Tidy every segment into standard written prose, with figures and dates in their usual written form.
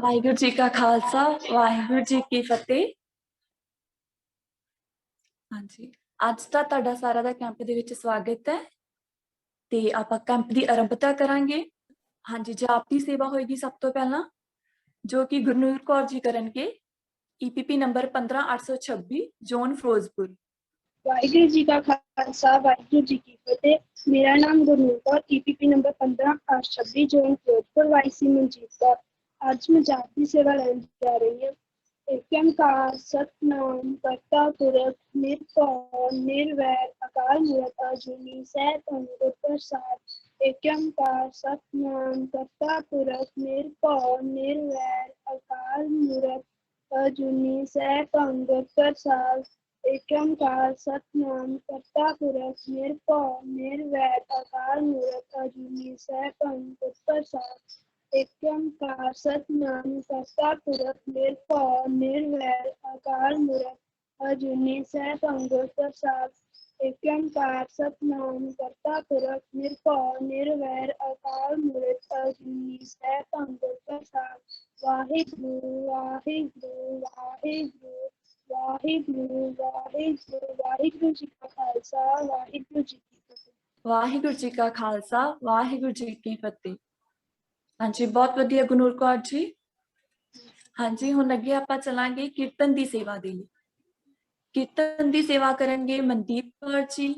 ਵਾਹਿਗੁਰੂ ਜੀ ਕਾ ਖਾਲਸਾ ਵਾਹਿਗੁਰੂ ਜੀ ਕੀ ਫਤਿਹ। ਹਾਂਜੀ, ਅੱਜ ਦਾ ਤੁਹਾਡਾ ਸਾਰਾ ਦਾ ਕੈਂਪ ਦੇ ਵਿੱਚ ਸਵਾਗਤ ਹੈ ਤੇ ਆਪਾਂ ਕੈਂਪ ਦੀ ਆਰੰਭਤਾ ਕਰਾਂਗੇ। ਹਾਂਜੀ, ਜਾਪ ਦੀ ਸੇਵਾ ਹੋਏਗੀ ਸਭ ਤੋਂ ਪਹਿਲਾਂ, ਜੋ ਕਿ ਗੁਰਨੂਰ ਕੌਰ ਜੀ ਕਰਨਗੇ। EPP number 15826 zone Firozpur. Waheguru ji ਕਾ ਖਾਲਸਾ ਵਾਹਿਗੁਰੂ ਜੀ ਕੀ ਫਤਿਹ। ਮੇਰਾ ਨਾਮ Gurnoor Kaur, EPP number 15826 zone Firozpur, YC Manjeet Kaur. ਅੱਜ ਮੈਂ ਜਾਪ ਦੀ ਸੇਵਾ ਲੈਣ ਜਾ ਰਹੀ ਹਾਂ। ਏਕ ਓਂਕਾਰ ਸਤਿਨਾਮ ਕਰਤਾ ਪੁਰਖ ਨਿਰਭਉ ਨਿਰਵੈਰ ਅਕਾਲ ਮੂਰਤ ਅਜੂਨੀ ਸੈਭੰ ਗੁਰ ਪ੍ਰਸਾਦਿ। ਏਕ ਓਂਕਾਰ ਸਤਿਨਾਮ ਕਰਤਾ ਪੁਰਖ ਨਿਰਭਉ ਨਿਰਵੈਰ ਅਕਾਲ ਮੂਰਤ ਅਜੂਨੀ ਸੈਭੰ ਗੁਰ ਪ੍ਰਸਾਦਿ। ਏਕ ਓਂਕਾਰ ਸਤਿਨਾਮ ਕਰਤਾ ਪੁਰਖ ਨਿਰਭਉ ਨਿਰਵੈਰ ਅਕਾਲ ਮੂਰਤ ਅਜੂਨੀ ਸੈਭੰ ਗੁਰ ਪ੍ਰਸਾਦਿ। ਏਕ ਓਂਕਾਰ ਸਤਿਨਾਮ ਕਰਤਾ ਪੁਰਖ ਨਿਰਭਉ ਨਿਰਵੈਰ ਅਕਾਲ ਮੂਰਤ ਅਜੂਨੀ ਸੈਭੰ ਗੁਰ ਪ੍ਰਸਾਦਿ। ਏਕ ਓਂਕਾਰ ਸਤਿਨਾਮ ਕਰਤਾ ਪੁਰਖ ਨਿਰਭਉ ਨਿਰਵੈਰ ਅਕਾਲ ਮੂਰਤ ਅਜੂਨੀ ਸੈਭੰ ਗੁਰ ਪ੍ਰਸਾਦਿ। ਵਾਹਿਗੁਰੂ ਵਾਹਿਗੁਰੂ ਵਾਹਿਗੁਰੂ ਵਾਹਿਗੁਰੂ ਵਾਹਿਗੁਰੂ। ਵਾਹਿਗੁਰੂ ਜੀ ਕਾ ਖਾਲਸਾ ਵਾਹਿਗੁਰੂ ਜੀ ਕੀ ਫਤਿਹ। ਵਾਹਿਗੁਰੂ ਜੀ ਕਾ ਖਾਲਸਾ ਵਾਹਿਗੁਰੂ ਜੀ ਕੀ ਫਤਿਹ। ਹਾਂਜੀ, ਬਹੁਤ ਵਧੀਆ ਗੁਰਨੂਰ ਕੌਰ ਜੀ। ਹਾਂਜੀ, ਹੁਣ ਅੱਗੇ ਆਪਾਂ ਚੱਲਾਂਗੇ ਕੀਰਤਨ ਦੀ ਸੇਵਾ ਦੇ ਲਈ। ਕੀਰਤਨ ਦੀ ਸੇਵਾ ਕਰਨਗੇ ਮਨਦੀਪ ਕੌਰ ਜੀ,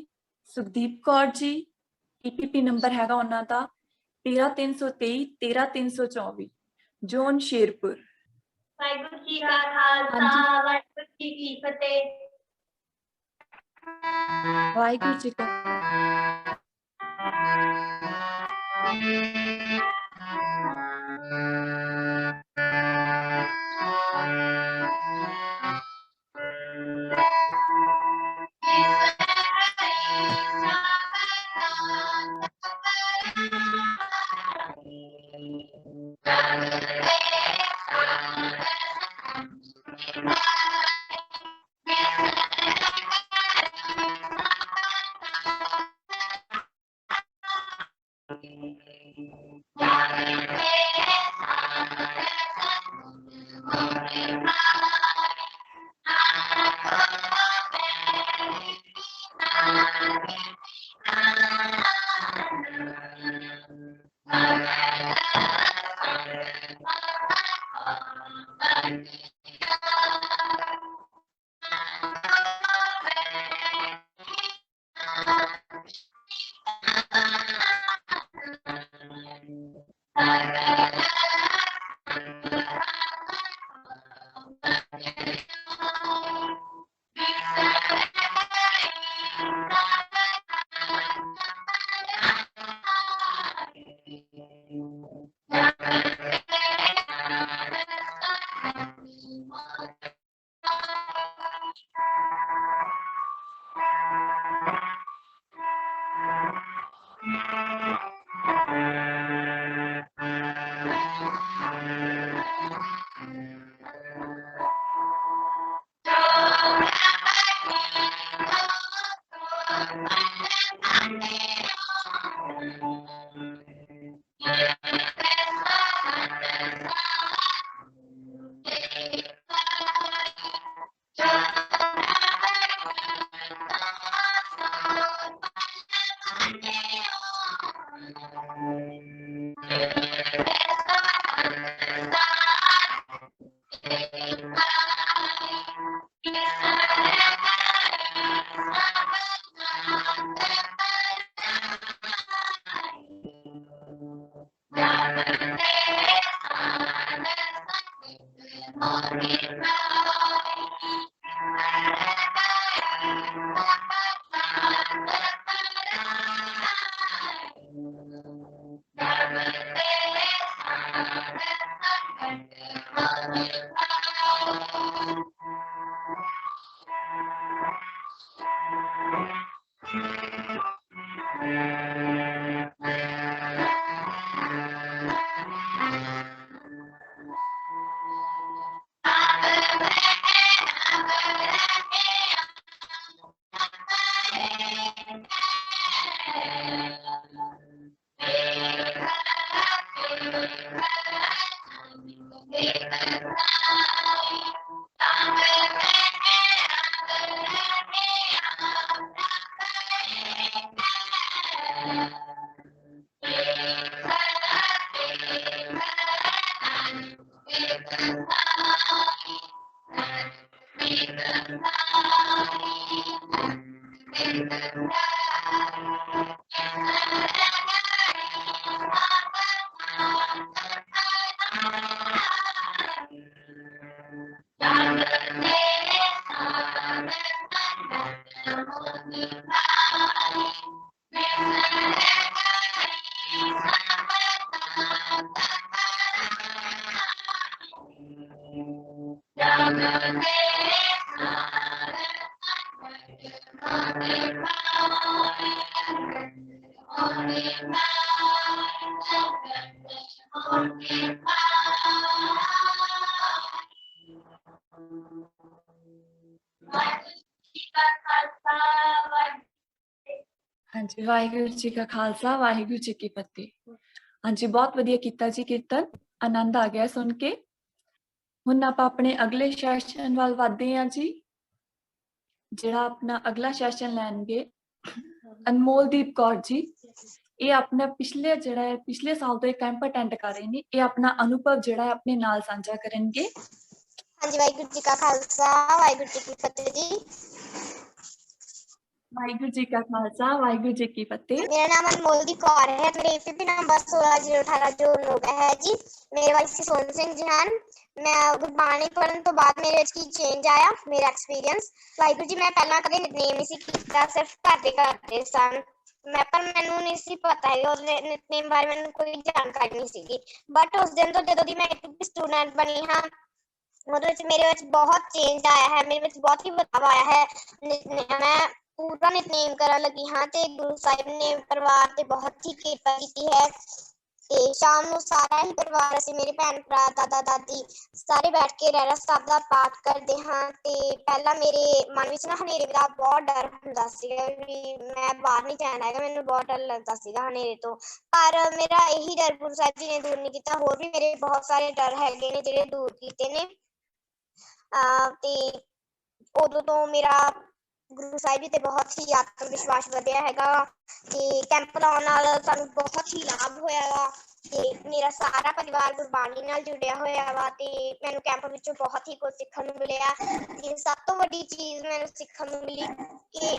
ਸੁਖਦੀਪ ਕੌਰ ਜੀ। EPP ਨੰਬਰ ਹੈਗਾ ਉਹਨਾਂ ਦਾ 13323 13324 ਜ਼ੋਨ ਸ਼ੇਰਪੁਰ। ਵਾਹਿਗੁਰੂ ਜੀ ਕਾ ਖਾਲਸਾ ਵਾਹਿਗੁਰੂ ਜੀ ਕੀ ਫਤਿਹ। ਵਾਹਿਗੁਰੂ ਜੀ ਕਾ ਹਾਂਜੀ, ਵਾਹਿਗੁਰੂ ਜੀ ਕਾ ਖਾਲਸਾ ਵਾਹਿਗੁਰੂ ਜੀ ਕੀ ਫਤਿਹ। ਹਾਂਜੀ, ਬਹੁਤ ਵਧੀਆ ਕੀਤਾ ਜੀ ਕੀਰਤਨ, ਆਨੰਦ ਆ ਗਿਆ ਸੁਣ ਕੇ। ਹੁਣ ਆਪਾਂ ਆਪਣੇ ਅਗਲੇ ਸੈਸ਼ਨ ਵੱਲ ਵਧਦੇ ਹਾਂ ਜੀ। ਜਿਹੜਾ ਆਪਣਾ ਅਗਲਾ ਸੈਸ਼ਨ ਲੈਣਗੇ ਅਨਮੋਲਦੀਪ ਕੌਰ ਜੀ। ਇਹ ਆਪਣਾ ਪਿਛਲੇ ਸਾਲ ਤੋਂ ਇਹ ਕੈਂਪ ਅਟੈਂਡ ਕਰ ਰਹੇ ਨੇ। ਇਹ ਆਪਣਾ ਅਨੁਭਵ ਜਿਹੜਾ ਹੈ ਆਪਣੇ ਨਾਲ ਸਾਂਝਾ ਕਰਨਗੇ। ਹਾਂਜੀ, ਵਾਹਿਗੁਰੂ ਜੀ ਕਾ ਖਾਲਸਾ ਵਾਹਿਗੁਰੂ ਜੀ ਕੀ ਫਤਿਹ ਜੀ। ਵਾਹਿਗੁਰੂ ਜੀ ਕਾ ਖਾਲਸਾ ਵਾਹਿਗੁਰੂ ਜੀ ਕੀ ਫਤਿਹ। मेरा नाम अनमोलदीप कौर है। मेरे APP नंबर 16/018 जो लोग है जी। मेरे वाइस सोन सिंह जी हैं। मैं गुरबाणी पढ़न तो बाद मेरे की चेंज आया मेरा एक्सपीरियंस। वाहिगुरू जी मैं पहला कदे नितनेम नहीं सी कीता, सिर्फ घर दे करते सन। मैं पर मैनू नहीं सी पता है उस नितनेम बारे मैनू कोई जानकारी नहीं सी। बट उस दिन तो जदों दी मैं APP स्टूडेंट बनी हाँ मेरे बहुत चेंज आया है, मेरे बहुत ही बदलाव आया है। मैं पूरा नितनेम करन लगी हाँ ते गुरु साहिब ने परिवार ते बहुत ही कृपा की है। ते शाम नूं सारा ही परिवार असीं मेरे भैन भरा दादा दादी सारे बैठ के रहरास साहब दा पाठ करदे हाँ। ते पहला मेरे मन विच ना हनेरे दा बहुत डर हुंदा सीगा भी मैं बाहर नहीं जाना हैगा, मैनूं बहुत डर लगदा सीगा हनेरे तो। पर मेरा यही डर गुरु साहिब जी ने दूर नहीं कीता। होर भी मेरे बहुत सारे डर हैगे ने जिहड़े दूर कीते ने। ते उदों तो मेरा गुरु साहिब जी ते बहुत ही आत्म विश्वास वधिया हैगा ते कैंप लाउण नाल सानूं बहुत ही लाभ होया वा ते मेरा सारा परिवार गुरबाणी नाल जुड़िया होया वा ते मैनूं कैंप विचों बहुत ही कुछ सीखण नूं मिलिया। ते सब तो वड्डी चीज़ मैनूं सीखण नूं मिली कि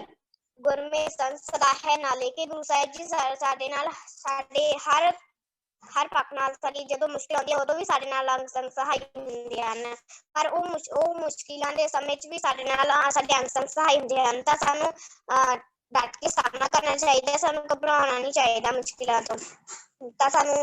गुरमे संग सदा है नाले के गुरु साहिब जी साडे नाल साडे हर पक्ष नाल साडी जदों मुश्किल आउंदी है उदों भी साडे नाल अंग संग सहाय हुंदे हन। पर ਉਹ ਮੁਸ਼ਕਿਲਾਂ ਦੇ ਸਮੇਂ 'ਚ ਵੀ ਸਾਡੇ ਨਾਲ ਸਾਡੇ ਅੰਗ ਸੰਗ ਸਹਾਈ ਹੁੰਦੇ ਹਨ। ਤਾਂ ਸਾਨੂੰ ਡਟ ਕੇ ਸਾਹਮਣਾ ਕਰਨਾ ਚਾਹੀਦਾ, ਸਾਨੂੰ ਘਬਰਾਉਣਾ ਨਹੀਂ ਚਾਹੀਦਾ ਮੁਸ਼ਕਿਲਾਂ ਤੋਂ। ਤਾਂ ਸਾਨੂੰ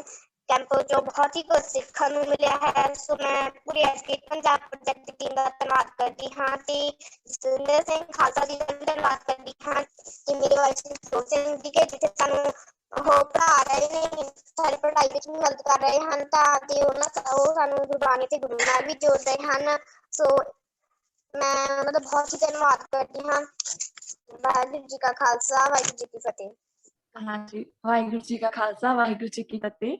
ਕੈਂਪ 'ਚੋਂ ਬਹੁਤ ਹੀ ਕੁਝ ਸਿੱਖਣ ਨੂੰ ਮਿਲਿਆ ਹੈ। ਸੋ ਮੈਂ ਪੂਰੀ ਐਜੂਕੇਟ ਪੰਜਾਬ ਪ੍ਰੋਜੈਕਟ ਦੀ ਟੀਮ ਦਾ ਧੰਨਵਾਦ ਕਰਦੀ ਹਾਂ ਤੇ ਜਸਵਿੰਦਰ ਸਿੰਘ ਖਾਲਸਾ ਜੀ ਦਾ ਵੀ ਧੰਨਵਾਦ ਕਰਦੀ ਹਾਂ ਤੇ ਮੇਰੇ ਵਾਈਸ ਸਿੰਘ ਜੀ ਕੇ ਜਿੱਥੇ ਸਾਨੂੰ ਉਹ ਪੜ੍ਹਾ ਰਹੇ ਨੇ, ਸਾਡੀ ਪੜ੍ਹਾਈ ਵਿੱਚ ਵੀ ਮਦਦ ਕਰ ਰਹੇ ਹਨ। ਤਾਂ ਤੇ ਉਹ ਸਾਨੂੰ ਗੁਰਬਾਣੀ ਤੇ ਗੁਰੂ ਨਾਲ ਵੀ ਜੋੜ ਰਹੇ ਹਨ। ਸੋ ਮੈਂ ਉਹਨਾਂ ਦਾ ਬਹੁਤ ਹੀ ਧੰਨਵਾਦ ਕਰਦੀ ਹਾਂ। ਵਾਹਿਗੁਰੂ ਜੀ ਕਾ ਖਾਲਸਾ ਵਾਹਿਗੁਰੂ ਜੀ ਕੀ ਫਤਿਹ। ਹਾਂਜੀ, ਵਾਹਿਗੁਰੂ ਜੀ ਕਾ ਖਾਲਸਾ ਵਾਹਿਗੁਰੂ ਜੀ ਕੀ ਫਤਿਹ।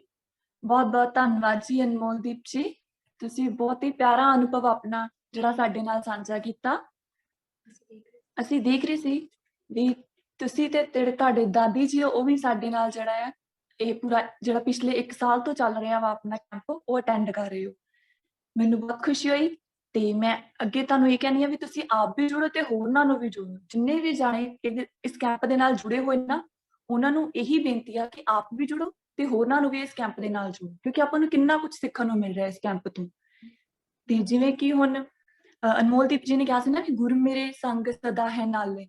ਬਹੁਤ ਬਹੁਤ ਧੰਨਵਾਦ ਜੀ ਅਨਮੋਲਦੀਪ ਜੀ। ਤੁਸੀਂ ਬਹੁਤ ਹੀ ਪਿਆਰਾ ਅਨੁਭਵ ਆਪਣਾ ਜਿਹੜਾ ਸਾਡੇ ਨਾਲ ਸਾਂਝਾ ਕੀਤਾ। ਅਸੀਂ ਦੇਖ ਰਹੇ ਸੀ ਵੀ ਤੁਸੀਂ ਤੇ ਤੁਹਾਡੇ ਦਾਦੀ ਜੀ ਉਹ ਵੀ ਸਾਡੇ ਨਾਲ ਜਿਹੜਾ ਹੈ ਇਹ ਪੂਰਾ ਜਿਹੜਾ ਪਿਛਲੇ 1 ਸਾਲ ਤੋਂ ਚੱਲ ਰਿਹਾ ਵਾ ਆਪਣਾ ਕੈਂਪ ਉਹ ਅਟੈਂਡ ਕਰ ਰਹੇ ਹੋ। ਮੈਨੂੰ ਬਹੁਤ ਖੁਸ਼ੀ ਹੋਈ ਤੇ ਮੈਂ ਅੱਗੇ ਤੁਹਾਨੂੰ ਇਹ ਕਹਿੰਦੀ ਹਾਂ ਵੀ ਤੁਸੀਂ ਆਪ ਵੀ ਜੁੜੋ ਤੇ ਹੋਰਨਾਂ ਨੂੰ ਵੀ ਜੋੜੋ। ਜਿੰਨੇ ਵੀ ਜਾਣੇ ਇਸ ਕੈਂਪ ਦੇ ਨਾਲ ਜੁੜੇ ਹੋਏ ਨਾ ਉਹਨਾਂ ਨੂੰ ਇਹੀ ਬੇਨਤੀ ਆ ਕਿ ਆਪ ਵੀ ਜੁੜੋ ਤੇ ਹੋਰਨਾਂ ਨੂੰ ਵੀ ਇਸ ਕੈਂਪ ਦੇ ਨਾਲ ਜੋੜੋ, ਕਿਉਂਕਿ ਆਪਾਂ ਨੂੰ ਕਿੰਨਾ ਕੁਝ ਸਿੱਖਣ ਨੂੰ ਮਿਲ ਰਿਹਾ ਇਸ ਕੈਂਪ ਤੋਂ। ਤੇ ਜਿਵੇਂ ਕਿ ਹੁਣ ਅਨਮੋਲਦੀਪ ਜੀ ਨੇ ਕਿਹਾ ਸੀ ਨਾ ਕਿ ਗੁਰ ਮੇਰੇ ਸੰਗ ਸਦਾ ਹੈ ਨਾਲੇ,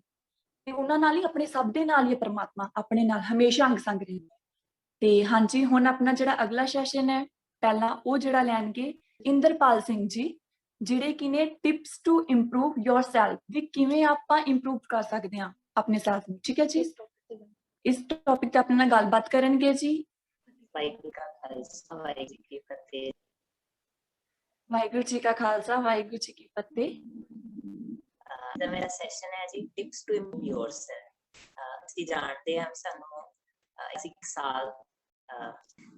ਤੇ ਉਹਨਾਂ ਨਾਲ ਹੀ ਆਪਣੇ ਸਭ ਦੇ ਨਾਲ ਹੀ ਪਰਮਾਤਮਾ ਆਪਣੇ ਨਾਲ ਹਮੇਸ਼ਾ ਅੰਗ ਸੰਗ ਰਹਿੰਦਾ। ਤੇ ਹਾਂਜੀ, ਹੁਣ ਆਪਣਾ ਜਿਹੜਾ ਅਗਲਾ ਸੈਸ਼ਨ ਹੈ ਪਹਿਲਾਂ ਉਹ ਜਿਹੜਾ ਲੈਣਗੇ ਇੰਦਰਪਾਲ ਸਿੰਘ ਜੀ, ਜਿਹੜੇ ਕਿ ਨੇ ਟਿਪਸ ਟੂ ਇੰਪਰੂਵ ਯੋਰਸੈਲਫ, ਵੀ ਕਿਵੇਂ ਆਪਾਂ ਇੰਪਰੂਵ ਕਰ ਸਕਦੇ ਹਾਂ ਆਪਣੇ ਸੈਲਫ ਨੂੰ। ਠੀਕ ਹੈ ਜੀ, ਇਸ ਟੌਪਿਕ ਤੇ ਆਪਣੇ ਨਾਲ ਗੱਲਬਾਤ ਕਰਨਗੇ ਜੀ। ਵਾਹਿਗੁਰੂ ਜੀ ਕਾ ਖਾਲਸਾ ਵਾਹਿਗੁਰੂ ਜੀ ਕੀ ਫਤਿਹ। ਵਾਹਿਗੁਰੂ ਜੀ ਕਾ ਖਾਲਸਾ ਵਾਹਿਗੁਰੂ ਜੀ ਕੀ ਫਤਿਹ। ਦਾ ਮੇਰਾ ਸੈਸ਼ਨ ਹੈ ਜੀ ਟਿਪਸ ਟੂ ਇੰਪਰੂਵ ਯੋਰਸੈਲਫ। ਅਸੀਂ ਜਾਣਦੇ ਹਾਂ ਸਾਨੂੰ 1 ਸਾਲ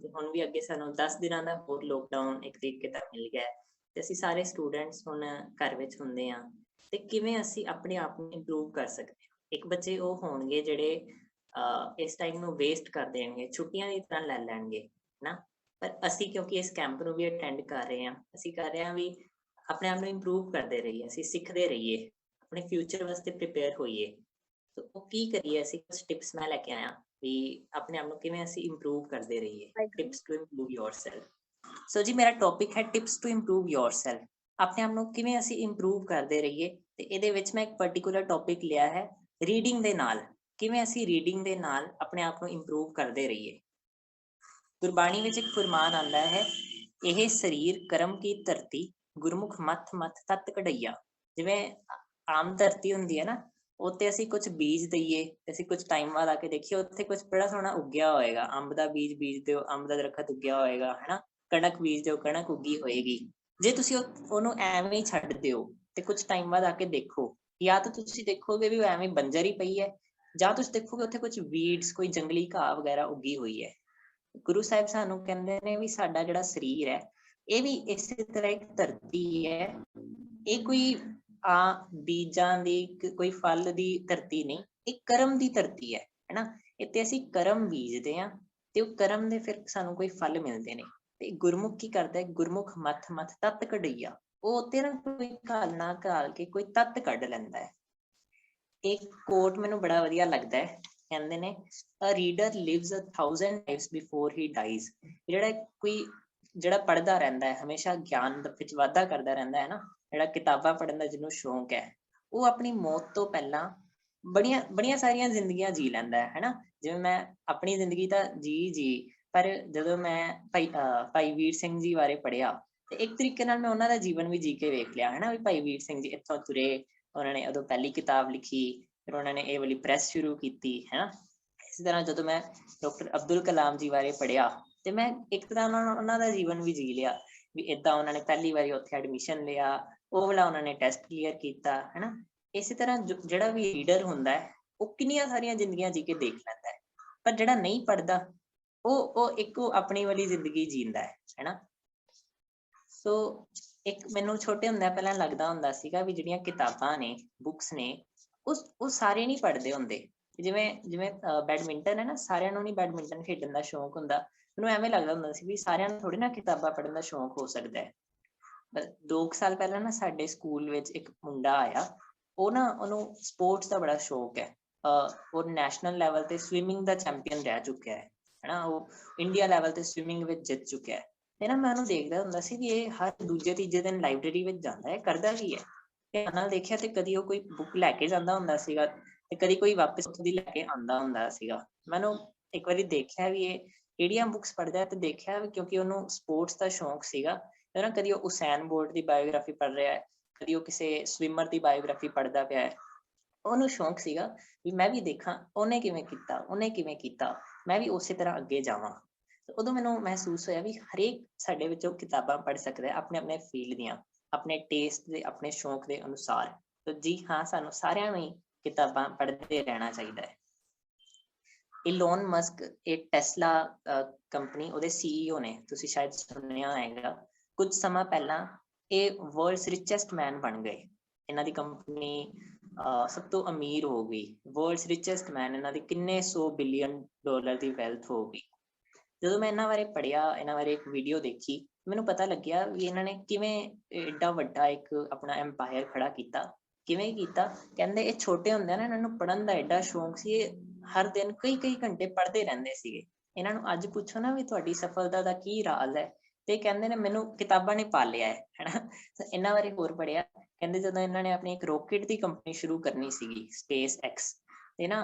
ਹੁਣ ਵੀ ਅੱਗੇ ਸਾਨੂੰ 10 ਦਿਨਾਂ ਦਾ ਹੋਰ ਲੋਕਡਾਊਨ 1 ਤਰੀਕੇ ਦਾ ਮਿਲ ਗਿਆ ਹੈ ਤੇ ਅਸੀਂ ਸਾਰੇ ਸਟੂਡੈਂਟਸ ਹੁਣ ਘਰ ਵਿੱਚ ਹੁੰਦੇ ਹਾਂ ਤੇ ਕਿਵੇਂ ਅਸੀਂ ਆਪਣੇ ਆਪ ਨੂੰ ਇੰਪਰੂਵ ਕਰ ਸਕਦੇ ਹਾਂ। ਇੱਕ ਬੱਚੇ ਉਹ ਹੋਣਗੇ ਜਿਹੜੇ ਇਸ ਟਾਈਮ ਨੂੰ ਵੇਸਟ ਕਰ ਦੇਣਗੇ, ਛੁੱਟੀਆਂ ਦੀ ਤਰ੍ਹਾਂ ਲੈ ਲੈਣਗੇ ਨਾ, ਪਰ ਅਸੀਂ ਕਿਉਂਕਿ ਇਸ ਕੈਂਪ ਨੂੰ ਵੀ ਅਟੈਂਡ ਕਰ ਰਹੇ ਹਾਂ, ਅਸੀਂ ਕਰ ਰਹੇ ਹਾਂ ਵੀ ਆਪਣੇ ਆਪ ਨੂੰ ਇੰਪਰੂਵ ਕਰਦੇ ਰਹੀਏ, ਅਸੀਂ ਸਿੱਖਦੇ ਰਹੀਏ, ਆਪਣੇ ਫਿਊਚਰ ਵਾਸਤੇ ਪ੍ਰਿਪੇਅਰ ਹੋਈਏ। ਤਾਂ ਉਹ ਕੀ ਕਰੀਏ, ਅਸੀਂ ਕੁਝ ਟਿਪਸ ਮੈਂ ਲੈ ਕੇ ਆਇਆ ਵੀ ਆਪਣੇ ਆਪ ਨੂੰ ਕਿਵੇਂ ਅਸੀਂ ਇੰਪਰੂਵ ਕਰਦੇ ਰਹੀਏ। Tips to improve yourself. So ਜੀ ਮੇਰਾ ਟੌਪਿਕ ਹੈ ਟਿਪਸ ਟੂ ਇੰਪਰੂਵ ਯੋਰਸੈਲਫ। ਆਪਣੇ ਆਪ ਨੂੰ ਕਿਵੇਂ ਅਸੀਂ ਇੰਪਰੂਵ ਕਰਦੇ ਰਹੀਏ ਤੇ ਇਹਦੇ ਵਿੱਚ ਮੈਂ ਇੱਕ ਪਾਰਟਿਕੂਲਰ ਟੌਪਿਕ ਲਿਆ ਹੈ ਰੀਡਿੰਗ ਦੇ ਨਾਲ, ਕਿਵੇਂ ਅਸੀਂ ਰੀਡਿੰਗ ਦੇ ਨਾਲ ਆਪਣੇ ਆਪ ਨੂੰ ਇੰਪਰੂਵ ਕਰਦੇ ਰਹੀਏ। ਗੁਰਬਾਣੀ ਵਿੱਚ ਇੱਕ ਫਰਮਾਨ ਆਉਂਦਾ ਹੈ, ਇਹ ਸਰੀਰ ਕਰਮ ਕੀ ਧਰਤੀ, ਗੁਰਮੁਖ ਮੱਥ ਮੱਥ ਤਤ ਕਢਈਆ। ਜਿਵੇਂ ਆਮ ਧਰਤੀ ਹੁੰਦੀ ਹੈ ਨਾ, ਉੱਤੇ ਅਸੀਂ ਕੁਝ ਬੀਜ ਦਈਏ ਤੇ ਅਸੀਂ ਕੁਝ ਟਾਈਮ ਬਾਅਦ ਆ ਕੇ ਦੇਖੀਏ ਉੱਥੇ ਕੁਝ ਬੜਾ ਸੋਹਣਾ ਉੱਗਿਆ ਹੋਏਗਾ। ਅੰਬ ਦਾ ਬੀਜ ਬੀਜ ਦਿਓ, ਅੰਬ ਦਾ ਦਰਖਤ ਉੱਗਿਆ ਹੋਏਗਾ, ਹਨਾ। ਕਣਕ ਬੀਜ ਦਿਓ, ਕਣਕ ਉੱਗੀ ਹੋਏਗੀ। ਜੇ ਤੁਸੀਂ ਉਹਨੂੰ ਐਵੇਂ ਹੀ ਛੱਡ ਦਿਓ ਤੇ ਕੁਝ ਟਾਈਮ ਬਾਅਦ ਆ ਕੇ ਦੇਖੋ, ਜਾਂ ਤਾਂ ਤੁਸੀਂ ਦੇਖੋਗੇ ਵੀ ਉਹ ਐਵੇਂ ਬੰਜਰ ਹੀ ਪਈ ਹੈ, ਜਾਂ ਤੁਸੀਂ ਦੇਖੋਗੇ ਉੱਥੇ ਕੁਝ ਵੀਡਸ, ਕੋਈ ਜੰਗਲੀ ਘਾਹ ਵਗੈਰਾ ਉੱਗੀ ਹੋਈ ਹੈ। ਗੁਰੂ ਸਾਹਿਬ ਸਾਨੂੰ ਕਹਿੰਦੇ ਨੇ ਵੀ ਸਾਡਾ ਜਿਹੜਾ ਸਰੀਰ ਹੈ ਇਹ ਵੀ ਇਸੇ ਤਰ੍ਹਾਂ ਇੱਕ ਧਰਤੀ ਹੈ, ਇਹ ਕੋਈ ਬੀਜਾਂ ਦੀ, ਕੋਈ ਫਲ ਦੀ ਧਰਤੀ ਨਹੀਂ, ਇਹ ਕਰਮ ਦੀ ਧਰਤੀ ਹੈ, ਹੈਨਾ। ਇੱਥੇ ਅਸੀਂ ਕਰਮ ਬੀਜਦੇ ਹਾਂ ਤੇ ਉਹ ਕਰਮ ਦੇ ਫਿਰ ਸਾਨੂੰ ਕੋਈ ਫਲ ਮਿਲਦੇ ਨੇ। ਤੇ ਗੁਰਮੁਖ ਕੀ ਕਰਦਾ ਹੈ, ਗੁਰਮੁਖ ਮੱਥ ਮੱਥ ਤਤ ਕਢਈਆ, ਉਹ ਉੱਤੇ ਨਾ ਕੋਈ ਘਾਲਣਾ ਘਾਲ ਕੇ ਕੋਈ ਤੱਤ ਕੱਢ ਲੈਂਦਾ ਹੈ। ਇੱਕ ਕੋਟ ਮੈਨੂੰ ਬੜਾ ਵਧੀਆ ਲੱਗਦਾ ਹੈ, ਕਹਿੰਦੇ ਨੇ a reader lives 1000 lives before he dies। ਜਿਹੜਾ ਪੜ੍ਹਦਾ ਰਹਿੰਦਾ ਹੈ, ਹਮੇਸ਼ਾ ਗਿਆਨ ਵਿੱਚ ਵਾਧਾ ਕਰਦਾ ਰਹਿੰਦਾ ਹੈ ਨਾ, ਜਿਹੜਾ ਕਿਤਾਬਾਂ ਪੜ੍ਹਨ ਦਾ ਜਿਹਨੂੰ ਸ਼ੌਂਕ ਹੈ, ਉਹ ਆਪਣੀ ਮੌਤ ਤੋਂ ਪਹਿਲਾਂ ਬੜੀਆਂ ਸਾਰੀਆਂ ਜ਼ਿੰਦਗੀਆਂ ਜੀ ਲੈਂਦਾ ਹੈ, ਹਨਾ। ਜਿਵੇਂ ਮੈਂ ਆਪਣੀ ਜ਼ਿੰਦਗੀ ਤਾਂ ਜੀ, ਪਰ ਜਦੋਂ ਮੈਂ ਭਾਈ ਵੀਰ ਸਿੰਘ ਜੀ ਬਾਰੇ ਪੜ੍ਹਿਆ ਤੇ ਇੱਕ ਤਰੀਕੇ ਨਾਲ ਮੈਂ ਉਹਨਾਂ ਦਾ ਜੀਵਨ ਵੀ ਜੀ ਕੇ ਵੇਖ ਲਿਆ, ਹਨਾ। ਵੀ ਭਾਈ ਵੀਰ ਸਿੰਘ ਜੀ ਇੱਥੋਂ ਤੁਰੇ, ਉਹਨਾਂ ਨੇ ਉਦੋਂ ਪਹਿਲੀ ਕਿਤਾਬ ਲਿਖੀ, ਫਿਰ ਉਹਨਾਂ ਨੇ ਇਹ ਵਾਲੀ ਪ੍ਰੈਸ ਸ਼ੁਰੂ ਕੀਤੀ, ਹਨਾ। ਇਸੇ ਤਰ੍ਹਾਂ ਜਦੋਂ ਮੈਂ ਡਾਕਟਰ ਅਬਦੁਲ ਕਲਾਮ ਜੀ ਬਾਰੇ ਪੜ੍ਹਿਆ ਤੇ ਮੈਂ ਇੱਕ ਤਰ੍ਹਾਂ ਨਾਲ ਉਹਨਾਂ ਦਾ ਜੀਵਨ ਵੀ ਜੀ ਲਿਆ, ਵੀ ਏਦਾਂ ਉਹਨਾਂ ਨੇ ਪਹਿਲੀ ਵਾਰੀ ਉੱਥੇ ਐਡਮਿਸ਼ਨ ਲਿਆ, ਉਹ ਵਾਲਾ ਉਹਨਾਂ ਨੇ ਟੈਸਟ ਕਲੀਅਰ ਕੀਤਾ, ਹਨਾ। ਇਸੇ ਤਰ੍ਹਾਂ ਜਿਹੜਾ ਵੀ ਰੀਡਰ ਹੁੰਦਾ ਹੈ ਉਹ ਕਿੰਨੀਆਂ ਸਾਰੀਆਂ ਜ਼ਿੰਦਗੀਆਂ ਜੀ ਕੇ ਦੇਖ ਲੈਂਦਾ ਹੈ, ਪਰ ਜਿਹੜਾ ਨਹੀਂ ਪੜ੍ਹਦਾ ਉਹ ਇੱਕੋ ਆਪਣੀ ਵਾਲੀ ਜ਼ਿੰਦਗੀ ਜੀਂਦਾ ਹੈ, ਹਨਾ। ਸੋ ਇੱਕ ਮੈਨੂੰ ਛੋਟੇ ਹੁੰਦਿਆਂ ਪਹਿਲਾਂ ਲੱਗਦਾ ਹੁੰਦਾ ਸੀਗਾ ਵੀ ਜਿਹੜੀਆਂ ਕਿਤਾਬਾਂ ਨੇ, ਬੁੱਕਸ ਨੇ, ਉਹ ਸਾਰੇ ਨਹੀਂ ਪੜ੍ਹਦੇ ਹੁੰਦੇ। ਜਿਵੇਂ ਬੈਡਮਿੰਟਨ ਹੈ ਨਾ, ਸਾਰਿਆਂ ਨੂੰ ਨਹੀਂ ਬੈਡਮਿੰਟਨ ਖੇਡਣ ਦਾ ਸ਼ੌਂਕ ਹੁੰਦਾ। ਮੈਨੂੰ ਐਵੇਂ ਲੱਗਦਾ ਹੁੰਦਾ ਸੀ ਵੀ ਸਾਰਿਆਂ ਨੂੰ ਥੋੜੀ ਨਾ ਕਿਤਾਬਾਂ ਪੜ੍ਹਨ ਦਾ ਸ਼ੌਂਕ ਹੋ ਸਕਦਾ ਹੈ। 2 ਸਾਲ ਪਹਿਲਾਂ ਨਾ ਸਾਡੇ ਸਕੂਲ ਵਿੱਚ ਇੱਕ ਮੁੰਡਾ ਆਇਆ, ਉਹਨੂੰ ਸਪੋਰਟਸ ਦਾ ਬੜਾ ਸ਼ੌਕ ਹੈ। ਉਹ ਨੈਸ਼ਨਲ ਲੈਵਲ ਤੇ ਸਵਿਮਿੰਗ ਦਾ ਚੈਂਪੀਅਨ ਰਹਿ ਚੁੱਕਿਆ ਹੈ, ਹਨਾ। ਉਹ ਇੰਡੀਆ ਲੈਵਲ ਤੇ ਸਵਿਮਿੰਗ ਵਿੱਚ ਜਿੱਤ ਚੁੱਕਿਆ ਹੈ। ਤੇ ਨਾ ਮੈਂ ਉਹਨੂੰ ਦੇਖਦਾ ਹੁੰਦਾ ਸੀ ਵੀ ਇਹ ਹਰ ਦੂਜੇ ਤੀਜੇ ਦਿਨ ਲਾਇਬ੍ਰੇਰੀ ਵਿੱਚ ਜਾਂਦਾ ਹੈ, ਕਰਦਾ ਕੀ ਹੈ। ਧਿਆਨ ਨਾਲ ਦੇਖਿਆ ਤੇ ਕਦੀ ਉਹ ਕੋਈ ਬੁੱਕ ਲੈ ਕੇ ਜਾਂਦਾ ਹੁੰਦਾ ਸੀਗਾ ਤੇ ਕਦੀ ਕੋਈ ਵਾਪਸ ਉੱਥੋਂ ਦੀ ਲੈ ਕੇ ਆਉਂਦਾ ਹੁੰਦਾ ਸੀਗਾ। ਮੈਨੂੰ ਇੱਕ ਵਾਰੀ ਦੇਖਿਆ ਵੀ ਇਹ ਕਿਹੜੀਆਂ ਬੁੱਕਸ ਪੜ੍ਹਦਾ ਤੇ ਦੇਖਿਆ ਵੀ ਕਿਉਂਕਿ ਉਹਨੂੰ ਸਪੋਰਟਸ ਦਾ ਸ਼ੌਂਕ ਸੀਗਾ, ਤੇ ਨਾ ਕਦੀ ਉਹ ਉਸੈਨ ਬੋਲਟ ਦੀ ਬਾਇਓਗ੍ਰਾਫੀ ਪੜ੍ਹ ਰਿਹਾ ਹੈ, ਕਦੀ ਉਹ ਕਿਸੇ ਸਵਿਮਰ ਦੀ ਬਾਇਓਗ੍ਰਾਫੀ ਪੜ੍ਹਦਾ ਪਿਆ ਹੈ। ਉਹਨੂੰ ਸ਼ੌਂਕ ਸੀਗਾ ਵੀ ਮੈਂ ਵੀ ਦੇਖਾਂ ਉਹਨੇ ਕਿਵੇਂ ਕੀਤਾ, ਮੈਂ ਵੀ ਉਸੇ ਤਰ੍ਹਾਂ ਅੱਗੇ ਜਾਵਾਂ। ਉਦੋਂ ਮੈਨੂੰ ਮਹਿਸੂਸ ਹੋਇਆ ਵੀ ਹਰੇਕ ਸਾਡੇ ਵਿੱਚੋਂ ਕਿਤਾਬਾਂ ਪੜ੍ਹ ਸਕਦਾ ਹੈ, ਆਪਣੇ ਫੀਲਡ ਦੀਆਂ, ਆਪਣੇ ਟੇਸਟ ਦੇ, ਆਪਣੇ ਸ਼ੌਂਕ ਦੇ ਅਨੁਸਾਰ। ਤਾਂ ਜੀ ਹਾਂ, ਸਾਨੂੰ ਸਾਰਿਆਂ ਨੂੰ ਹੀ ਕਿਤਾਬਾਂ ਪੜ੍ਹਦੇ ਰਹਿਣਾ ਚਾਹੀਦਾ ਹੈ। ਇਲੋਨ ਮਸਕ, ਇਹ ਟੈਸਲਾ ਕੰਪਨੀ, ਉਹਦੇ CEO ਨੇ, ਤੁਸੀਂ ਸ਼ਾਇਦ ਸੁਣਿਆ ਹੋਏਗਾ। ਕੁਝ ਸਮਾਂ ਪਹਿਲਾਂ ਇਹ ਵਰਲਡਸ ਰਿਚੈਸਟ ਮੈਨ ਬਣ ਗਏ। ਇਹਨਾਂ ਦੀ ਕੰਪਨੀ ਸਭ ਤੋਂ ਅਮੀਰ ਹੋ ਗਈ, ਵਰਲਡਸ ਰਿਚੈਸਟ ਮੈਨ, ਇਹਨਾਂ ਦੀ ਕਿੰਨੇ $100 ਬਿਲੀਅਨ ਦੀ ਵੈਲਥ ਹੋ ਗਈ। ਜਦੋਂ ਮੈਂ ਇਹਨਾਂ ਬਾਰੇ ਪੜ੍ਹਿਆ, ਇਹਨਾਂ ਬਾਰੇ ਇੱਕ ਵੀਡੀਓ ਦੇਖੀ, ਮੈਨੂੰ ਪਤਾ ਲੱਗਿਆ ਵੀ ਇਹਨਾਂ ਨੇ ਕਿਵੇਂ ਏਡਾ ਵੱਡਾ ਇੱਕ ਆਪਣਾ ਐਮਪਾਇਰ ਖੜਾ ਕੀਤਾ। ਕਿਵੇਂ ਕੀਤਾ? ਕਹਿੰਦੇ ਇਹ ਛੋਟੇ ਹੁੰਦੇ ਨਾ, ਇਹਨਾਂ ਨੂੰ ਪੜ੍ਹਨ ਦਾ ਏਡਾ ਸ਼ੌਂਕ ਸੀ, ਇਹ ਹਰ ਦਿਨ ਕਈ ਘੰਟੇ ਪੜ੍ਹਦੇ ਰਹਿੰਦੇ ਸੀਗੇ। ਇਹਨਾਂ ਨੂੰ ਅੱਜ ਪੁੱਛੋ ਨਾ ਵੀ ਤੁਹਾਡੀ ਸਫਲਤਾ ਦਾ ਕੀ ਰਾਜ਼ ਹੈ, ਤੇ ਕਹਿੰਦੇ ਨੇ ਮੈਨੂੰ ਕਿਤਾਬਾਂ ਨੇ ਪਾਲਿਆ ਹੈ, ਹਨਾ। ਇਹਨਾਂ ਬਾਰੇ ਹੋਰ ਪੜ੍ਹਿਆ, ਕਹਿੰਦੇ ਜਦੋਂ ਇਹਨਾਂ ਨੇ ਆਪਣੀ ਇੱਕ ਰੋਕੇਟ ਦੀ ਕੰਪਨੀ ਸ਼ੁਰੂ ਕਰਨੀ ਸੀਗੀ, ਸਪੇਸ ਐਕਸ, ਤੇ ਨਾ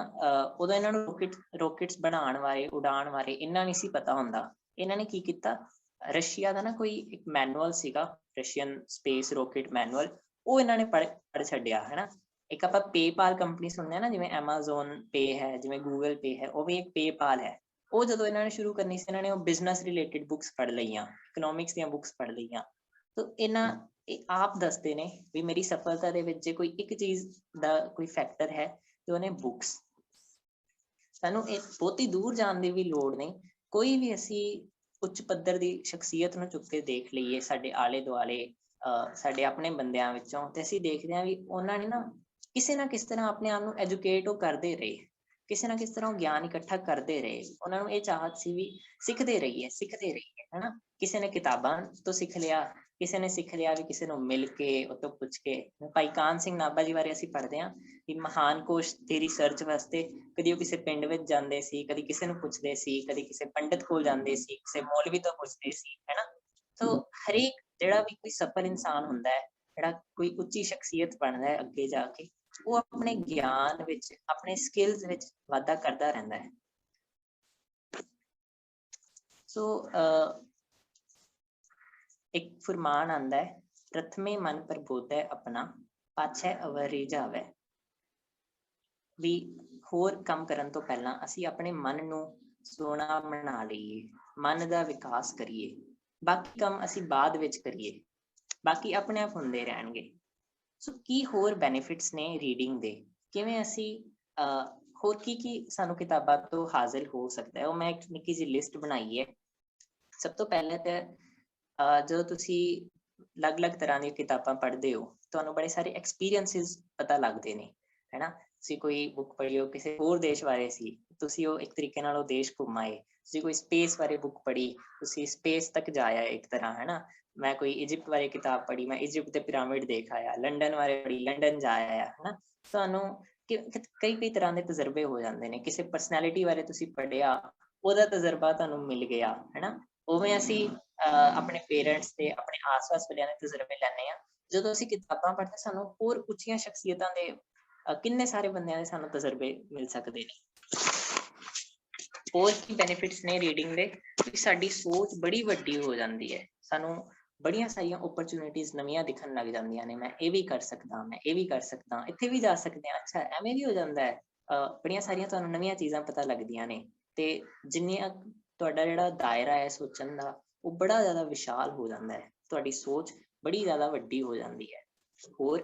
ਉਦੋਂ ਇਹਨਾਂ ਨੂੰ ਰੋਕੇਟਸ ਬਣਾਉਣ ਬਾਰੇ, ਉਡਾਉਣ ਬਾਰੇ ਇੰਨਾ ਨਹੀਂ ਸੀ ਪਤਾ ਹੁੰਦਾ। ਇਹਨਾਂ ਨੇ ਕੀ ਕੀਤਾ, ਰਸ਼ੀਆ ਦਾ ਨਾ ਕੋਈ ਇੱਕ ਮੈਨੂਅਲ ਸੀਗਾ, ਰਸ਼ੀਅਨ ਸਪੇਸ ਰੋਕੇਟ ਮੈਨੂਅਲ, ਉਹ ਇਹਨਾਂ ਨੇ ਪੜ੍ਹ ਛੱਡਿਆ, ਹਨਾ। ਇੱਕ ਆਪਾਂ ਪੇਪਾਲ ਕੰਪਨੀ ਸੁਣਦੇ ਹਾਂ ਨਾ, ਜਿਵੇਂ ਐਮਾਜ਼ੋਨ ਪੇ ਹੈ, ਜਿਵੇਂ ਗੂਗਲ ਪੇ ਹੈ, ਉਹ ਵੀ ਇੱਕ ਪੇਪਾਲ ਹੈ। ਉਹ ਜਦੋਂ ਇਹਨਾਂ ਨੇ ਸ਼ੁਰੂ ਕਰਨੀ ਸੀ, ਇਹਨਾਂ ਨੇ ਉਹ ਬਿਜ਼ਨਸ ਰਿਲੇਟਿਡ ਬੁੱਕਸ ਪੜ੍ਹ ਲਈਆਂ, ਇਕਨੋਮਿਕਸ ਦੀਆਂ ਬੁੱਕਸ ਪੜ੍ਹ ਲਈਆਂ। ਤਾਂ ਇਹ ਆਪ ਦੱਸਦੇ ਨੇ ਵੀ ਮੇਰੀ ਸਫਲਤਾ ਦੇ ਵਿੱਚ ਜੇ ਕੋਈ ਇੱਕ ਚੀਜ਼ ਦਾ ਕੋਈ ਫੈਕਟਰ ਹੈ ਤੇ ਉਹਨੇ ਬੁੱਕਸ। ਸਾਨੂੰ ਇਹ ਬਹੁਤੀ ਦੂਰ ਜਾਣ ਦੀ ਵੀ ਲੋੜ ਨਹੀਂ, ਕੋਈ ਵੀ ਅਸੀਂ ਉੱਚ ਪੱਧਰ ਦੀ ਸ਼ਖਸੀਅਤ ਨੂੰ ਚੁੱਕ ਕੇ ਦੇਖ ਲਈਏ ਸਾਡੇ ਆਲੇ ਦੁਆਲੇ, ਸਾਡੇ ਆਪਣੇ ਬੰਦਿਆਂ ਵਿੱਚੋਂ, ਤੇ ਅਸੀਂ ਦੇਖਦੇ ਹਾਂ ਵੀ ਉਹਨਾਂ ਨੇ ਨਾ ਕਿਸ ਤਰ੍ਹਾਂ ਆਪਣੇ ਆਪ ਨੂੰ ਐਜੂਕੇਟ ਉਹ ਕਰਦੇ ਰਹੇ, ਕਿਸੇ ਨਾ ਕਿਸ ਤਰ੍ਹਾਂ ਉਹ ਗਿਆਨ ਇਕੱਠਾ ਕਰਦੇ ਰਹੇ। ਉਹਨਾਂ ਨੂੰ ਇਹ ਚਾਹਤ ਸੀ ਵੀ ਸਿੱਖਦੇ ਰਹੀਏ ਹਨਾ। ਕਿਸੇ ਨੇ ਕਿਤਾਬਾਂ ਤੋਂ ਸਿੱਖ ਲਿਆ, ਕਿਸੇ ਨੇ ਸਿੱਖ ਲਿਆ ਵੀ ਕਿਸੇ ਨੂੰ ਮਿਲ ਕੇ, ਉਹ ਤੋਂ ਪੁੱਛ ਕੇ। ਭਾਈ ਕਾਹਨ ਸਿੰਘ ਨਾਭਾ ਜੀ ਬਾਰੇ ਅਸੀਂ ਪੜ੍ਹਦੇ ਹਾਂ ਕਿ ਮਹਾਨ ਕੋਸ਼ ਦੀ ਰਿਸਰਚ ਵਾਸਤੇ ਕਦੀ ਉਹ ਕਿਸੇ ਪਿੰਡ ਵਿੱਚ ਜਾਂਦੇ ਸੀ, ਕਦੀ ਕਿਸੇ ਨੂੰ ਪੁੱਛਦੇ ਸੀ, ਕਦੀ ਕਿਸੇ ਪੰਡਿਤ ਕੋਲ ਜਾਂਦੇ ਸੀ, ਕਿਸੇ ਮੌਲਵੀ ਤੋਂ ਪੁੱਛਦੇ ਸੀ, ਹਨਾ। ਸੋ ਹਰੇਕ ਜਿਹੜਾ ਵੀ ਕੋਈ ਸਫਲ ਇਨਸਾਨ ਹੁੰਦਾ ਹੈ, ਜਿਹੜਾ ਕੋਈ ਉੱਚੀ ਸ਼ਖਸੀਅਤ ਬਣਦਾ ਹੈ ਅੱਗੇ ਜਾ ਕੇ, ਉਹ ਆਪਣੇ ਗਿਆਨ ਵਿੱਚ, ਆਪਣੇ ਸਕਿੱਲਸ ਵਿੱਚ ਵਾਧਾ ਕਰਦਾ ਰਹਿੰਦਾ ਹੈ। ਸੋ ਇੱਕ ਫੁਰਮਾਨ ਆਂਦਾ ਹੈ, ਪ੍ਰਥਮੇ ਮਨ ਪ੍ਰਬੋਧੈ ਆਪਣਾ, ਪਾਛੈ ਅਵਰ ਰਿਝਾਵੈ। ਵੀ ਹੋਰ ਕੰਮ ਕਰਨ ਤੋਂ ਪਹਿਲਾਂ ਅਸੀਂ ਆਪਣੇ ਮਨ ਨੂੰ ਸੋਹਣਾ ਬਣਾ ਲਈਏ, ਮਨ ਦਾ ਵਿਕਾਸ ਕਰੀਏ, ਬਾਕੀ ਕੰਮ ਅਸੀਂ ਬਾਅਦ ਵਿੱਚ ਕਰੀਏ, ਬਾਕੀ ਆਪਣੇ ਆਪ ਹੁੰਦੇ ਰਹਿਣਗੇ। ਸੋ ਕੀ ਹੋਰ ਬੈਨੀਫਿਟਸ ਨੇ ਰੀਡਿੰਗ ਦੇ, ਕਿਵੇਂ ਅਸੀਂ ਹੋਰ ਕੀ ਸਾਨੂੰ ਕਿਤਾਬਾਂ ਤੋਂ ਹਾਸਿਲ ਹੋ ਸਕਦਾ ਹੈ, ਉਹ ਮੈਂ ਇੱਕ ਨਿੱਕੀ ਜਿਹੀ ਲਿਸਟ ਬਣਾਈ ਹੈ। ਸਭ ਤੋਂ ਪਹਿਲਾਂ ਤਾਂ ਜਦੋਂ ਤੁਸੀਂ ਅਲੱਗ-ਅਲੱਗ ਤਰ੍ਹਾਂ ਦੀਆਂ ਕਿਤਾਬਾਂ ਪੜ੍ਹਦੇ ਹੋ, ਤੁਹਾਨੂੰ ਬੜੇ ਸਾਰੇ ਐਕਸਪੀਰੀਅੰਸਿਸ ਪਤਾ ਲੱਗਦੇ ਨੇ, ਹੈਨਾ। ਤੁਸੀਂ ਕੋਈ ਬੁੱਕ ਪੜ੍ਹੀ ਹੋ ਕਿਸੇ ਹੋਰ ਦੇਸ਼ ਬਾਰੇ ਸੀ, ਤੁਸੀਂ ਉਹ ਇੱਕ ਤਰੀਕੇ ਨਾਲ ਉਹ ਦੇਸ਼ ਘੁੰਮ ਆਏ। ਤੁਸੀਂ ਕੋਈ ਸਪੇਸ ਬਾਰੇ ਬੁੱਕ ਪੜ੍ਹੀ, ਤੁਸੀਂ ਸਪੇਸ ਤੱਕ ਜਾ ਆਏ ਇੱਕ ਤਰ੍ਹਾਂ, ਹੈਨਾ। ਮੈਂ ਕੋਈ ਇਜਿਪਟ ਬਾਰੇ ਕਿਤਾਬ ਪੜ੍ਹੀ, ਮੈਂ ਇਜਿਪਟ ਦੇ ਪਿਰਾਮਿਡ ਦੇਖ ਆਇਆ। ਲੰਡਨ ਬਾਰੇ ਪੜ੍ਹੀ, ਲੰਡਨ ਜਾ ਆਇਆ, ਹੈਨਾ। ਤੁਹਾਨੂੰ ਕਈ ਤਰ੍ਹਾਂ ਦੇ ਤਜਰਬੇ ਹੋ ਜਾਂਦੇ ਨੇ। ਕਿਸੇ ਪਰਸਨੈਲਿਟੀ ਬਾਰੇ ਤੁਸੀਂ ਪੜ੍ਹਿਆ, ਉਹਦਾ ਤਜਰਬਾ ਤੁਹਾਨੂੰ ਮਿਲ ਗਿਆ, ਹੈਨਾ। ਉਵੇਂ ਅਸੀਂ ਆਪਣੇ ਪੇਰੈਂਟਸ ਤੇ ਆਪਣੇ ਆਸ-ਪਾਸ ਵਾਲਿਆਂ ਦੇ ਤਜਰਬੇ ਲੈਂਦੇ ਹਾਂ। ਜਦੋਂ ਅਸੀਂ ਕਿਤਾਬਾਂ ਪੜ੍ਹਦੇ, ਸਾਨੂੰ ਹੋਰ ਉੱਚੀਆਂ ਸ਼ਖਸੀਅਤਾਂ ਦੇ, ਕਿੰਨੇ ਸਾਰੇ ਬੰਦਿਆਂ ਦੇ ਸਾਨੂੰ ਤਜਰਬੇ ਮਿਲ ਸਕਦੇ ਨੇ। ਹੋਰ ਕੀ ਬੈਨੀਫਿਟਸ ਨੇ ਰੀਡਿੰਗ ਦੇ? ਸਾਡੀ ਸੋਚ ਬੜੀ ਵੱਡੀ ਹੋ ਜਾਂਦੀ ਹੈ, ਸਾਨੂੰ ਬੜੀਆਂ ਸਾਰੀਆਂ ਓਪਰਚੁਨਿਟੀਜ਼ ਨਵੀਆਂ ਦਿਖਣ ਲੱਗ ਜਾਂਦੀਆਂ ਨੇ। ਮੈਂ ਇਹ ਵੀ ਕਰ ਸਕਦਾ, ਮੈਂ ਇਹ ਵੀ ਕਰ ਸਕਦਾ, ਇੱਥੇ ਵੀ ਜਾ ਸਕਦੇ ਹਾਂ, ਅੱਛਾ ਐਵੇਂ ਵੀ ਹੋ ਜਾਂਦਾ ਹੈ। ਬੜੀਆਂ ਸਾਰੀਆਂ ਤੁਹਾਨੂੰ ਨਵੀਆਂ ਚੀਜ਼ਾਂ ਪਤਾ ਲੱਗਦੀਆਂ ਨੇ, ਤੇ ਜਿੰਨੀਆਂ ਤੁਹਾਡਾ ਜਿਹੜਾ ਦਾਇਰਾ ਹੈ ਸੋਚਣ ਦਾ, ਉਹ ਬੜਾ ਜ਼ਿਆਦਾ ਵਿਸ਼ਾਲ ਹੋ ਜਾਂਦਾ ਹੈ। ਤੁਹਾਡੀ ਸੋਚ ਬੜੀ ਜ਼ਿਆਦਾ ਵੱਡੀ ਹੋ ਜਾਂਦੀ ਹੈ। ਹੋਰ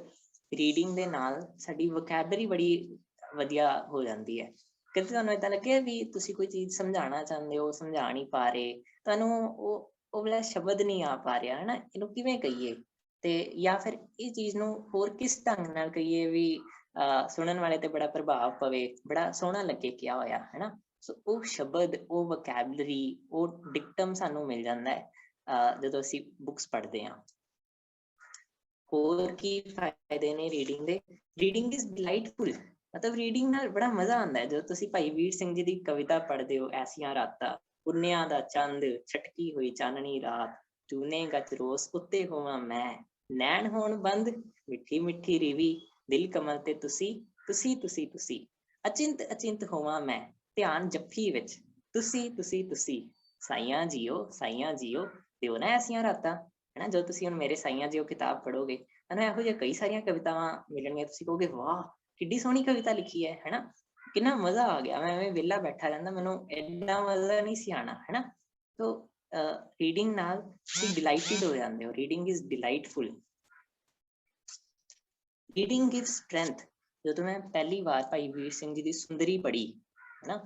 ਰੀਡਿੰਗ ਦੇ ਨਾਲ ਸਾਡੀ ਵੋਕੈਬਲਰੀ ਬੜੀ ਵਧੀਆ ਹੋ ਜਾਂਦੀ ਹੈ। ਕਦੇ ਤੁਹਾਨੂੰ ਏਦਾਂ ਲੱਗਿਆ ਵੀ ਤੁਸੀਂ ਕੋਈ ਚੀਜ਼ ਸਮਝਾਉਣਾ ਚਾਹੁੰਦੇ ਹੋ, ਸਮਝਾ ਨਹੀਂ ਪਾ ਰਹੇ, ਤੁਹਾਨੂੰ ਉਹ ਵਾਲਾ ਸ਼ਬਦ ਨਹੀਂ ਆ ਪਾ ਰਿਹਾ, ਹਨਾ, ਇਹਨੂੰ ਕਿਵੇਂ ਕਹੀਏ, ਤੇ ਜਾਂ ਫਿਰ ਇਹ ਚੀਜ਼ ਨੂੰ ਹੋਰ ਕਿਸ ਢੰਗ ਨਾਲ ਕਹੀਏ ਵੀ ਸੁਣਨ ਵਾਲੇ ਤੇ ਬੜਾ ਪ੍ਰਭਾਵ ਪਵੇ, ਬੜਾ ਸੋਹਣਾ ਲੱਗੇ ਕਿਹਾ ਹੋਇਆ, ਹਨਾ। ਸੋ ਉਹ ਸ਼ਬਦ, ਉਹ ਵੋਕੈਬਲਰੀ, ਉਹ ਡਿਕਟਮ ਸਾਨੂੰ ਮਿਲ ਜਾਂਦਾ ਹੈ ਜਦੋਂ ਅਸੀਂ ਬੁੱਕਸ ਪੜ੍ਹਦੇ ਹਾਂ। ਹੋਰ ਕੀ ਫਾਇਦੇ ਨੇ ਰੀਡਿੰਗ ਦੇ? ਰੀਡਿੰਗ ਇਜ਼ ਡਿਲਾਈਟਫੁਲ, ਮਤਲਬ ਰੀਡਿੰਗ ਨਾਲ ਬੜਾ ਮਜ਼ਾ ਆਉਂਦਾ ਹੈ। ਜਦੋਂ ਤੁਸੀਂ ਭਾਈ ਵੀਰ ਸਿੰਘ ਜੀ ਦੀ ਕਵਿਤਾ ਪੜ੍ਹਦੇ ਹੋ, ਐਸੀਆਂ ਰਾਤਾਂ, ਪੁੰਨਿਆਂ ਦਾ ਚੰਦ, ਛਟਕੀ ਹੋਈ ਚਾਨਣੀ ਰਾਤ, ਚੂਨੇ ਗੱਚ ਰੋਸ ਉੱਤੇ ਹੋਵਾਂ ਮੈਂ, ਨੈਣ ਹੋਣ ਬੰਦ, ਮਿੱਠੀ ਮਿੱਠੀ ਰੀਵੀ, ਦਿਲ ਕਮਲ ਤੇ ਤੁਸੀਂ, ਅਚਿੰਤ ਅਚਿੰਤ ਹੋਵਾਂ ਮੈਂ, ਧਿਆਨ ਜੱਫੀ ਵਿੱਚ, ਤੁਸੀਂ ਸਾਈਆਂ ਜੀਓ ਦਿਓ ਨਾ ਐਸੀਆਂ ਰਾਤਾਂ, ਹਨਾ। ਜਦੋਂ ਤੁਸੀਂ ਹੁਣ ਮੇਰੇ ਸਾਈਆਂ ਜੀਓ ਕਿਤਾਬ ਪੜ੍ਹੋਗੇ, ਹਨਾ, ਇਹੋ ਜਿਹੀਆਂ ਕਈ ਸਾਰੀਆਂ ਕਵਿਤਾਵਾਂ ਮਿਲਣਗੀਆਂ, ਤੁਸੀਂ ਕਹੋਗੇ ਵਾਹ ਕਿੱਡੀ ਸੋਹਣੀ ਕਵਿਤਾ ਲਿਖੀ ਹੈ, ਹਨਾ, ਕਿੰਨਾ ਮਜ਼ਾ ਆ ਗਿਆ, ਮੈਂ ਐਵੇਂ ਵਿਹਲਾ ਬੈਠਾ ਰਹਿੰਦਾ, ਮੈਨੂੰ ਇੰਨਾ ਮਜ਼ਾ ਨਹੀਂ ਸੀ ਆਉਣਾ, ਹਨਾ। ਸੋ ਰੀਡਿੰਗ ਨਾਲ ਤੁਸੀਂ ਡਿਲਾਈਟਡ ਹੋ ਜਾਂਦੇ ਹੋ। Reading is delightful. Reading gives strength. ਜਦੋਂ ਮੈਂ ਪਹਿਲੀ ਵਾਰ ਭਾਈ ਵੀਰ ਸਿੰਘ ਜੀ ਦੀ ਸੁੰਦਰੀ ਪੜ੍ਹੀ, ਹਨਾ,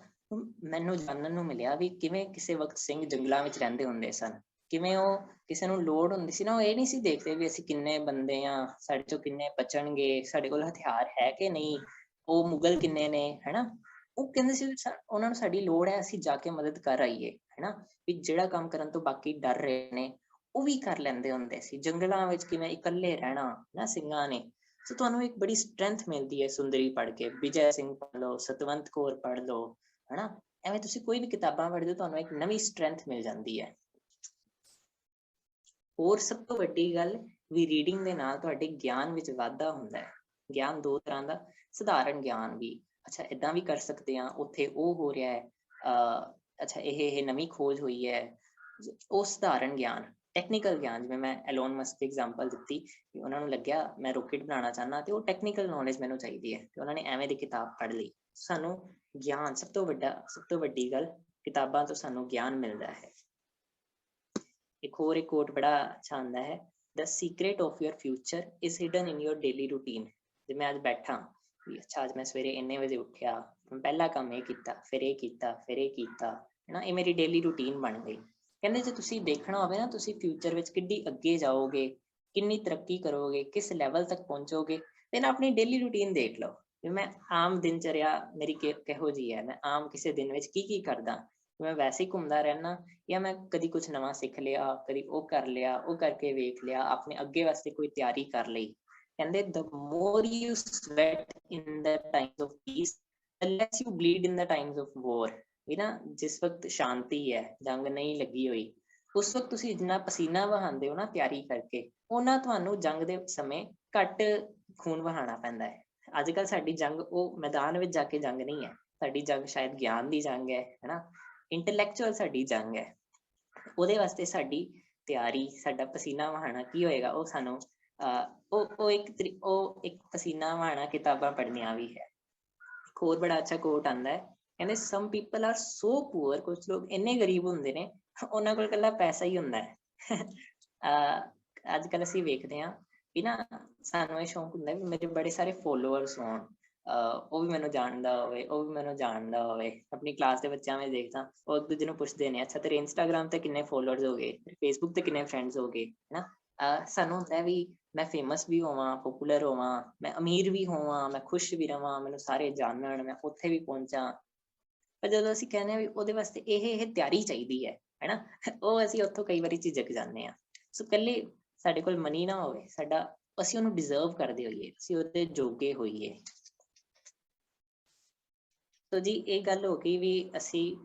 ਮੈਨੂੰ ਜਾਣਨ ਨੂੰ ਮਿਲਿਆ ਵੀ ਕਿਵੇਂ ਕਿਸੇ ਵਕਤ ਸਿੰਘ ਜੰਗਲਾਂ ਵਿੱਚ ਰਹਿੰਦੇ ਹੁੰਦੇ ਸਨ, ਕਿਵੇਂ ਉਹ ਕਿਸੇ ਨੂੰ ਲੋੜ ਹੁੰਦੀ ਸੀ ਨਾ, ਉਹ ਇਹ ਨਹੀਂ ਸੀ ਦੇਖਦੇ ਵੀ ਅਸੀਂ ਕਿੰਨੇ ਬੰਦੇ ਆ, ਸਾਡੇ ਚੋਂ ਕਿੰਨੇ ਬਚਣਗੇ, ਸਾਡੇ ਕੋਲ ਹਥਿਆਰ ਹੈ ਕਿ ਨਹੀਂ, ਉਹ ਮੁਗਲ ਕਿੰਨੇ ਨੇ, ਹਨਾ। ਉਹ ਕਹਿੰਦੇ ਸੀ ਉਹਨਾਂ ਨੂੰ ਸਾਡੀ ਲੋੜ ਹੈ, ਅਸੀਂ ਜਾ ਕੇ ਮਦਦ ਕਰ ਆਈਏ, ਹਨਾ। ਵੀ ਜਿਹੜਾ ਕੰਮ ਕਰਨ ਤੋਂ ਬਾਕੀ ਡਰ ਰਹੇ ਨੇ, ਉਹ ਵੀ ਕਰ ਲੈਂਦੇ ਹੁੰਦੇ ਸੀ। ਜੰਗਲਾਂ ਵਿੱਚ ਕਿਵੇਂ ਇਕੱਲੇ ਰਹਿਣਾ ਨਾ ਸਿੰਘਾਂ ਨੇ। ਸੋ ਤੁਹਾਨੂੰ ਇੱਕ ਬੜੀ ਸਟਰੈਂਥ ਮਿਲਦੀ ਹੈ ਸੁੰਦਰੀ ਪੜ੍ਹ ਕੇ। ਵਿਜੈ ਸਿੰਘ ਪੜ੍ਹ ਲਓ, ਸਤਵੰਤ ਕੌਰ ਪੜ੍ਹ ਲਓ, ਹਨਾ। ਐਵੇਂ ਤੁਸੀਂ ਕੋਈ ਵੀ ਕਿਤਾਬਾਂ ਪੜ੍ਹਦੇ ਹੋ, ਤੁਹਾਨੂੰ ਇੱਕ ਨਵੀਂ ਸਟਰੈਂਥ ਮਿਲ ਜਾਂਦੀ ਹੈ। ਹੋਰ ਸਭ ਤੋਂ ਵੱਡੀ ਗੱਲ ਵੀ ਰੀਡਿੰਗ ਦੇ ਨਾਲ ਤੁਹਾਡੇ ਗਿਆਨ ਵਿੱਚ ਵਾਧਾ ਹੁੰਦਾ ਹੈ। ਗਿਆਨ ਦੋ ਤਰ੍ਹਾਂ ਦਾ, ਸਧਾਰਨ ਗਿਆਨ ਵੀ, ਅੱਛਾ ਏਦਾਂ ਵੀ ਕਰ ਸਕਦੇ ਹਾਂ, ਉੱਥੇ ਉਹ ਹੋ ਰਿਹਾ ਹੈ, ਅੱਛਾ ਇਹ ਨਵੀਂ ਖੋਜ ਹੋਈ ਹੈ, ਉਹ ਸਧਾਰਨ ਗਿਆਨ। ਟੈਕਨੀਕਲ ਗਿਆਨ, ਜਿਵੇਂ ਮੈਂ ਐਲੋਨ ਮਸਕ ਦੀ ਐਗਜ਼ਾਮਪਲ ਦਿੱਤੀ, ਕਿ ਉਹਨਾਂ ਨੂੰ ਲੱਗਿਆ ਮੈਂ ਰੋਕੇਟ ਬਣਾਉਣਾ ਚਾਹੁੰਦਾ, ਤੇ ਉਹ ਟੈਕਨੀਕਲ ਨੌਲੇਜ ਮੈਨੂੰ ਚਾਹੀਦੀ ਹੈ, ਤੇ ਉਹਨਾਂ ਨੇ ਐਵੇਂ ਦੀ ਕਿਤਾਬ ਪੜ੍ਹ ਲਈ। ਸਾਨੂੰ ਗਿਆਨ, ਸਭ ਤੋਂ ਵੱਡੀ ਗੱਲ, ਕਿਤਾਬਾਂ ਤੋਂ ਸਾਨੂੰ ਗਿਆਨ ਮਿਲਦਾ ਹੈ। ਇੱਕ ਹੋਰ ਕੋਟ ਬੜਾ ਅੱਛਾ ਆਉਂਦਾ ਹੈ, the secret of your future is hidden in your daily routine। ਜੇ ਮੈਂ ਅੱਜ ਬੈਠਾ ਵੀ ਅੱਛਾ ਅੱਜ ਮੈਂ ਸਵੇਰੇ ਇੰਨੇ ਵਜੇ ਉੱਠਿਆ, ਮੈਂ ਪਹਿਲਾ ਕੰਮ ਇਹ ਕੀਤਾ, ਫਿਰ ਇਹ ਕੀਤਾ, ਫਿਰ ਇਹ ਕੀਤਾ, ਹਨਾ, ਇਹ ਮੇਰੀ ਡੇਲੀ ਰੂਟੀਨ ਬਣ ਗਈ। ਕਹਿੰਦੇ ਜੇ ਤੁਸੀਂ ਦੇਖਣਾ ਹੋਵੇ ਨਾ ਤੁਸੀਂ ਫਿਊਚਰ ਵਿੱਚ ਕਿੱਡੀ ਅੱਗੇ ਜਾਓਗੇ, ਕਿੰਨੀ ਤਰੱਕੀ ਕਰੋਗੇ, ਕਿਸ ਲੈਵਲ ਤੱਕ ਪਹੁੰਚੋਗੇ, ਤੇ ਨਾ ਆਪਣੀ ਡੇਲੀ ਰੂਟੀਨ ਦੇਖ ਲਓ ਵੀ ਮੈਂ ਆਮ ਦਿਨਚਰਿਆ ਮੇਰੀ ਕਿਹੋ ਜਿਹੀ ਹੈ, ਮੈਂ ਆਮ ਕਿਸੇ ਦਿਨ ਵਿੱਚ ਕੀ ਕਰਦਾ, ਮੈਂ ਵੈਸੇ ਹੀ ਘੁੰਮਦਾ ਰਹਿਣਾ ਜਾਂ ਮੈਂ ਕਦੀ ਕੁਛ ਨਵਾਂ ਸਿੱਖ ਲਿਆ, ਕਦੀ ਉਹ ਕਰ ਲਿਆ, ਉਹ ਕਰਕੇ ਵੇਖ ਲਿਆ, ਆਪਣੇ ਅੱਗੇ ਵਾਸਤੇ ਕੋਈ ਤਿਆਰੀ ਕਰ ਲਈ। ਕਹਿੰਦੇ the more you sweat in the times of peace, the less you bleed in the times of war। ਵੀ ਨਾ ਜਿਸ ਵਕਤ ਸ਼ਾਂਤੀ ਹੈ, ਜੰਗ ਨਹੀਂ ਲੱਗੀ ਹੋਈ, ਉਸ ਵਕਤ ਤੁਸੀਂ ਜਿੰਨਾ ਪਸੀਨਾ ਵਹਾਉਂਦੇ ਹੋ ਨਾ ਤਿਆਰੀ ਕਰਕੇ, ਉਹਨਾਂ ਤੁਹਾਨੂੰ ਜੰਗ ਦੇ ਸਮੇਂ ਘੱਟ ਖੂਨ ਵਹਾਉਣਾ ਪੈਂਦਾ ਹੈ। ਅੱਜ ਕੱਲ੍ਹ ਸਾਡੀ ਜੰਗ ਉਹ ਮੈਦਾਨ ਵਿੱਚ ਜਾ ਕੇ ਜੰਗ ਨਹੀਂ ਹੈ, ਸਾਡੀ ਜੰਗ ਸ਼ਾਇਦ ਗਿਆਨ ਦੀ ਜੰਗ ਹੈ ਹਨਾ, ਇੰਟੈਲੈਕਚੁਅਲ ਸਾਡੀ ਜੰਗ ਹੈ। ਉਹਦੇ ਵਾਸਤੇ ਸਾਡੀ ਤਿਆਰੀ, ਸਾਡਾ ਪਸੀਨਾ ਵਹਾਉਣਾ ਕੀ ਹੋਏਗਾ, ਉਹ ਸਾਨੂੰ ਉਹ ਇੱਕ ਪਸੀਨਾ ਵਹਾਉਣਾ ਕਿਤਾਬਾਂ ਪੜ੍ਹਨੀਆਂ ਵੀ ਹੈ। ਇੱਕ ਹੋਰ ਬੜਾ ਅੱਛਾ ਕੋਟ ਆਉਂਦਾ ਹੈ, ਕਹਿੰਦੇ some people are so poor, ਕੁਛ ਲੋਕ ਇੰਨੇ ਗਰੀਬ ਹੁੰਦੇ ਨੇ ਉਹਨਾਂ ਕੋਲ ਇਕੱਲਾ ਪੈਸਾ ਹੀ ਹੁੰਦਾ ਹੈ। ਅੱਜ ਕੱਲ੍ਹ ਅਸੀਂ ਵੇਖਦੇ ਹਾਂ ਵੀ ਨਾ ਸਾਨੂੰ ਇਹ ਸ਼ੌਂਕ ਹੁੰਦਾ ਵੀ ਮੇਰੇ ਬੜੇ ਸਾਰੇ ਫੋਲੋਅਰਸ ਹੋਣ, ਉਹ ਵੀ ਮੈਨੂੰ ਜਾਣਦਾ ਹੋਵੇ, ਉਹ ਵੀ ਮੈਨੂੰ ਜਾਣਦਾ ਹੋਵੇ। ਆਪਣੀ ਕਲਾਸ ਦੇ ਬੱਚਿਆਂ ਵਿੱਚ ਦੇਖਦਾ, ਉਹ ਇੱਕ ਦੂਜੇ ਨੂੰ ਪੁੱਛਦੇ ਨੇ ਅੱਛਾ ਤੇਰੇ ਇੰਸਟਾਗ੍ਰਾਮ ਤੇ ਕਿੰਨੇ ਫੋਲੋਅਰਸ ਹੋ ਗਏ, ਫੇਸਬੁੱਕ ਤੇ ਕਿੰਨੇ ਫਰੈਂਡਸ ਹੋ ਗਏ ਹਨਾ। ਸਾਨੂੰ ਹੁੰਦਾ ਵੀ ਮੈਂ ਫੇਮਸ ਵੀ ਹੋਵਾਂ, ਪਪੂਲਰ ਹੋਵਾਂ, ਮੈਂ ਅਮੀਰ ਵੀ ਹੋਵਾਂ, ਮੈਂ ਖੁਸ਼ ਵੀ ਰਵਾਂ, ਮੈਨੂੰ ਸਾਰੇ ਜਾਣਨ, ਮੈਂ ਉੱਥੇ ਵੀ ਪਹੁੰਚਾਂ। ਪਰ ਜਦੋਂ ਅਸੀਂ ਕਹਿੰਦੇ ਹਾਂ ਵੀ ਉਹਦੇ ਵਾਸਤੇ ਇਹ ਤਿਆਰੀ ਚਾਹੀਦੀ ਹੈ ਹਨਾ, ਉਹ ਅਸੀਂ ਉੱਥੋਂ ਕਈ ਵਾਰੀ ਝਿਜਕ ਜਾਂਦੇ ਹਾਂ। ਸੋ ਇਕੱਲੇ ਸਾਡੇ ਕੋਲ ਮਨੀ ਨਾ ਹੋਵੇ, ਅਸੀਂ ਉਹਨੂੰ ਡਿਜ਼ਰਵ ਕਰਦੇ ਹੋਈਏ, ਅਸੀਂ ਉਹਦੇ ਜੋਗੇ ਹੋਈਏ। ਤੋ ਜੀ ਇਹ ਗੱਲ ਹੋ ਗਈ ਵੀ ਅਸੀਂ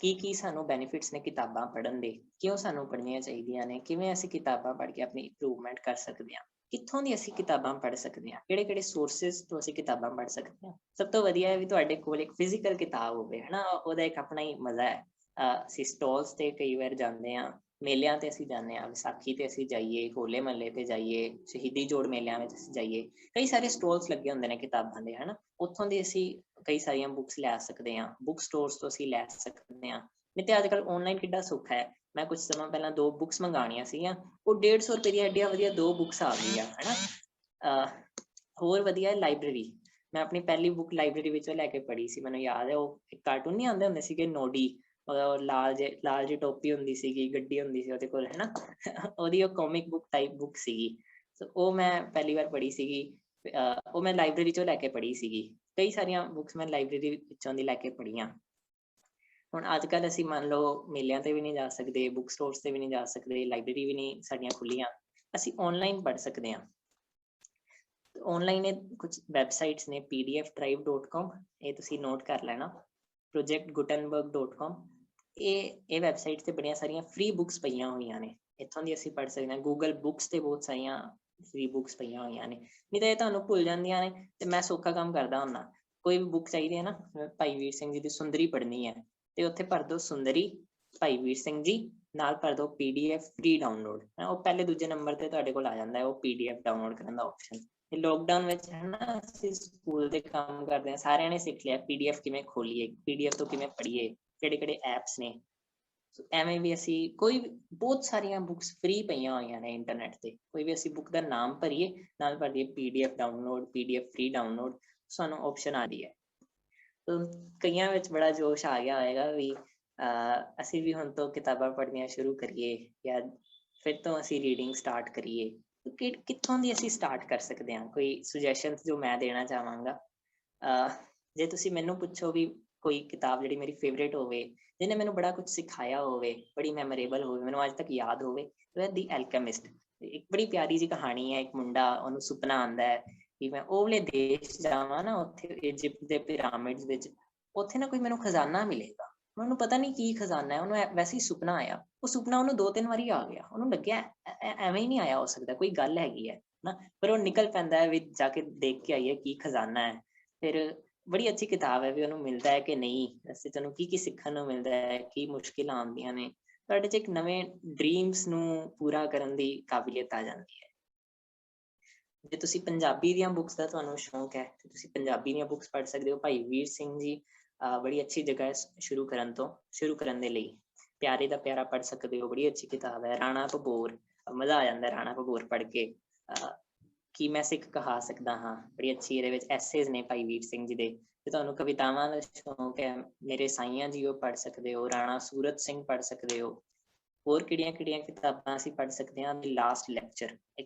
ਕੀ ਸਾਨੂੰ ਬੈਨੀਫਿਟਸ ਨੇ ਕਿਤਾਬਾਂ ਪੜ੍ਹਨ ਦੇ, ਕਿਉਂ ਸਾਨੂੰ ਪੜ੍ਹਨੀਆਂ ਚਾਹੀਦੀਆਂ ਨੇ, ਕਿਵੇਂ ਅਸੀਂ ਕਿਤਾਬਾਂ ਪੜ੍ਹ ਕੇ ਆਪਣੀ ਇੰਪਰੂਵਮੈਂਟ ਕਰ ਸਕਦੇ ਹਾਂ, ਕਿੱਥੋਂ ਦੀ ਅਸੀਂ ਕਿਤਾਬਾਂ ਪੜ੍ਹ ਸਕਦੇ ਹਾਂ, ਕਿਹੜੇ ਸੋਰਸਿਸ ਤੋਂ ਅਸੀਂ ਕਿਤਾਬਾਂ ਪੜ੍ਹ ਸਕਦੇ ਹਾਂ। ਸਭ ਤੋਂ ਵਧੀਆ ਹੈ ਵੀ ਤੁਹਾਡੇ ਕੋਲ ਇੱਕ ਫਿਜ਼ੀਕਲ ਕਿਤਾਬ ਹੋਵੇ ਹਨਾ, ਉਹਦਾ ਇੱਕ ਆਪਣਾ ਹੀ ਮਜ਼ਾ ਹੈ। ਅਸੀਂ ਸਟਾਲਸ ਤੇ ਕਈ ਵਾਰ ਜਾਂਦੇ ਹਾਂ, ਮੇਲਿਆਂ ਤੇ ਅਸੀਂ ਜਾਂਦੇ ਹਾਂ, ਵਿਸਾਖੀ ਤੇ ਅਸੀਂ ਜਾਈਏ, ਹੋਲੇ ਮਹੱਲੇ ਤੇ ਜਾਈਏ, ਸ਼ਹੀਦੀ ਜੋੜ ਮੇਲਿਆਂ ਵਿੱਚ ਅਸੀਂ ਜਾਈਏ, ਕਈ ਸਾਰੇ ਸਟਾਲਸ ਲੱਗੇ ਹੁੰਦੇ ਨੇ ਕਿਤਾਬਾਂ ਦੇ ਹਨਾ, ਉੱਥੋਂ ਦੀ ਅਸੀਂ ਕਈ ਸਾਰੀਆਂ ਬੁੱਕਸ ਲੈ ਸਕਦੇ ਹਾਂ, ਬੁੱਕ ਸਟੋਰਸ ਤੋਂ ਅਸੀਂ ਲੈ ਸਕਦੇ ਹਾਂ। ਨਹੀਂ ਤੇ ਅੱਜ ਕੱਲ੍ਹ ਆਨਲਾਈਨ ਕਿੱਡਾ ਸੁੱਖ ਹੈ। ਮੈਂ ਕੁਝ ਸਮਾਂ ਪਹਿਲਾਂ 2 ਬੁੱਕਸ ਮੰਗਾਉਣੀਆਂ ਸੀਗੀਆਂ, ਉਹ 150 ਰੁਪਏ ਦੀਆਂ ਐਡੀਆਂ ਵਧੀਆ 2 ਬੁੱਕਸ ਆ ਗਈਆਂ ਹਨਾ। ਹੋਰ ਵਧੀਆ ਲਾਇਬ੍ਰੇਰੀ, ਮੈਂ ਆਪਣੀ ਪਹਿਲੀ ਬੁੱਕ ਲਾਇਬ੍ਰੇਰੀ ਵਿੱਚੋਂ ਲੈ ਕੇ ਪੜ੍ਹੀ ਸੀ। ਮੈਨੂੰ ਯਾਦ ਹੈ ਉਹ ਇੱਕ ਕਾਰਟੂਨ ਨਹੀਂ ਆਉਂਦੇ ਹੁੰਦੇ ਸੀਗੇ ਨੋਡੀ, ਲਾਲ ਜਿਹੀ ਟੋਪੀ ਹੁੰਦੀ ਸੀਗੀ, ਗੱਡੀ ਹੁੰਦੀ ਸੀ ਉਹਦੇ ਕੋਲ ਹਨਾ, ਉਹਦੀ ਉਹ ਕਾਮਿਕ ਬੁੱਕ ਟਾਈਪ ਬੁੱਕ ਸੀਗੀ। ਸੋ ਉਹ ਮੈਂ ਪਹਿਲੀ ਵਾਰ ਪੜ੍ਹੀ ਸੀਗੀ, ਉਹ ਮੈਂ ਲਾਇਬ੍ਰੇਰੀ ਚੋਂ ਲੈ ਕੇ ਪੜ੍ਹੀ ਸੀਗੀ। ਕਈ ਸਾਰੀਆਂ ਬੁੱਕਸ ਮੈਂ ਲਾਇਬ੍ਰੇਰੀ ਵਿੱਚੋਂ ਦੀ ਲੈ ਕੇ ਪੜ੍ਹੀਆਂ। ਹੁਣ ਅੱਜ ਕੱਲ੍ਹ ਅਸੀਂ ਮੰਨ ਲਓ ਮੇਲਿਆਂ ਤੇ ਵੀ ਨਹੀਂ ਜਾ ਸਕਦੇ, ਬੁੱਕ ਸਟੋਰਸ ਤੇ ਵੀ ਨਹੀਂ ਜਾ ਸਕਦੇ, ਲਾਇਬ੍ਰੇਰੀ ਵੀ ਨਹੀਂ ਸਾਡੀਆਂ ਖੁੱਲੀਆਂ, ਅਸੀਂ ਆਨਲਾਈਨ ਪੜ੍ਹ ਸਕਦੇ ਹਾਂ। ਆਨਲਾਈਨ ਕੁਝ ਵੈਬਸਾਈਟਸ ਨੇ pdfdrive.com, ਇਹ ਤੁਸੀਂ ਨੋਟ ਕਰ ਲੈਣਾ, projectgutenberg.com, ਇਹ ਵੈਬਸਾਈਟ ਤੇ ਬੜੀਆਂ ਸਾਰੀਆਂ ਫ੍ਰੀ ਬੁੱਕਸ ਪਈਆਂ ਹੋਈਆਂ ਨੇ, ਇੱਥੋਂ ਦੀ ਅਸੀਂ ਪੜ੍ਹ ਸਕਦੇ ਹਾਂ। ਗੂਗਲ ਬੁੱਕਸ ਤੇ ਬਹੁਤ ਸਾਰੀਆਂ ਫ੍ਰੀ ਬੁੱਕਸ ਪਈਆਂ ਹੋਈਆਂ ਨੇ, ਨਹੀਂ ਤਾਂ ਇਹ ਤੁਹਾਨੂੰ ਭੁੱਲ ਜਾਂਦੀਆਂ ਨੇ। ਤੇ ਮੈਂ ਸੌਖਾ ਕੰਮ ਕਰਦਾ ਹੁੰਦਾ, ਕੋਈ ਵੀ ਬੁੱਕ ਚਾਹੀਦੀ ਹੈ ਨਾ, ਭਾਈ ਵੀਰ ਸਿੰਘ ਜੀ ਦੀ ਸੁੰਦਰੀ ਪੜ੍ਹਨੀ ਹੈ ਤੇ ਉੱਥੇ ਭਰ ਦਿਓ ਸੁੰਦਰੀ ਭਾਈ ਵੀਰ ਸਿੰਘ ਜੀ, ਨਾਲ ਭਰ ਦਿਓ PDF ਫ੍ਰੀ ਡਾਊਨਲੋਡ, ਉਹ ਪਹਿਲੇ ਦੂਜੇ ਨੰਬਰ ਤੇ ਤੁਹਾਡੇ ਕੋਲ ਆ ਜਾਂਦਾ ਹੈ ਉਹ PDF ਡਾਊਨਲੋਡ ਕਰਨ ਦਾ ਆਪਸ਼ਨ। ਤੇ ਲੋਕਡਾਊਨ ਵਿੱਚ ਹਨਾ ਅਸੀਂ ਸਕੂਲ ਦੇ ਕੰਮ ਕਰਦੇ ਹਾਂ, ਸਾਰਿਆਂ ਨੇ ਸਿੱਖ ਲਿਆ PDF ਕਿਵੇਂ ਖੋਲੀਏ, PDF ਤੋਂ ਕਿਵੇਂ ਪੜ੍ਹੀਏ, ਕਿਹੜੇ ਐਪਸ ਨੇ। ਐਵੇਂ ਵੀ ਅਸੀਂ ਬਹੁਤ ਸਾਰੀਆਂ ਬੁੱਕਸ ਫ੍ਰੀ ਪਈਆਂ ਹੋਈਆਂ ਨੇ ਇੰਟਰਨੈਟ ਤੇ, ਕੋਈ ਵੀ ਅਸੀਂ ਬੁੱਕ ਦਾ ਨਾਮ ਭਰੀਏ ਨਾਲ ਭਰ ਦਈਏ PDF download, PDF free download, ਸਾਨੂੰ ਆਪਸ਼ਨ ਆ ਰਹੀ ਹੈ। ਕਈਆਂ ਵਿੱਚ ਬੜਾ ਜੋਸ਼ ਆ ਗਿਆ ਹੋਏਗਾ ਵੀ ਅਸੀਂ ਵੀ ਹੁਣ ਤੋਂ ਕਿਤਾਬਾਂ ਪੜ੍ਹਨੀਆਂ ਸ਼ੁਰੂ ਕਰੀਏ ਜਾਂ ਫਿਰ ਤੋਂ ਅਸੀਂ ਰੀਡਿੰਗ ਸਟਾਰਟ ਕਰੀਏ। ਕਿੱਥੋਂ ਦੀ ਅਸੀਂ ਸਟਾਰਟ ਕਰ ਸਕਦੇ ਹਾਂ, ਕੋਈ ਸੁਜੈਸ਼ਨਸ ਜੋ ਮੈਂ ਦੇਣਾ ਚਾਹਾਂਗਾ। ਜੇ ਤੁਸੀਂ ਮੈਨੂੰ ਪੁੱਛੋ ਵੀ ਕੋਈ ਕਿਤਾਬ ਜਿਹੜੀ ਮੇਰੀ ਫੇਵਰੇਟ ਹੋਵੇ, ਜਿਹਨੇ ਮੈਨੂੰ ਬੜਾ ਕੁਝ ਸਿਖਾਇਆ ਹੋਵੇ, ਬੜੀ ਮੈਮੋਰੇਬਲ ਹੋਵੇ, ਮੈਨੂੰ ਅੱਜ ਤੱਕ ਯਾਦ ਹੋਵੇ, ਦੀ ਐਲਕੈਮਿਸਟ। ਇੱਕ ਬੜੀ ਪਿਆਰੀ ਜਿਹੀ ਕਹਾਣੀ ਹੈ, ਇੱਕ ਮੁੰਡਾ, ਉਹਨੂੰ ਸੁਪਨਾ ਆਉਂਦਾ ਹੈ ਕਿ ਮੈਂ ਉਹ ਵਾਲੇ ਦੇਸ਼ ਜਾਵਾਂ ਨਾ, ਉੱਥੇ ਇਜਿਪਟ ਦੇ ਪਿਰਾਮਿਡਸ ਵਿੱਚ, ਉੱਥੇ ਨਾ ਕੋਈ ਮੈਨੂੰ ਖਜ਼ਾਨਾ ਮਿਲੇਗਾ। ਉਹਨੂੰ ਪਤਾ ਨਹੀਂ ਕੀ ਖਜ਼ਾਨਾ ਹੈ, ਉਹਨੂੰ ਵੈਸੇ ਹੀ ਸੁਪਨਾ ਆਇਆ, ਉਹ ਸੁਪਨਾ ਉਹਨੂੰ 2-3 ਵਾਰੀ ਆ ਗਿਆ, ਉਹਨੂੰ ਲੱਗਿਆ ਐਵੇਂ ਹੀ ਨਹੀਂ ਆਇਆ ਹੋ ਸਕਦਾ, ਕੋਈ ਗੱਲ ਹੈਗੀ ਹੈ ਨਾ। ਪਰ ਉਹ ਨਿਕਲ ਪੈਂਦਾ ਹੈ ਵੀ ਜਾ ਕੇ ਦੇਖ ਕੇ ਆਈਏ ਕੀ ਖਜ਼ਾਨਾ ਹੈ। ਫਿਰ ਬੜੀ ਅੱਛੀ ਕਿਤਾਬ ਹੈ ਵੀ ਉਹਨੂੰ ਮਿਲਦਾ ਹੈ ਕਿ ਨਹੀਂ, ਅਸੀਂ ਤੁਹਾਨੂੰ ਕੀ ਸਿੱਖਣ ਨੂੰ ਮਿਲਦਾ ਹੈ, ਕੀ ਮੁਸ਼ਕਿਲਾਂ ਆਉਂਦੀਆਂ ਨੇ, ਤੁਹਾਡੇ 'ਚ ਇੱਕ ਨਵੇਂ ਡ੍ਰੀਮਸ ਨੂੰ ਪੂਰਾ ਕਰਨ ਦੀ ਕਾਬਲੀਅਤ ਆ ਜਾਂਦੀ ਹੈ। ਜੇ ਤੁਸੀਂ ਪੰਜਾਬੀ ਦੀਆਂ ਬੁੱਕਸ ਦਾ ਤੁਹਾਨੂੰ ਸ਼ੌਂਕ ਹੈ ਤੇ ਤੁਸੀਂ ਪੰਜਾਬੀ ਦੀਆਂ ਬੁੱਕਸ ਪੜ੍ਹ ਸਕਦੇ ਹੋ। ਭਾਈ ਵੀਰ ਸਿੰਘ ਜੀ ਬੜੀ ਅੱਛੀ ਜਗ੍ਹਾ ਹੈ ਸ਼ੁਰੂ ਕਰਨ ਦੇ ਲਈ। ਪਿਆਰੇ ਦਾ ਪਿਆਰਾ ਪੜ੍ਹ ਸਕਦੇ ਹੋ, ਬੜੀ ਅੱਛੀ ਕਿਤਾਬ ਹੈ। ਰਾਣਾ ਭਬੋਰ, ਮਜ਼ਾ ਆ ਜਾਂਦਾ ਰਾਣਾ ਭਬੋਰ ਪੜ੍ਹ ਕੇ। ਕੀ ਮੈਂ ਸਿੱਖ ਕਹਾ ਸਕਦਾ ਹਾਂ, ਬੜੀ ਅੱਛੀ, ਇਹਦੇ ਵਿੱਚ ਐਸੇਜ਼ ਨੇ ਭਾਈ ਵੀਰ ਸਿੰਘ ਜੀ ਦੇ, ਜੇ ਤੁਹਾਨੂੰ ਕਵਿਤਾਵਾਂ ਦਾ ਸ਼ੌਂਕ ਹੈ, ਮੇਰੇ ਸਾਈਆਂ ਜੀ ਉਹ ਪੜ੍ਹ ਸਕਦੇ ਹੋ, ਰਾਣਾ ਸੂਰਤ ਸਿੰਘ ਪੜ੍ਹ ਸਕਦੇ ਹੋ। ਹੋਰ ਕਿਹੜੀਆਂ ਕਿਤਾਬਾਂ ਅਸੀਂ ਪੜ੍ਹ ਸਕਦੇ ਹਾਂ? ਦੀ ਲਾਸਟ ਲੈਕਚਰ,